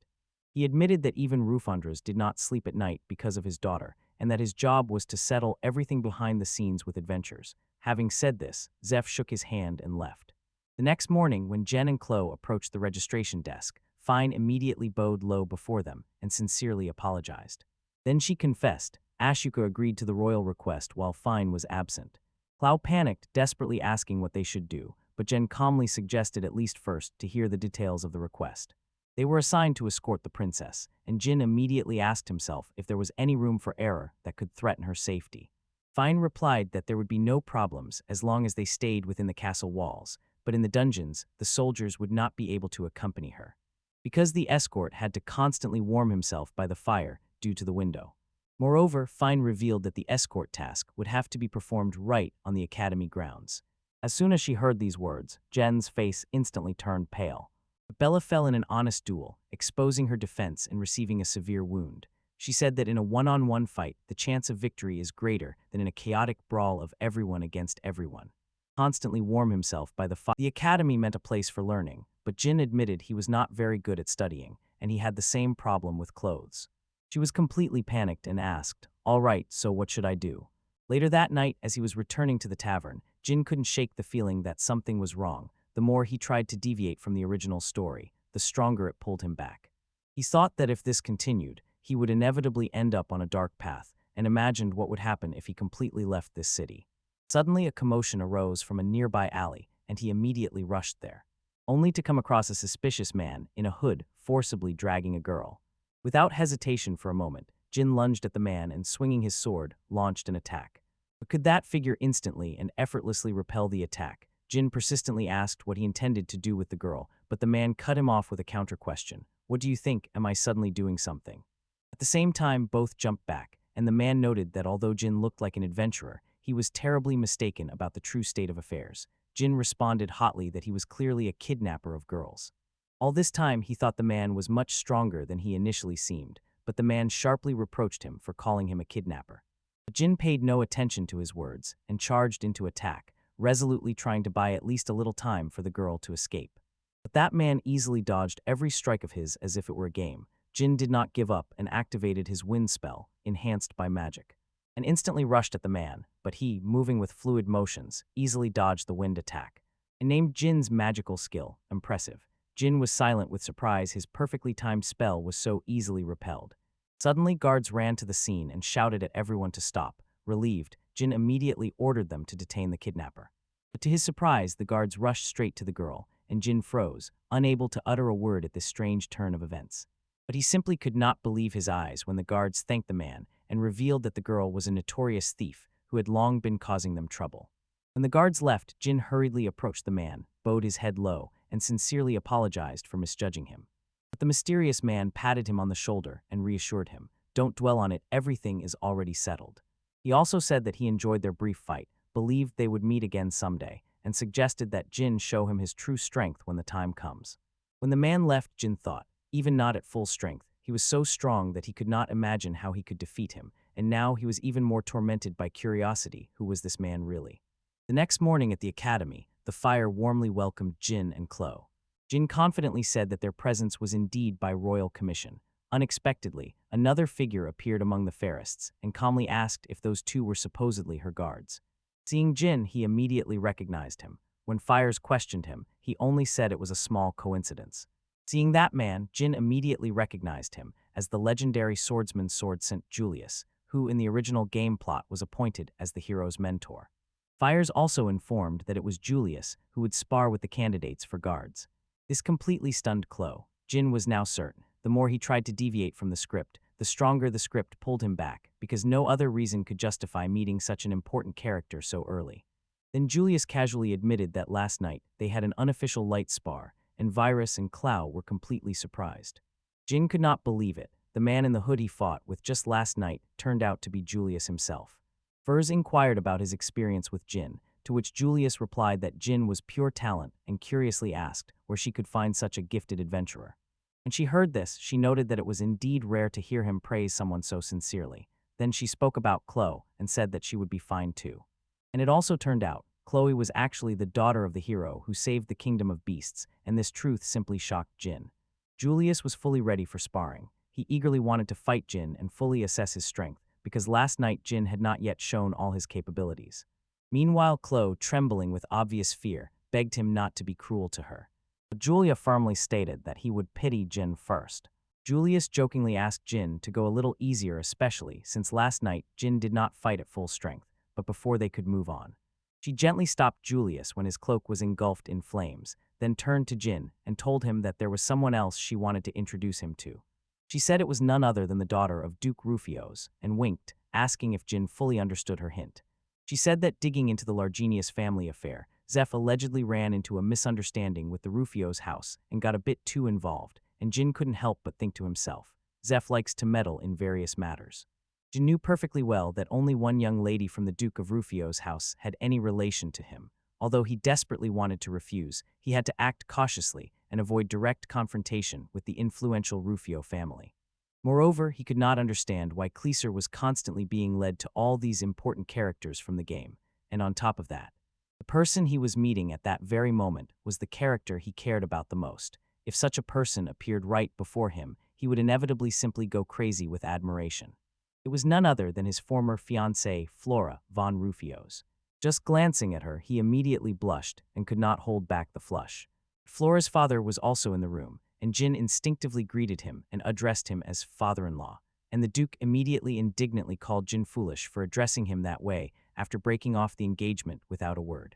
He admitted that even Rufandras did not sleep at night because of his daughter, and that his job was to settle everything behind the scenes with adventures. Having said this, Zeph shook his hand and left. The next morning, when Jen and Chloe approached the registration desk, Fine immediately bowed low before them and sincerely apologized. Then she confessed. Ashuka agreed to the royal request while Fine was absent. Clow panicked, desperately asking what they should do, but Jen calmly suggested at least first to hear the details of the request. They were assigned to escort the princess, and Jin immediately asked himself if there was any room for error that could threaten her safety. Fine replied that there would be no problems as long as they stayed within the castle walls, but in the dungeons, the soldiers would not be able to accompany her, because the escort had to constantly warm himself by the fire due to the window. Moreover, Fine revealed that the escort task would have to be performed right on the academy grounds. As soon as she heard these words, Jen's face instantly turned pale. But Bella fell in an honest duel, exposing her defense and receiving a severe wound. She said that in a one-on-one fight, the chance of victory is greater than in a chaotic brawl of everyone against everyone. Constantly warm himself by the fire. The academy meant a place for learning, but Jin admitted he was not very good at studying, and he had the same problem with clothes. She was completely panicked and asked, "All right, so what should I do?" Later that night, as he was returning to the tavern, Jin couldn't shake the feeling that something was wrong. The more he tried to deviate from the original story, the stronger it pulled him back. He thought that if this continued, he would inevitably end up on a dark path, and imagined what would happen if he completely left this city. Suddenly, a commotion arose from a nearby alley, and he immediately rushed there, only to come across a suspicious man in a hood forcibly dragging a girl. Without hesitation for a moment, Jin lunged at the man and, swinging his sword, launched an attack. But could that figure instantly and effortlessly repel the attack? Jin persistently asked what he intended to do with the girl, but the man cut him off with a counter-question. "What do you think? Am I suddenly doing something?" At the same time, both jumped back, and the man noted that although Jin looked like an adventurer, he was terribly mistaken about the true state of affairs. Jin responded hotly that he was clearly a kidnapper of girls. All this time, he thought the man was much stronger than he initially seemed, but the man sharply reproached him for calling him a kidnapper. But Jin paid no attention to his words and charged into attack, resolutely trying to buy at least a little time for the girl to escape. But that man easily dodged every strike of his as if it were a game. Jin did not give up and activated his wind spell, enhanced by magic, and instantly rushed at the man, but he, moving with fluid motions, easily dodged the wind attack. And named Jin's magical skill impressive. Jin was silent with surprise his perfectly timed spell was so easily repelled. Suddenly, guards ran to the scene and shouted at everyone to stop. Relieved, Jin immediately ordered them to detain the kidnapper. But to his surprise, the guards rushed straight to the girl, and Jin froze, unable to utter a word at this strange turn of events. But he simply could not believe his eyes when the guards thanked the man and revealed that the girl was a notorious thief who had long been causing them trouble. When the guards left, Jin hurriedly approached the man, bowed his head low, and sincerely apologized for misjudging him. But the mysterious man patted him on the shoulder and reassured him, "Don't dwell on it, everything is already settled." He also said that he enjoyed their brief fight, believed they would meet again someday, and suggested that Jin show him his true strength when the time comes. When the man left, Jin thought, even not at full strength, he was so strong that he could not imagine how he could defeat him, and now he was even more tormented by curiosity. Who was this man really? The next morning at the academy, the fire warmly welcomed Jin and Chloe. Jin confidently said that their presence was indeed by royal commission. Unexpectedly, another figure appeared among the fairists and calmly asked if those two were supposedly her guards. Seeing Jin, he immediately recognized him. When Fires questioned him, he only said it was a small coincidence. Seeing that man, Jin immediately recognized him as the legendary swordsman Sword St. Julius, who in the original game plot was appointed as the hero's mentor. Fires also informed that it was Julius who would spar with the candidates for guards. This completely stunned Chloe. Jin was now certain. The more he tried to deviate from the script, the stronger the script pulled him back, because no other reason could justify meeting such an important character so early. Then Julius casually admitted that last night they had an unofficial light spar, and Virus and Clow were completely surprised. Jin could not believe it. The man in the hood he fought with just last night turned out to be Julius himself. Furs inquired about his experience with Jin, to which Julius replied that Jin was pure talent and curiously asked where she could find such a gifted adventurer. When she heard this, she noted that it was indeed rare to hear him praise someone so sincerely. Then she spoke about Chloe and said that she would be fine too. And it also turned out, Chloe was actually the daughter of the hero who saved the kingdom of beasts, and this truth simply shocked Jin. Julius was fully ready for sparring. He eagerly wanted to fight Jin and fully assess his strength, because last night Jin had not yet shown all his capabilities. Meanwhile, Chloe, trembling with obvious fear, begged him not to be cruel to her. But Julia firmly stated that he would pity Jin first. Julius jokingly asked Jin to go a little easier, especially since last night Jin did not fight at full strength, but before they could move on. She gently stopped Julius when his cloak was engulfed in flames, then turned to Jin and told him that there was someone else she wanted to introduce him to. She said it was none other than the daughter of Duke Rufios, and winked, asking if Jin fully understood her hint. She said that digging into the Largenius family affair, Zeph allegedly ran into a misunderstanding with the Rufios' house and got a bit too involved, and Jin couldn't help but think to himself, Zeph likes to meddle in various matters. Jin knew perfectly well that only one young lady from the Duke of Rufios' house had any relation to him. Although he desperately wanted to refuse, he had to act cautiously and avoid direct confrontation with the influential Rufio family. Moreover, he could not understand why Kleeser was constantly being led to all these important characters from the game, and on top of that, the person he was meeting at that very moment was the character he cared about the most. If such a person appeared right before him, he would inevitably simply go crazy with admiration. It was none other than his former fiancée, Flora von Rufios. Just glancing at her, he immediately blushed and could not hold back the flush. Flora's father was also in the room, and Jin instinctively greeted him and addressed him as father-in-law, and the Duke immediately indignantly called Jin foolish for addressing him that way after breaking off the engagement without a word.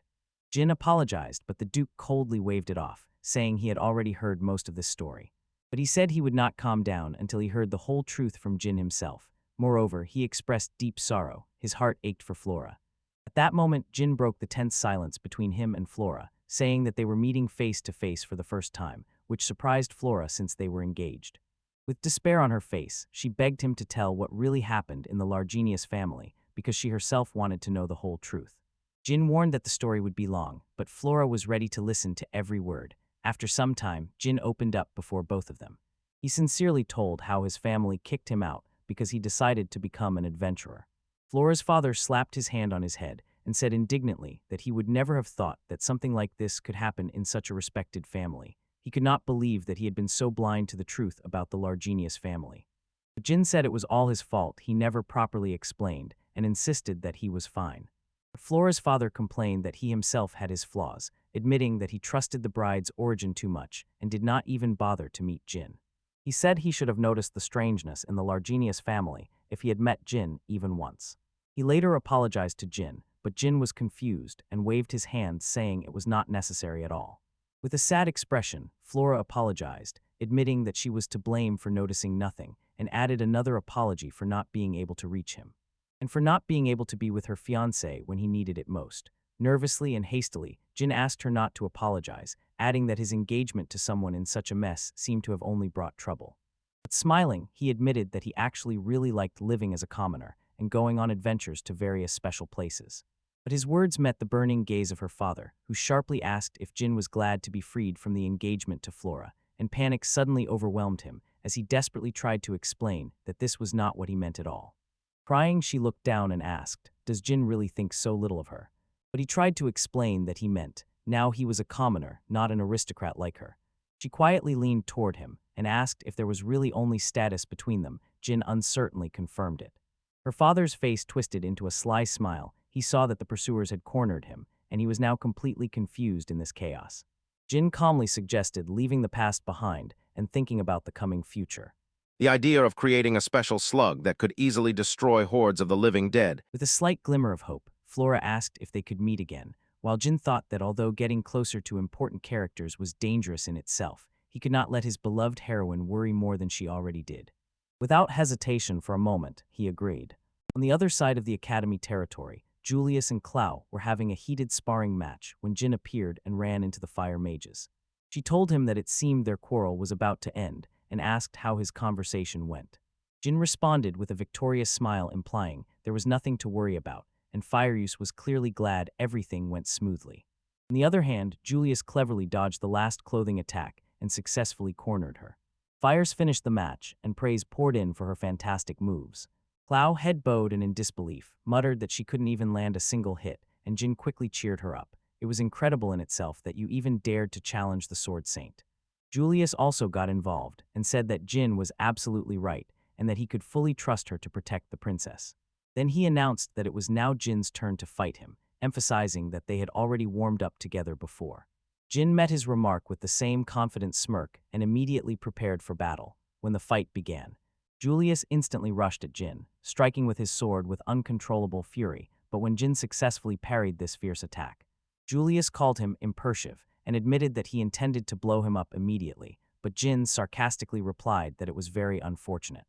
Jin apologized, but the Duke coldly waved it off, saying he had already heard most of this story. But he said he would not calm down until he heard the whole truth from Jin himself. Moreover, he expressed deep sorrow. His heart ached for Flora. At that moment, Jin broke the tense silence between him and Flora, saying that they were meeting face to face for the first time, which surprised Flora since they were engaged. With despair on her face, she begged him to tell what really happened in the Largenius family, because she herself wanted to know the whole truth. Jin warned that the story would be long, but Flora was ready to listen to every word. After some time, Jin opened up before both of them. He sincerely told how his family kicked him out because he decided to become an adventurer. Flora's father slapped his hand on his head and said indignantly that he would never have thought that something like this could happen in such a respected family. He could not believe that he had been so blind to the truth about the Largenius family. But Jin said it was all his fault. He never properly explained and insisted that he was fine. But Flora's father complained that he himself had his flaws, admitting that he trusted the bride's origin too much and did not even bother to meet Jin. He said he should have noticed the strangeness in the Largenius family if he had met Jin even once. He later apologized to Jin, but Jin was confused and waved his hand, saying it was not necessary at all. With a sad expression, Flora apologized, admitting that she was to blame for noticing nothing, and added another apology for not being able to reach him, and for not being able to be with her fiancé when he needed it most. Nervously and hastily, Jin asked her not to apologize, adding that his engagement to someone in such a mess seemed to have only brought trouble. But smiling, he admitted that he actually really liked living as a commoner and going on adventures to various special places. But his words met the burning gaze of her father, who sharply asked if Jin was glad to be freed from the engagement to Flora, and panic suddenly overwhelmed him as he desperately tried to explain that this was not what he meant at all. Crying, she looked down and asked, "Does Jin really think so little of her?" But he tried to explain that he meant, now he was a commoner, not an aristocrat like her. She quietly leaned toward him and asked if there was really only status between them. Jin uncertainly confirmed it. Her father's face twisted into a sly smile. He saw that the pursuers had cornered him, and he was now completely confused in this chaos. Jin calmly suggested leaving the past behind and thinking about the coming future. The idea of creating a special slug that could easily destroy hordes of the living dead. With a slight glimmer of hope, Flora asked if they could meet again, while Jin thought that although getting closer to important characters was dangerous in itself, he could not let his beloved heroine worry more than she already did. Without hesitation for a moment, he agreed. On the other side of the academy territory, Julius and Clow were having a heated sparring match when Jin appeared and ran into the fire mages. She told him that it seemed their quarrel was about to end and asked how his conversation went. Jin responded with a victorious smile, implying there was nothing to worry about, and Fireuse was clearly glad everything went smoothly. On the other hand, Julius cleverly dodged the last clothing attack and successfully cornered her. Fires finished the match, and praise poured in for her fantastic moves. Clow, head bowed and in disbelief, muttered that she couldn't even land a single hit, and Jin quickly cheered her up. It was incredible in itself that you even dared to challenge the Sword Saint. Julius also got involved and said that Jin was absolutely right and that he could fully trust her to protect the princess. Then he announced that it was now Jin's turn to fight him, emphasizing that they had already warmed up together before. Jin met his remark with the same confident smirk and immediately prepared for battle. When the fight began, Julius instantly rushed at Jin, striking with his sword with uncontrollable fury, but when Jin successfully parried this fierce attack, Julius called him impulsive and admitted that he intended to blow him up immediately, but Jin sarcastically replied that it was very unfortunate.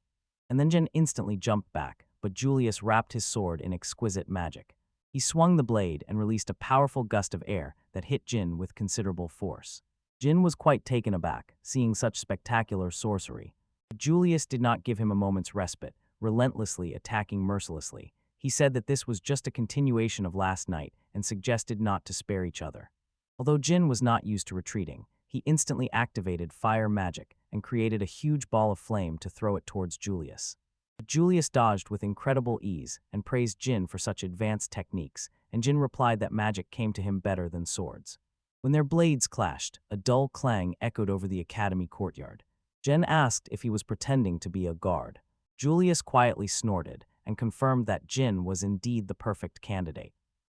And then Jin instantly jumped back, but Julius wrapped his sword in exquisite magic. He swung the blade and released a powerful gust of air that hit Jin with considerable force. Jin was quite taken aback, seeing such spectacular sorcery. But Julius did not give him a moment's respite, relentlessly attacking mercilessly. He said that this was just a continuation of last night and suggested not to spare each other. Although Jin was not used to retreating, he instantly activated fire magic and created a huge ball of flame to throw it towards Julius. But Julius dodged with incredible ease and praised Jin for such advanced techniques, and Jin replied that magic came to him better than swords. When their blades clashed, a dull clang echoed over the academy courtyard. Jin asked if he was pretending to be a guard. Julius quietly snorted and confirmed that Jin was indeed the perfect candidate.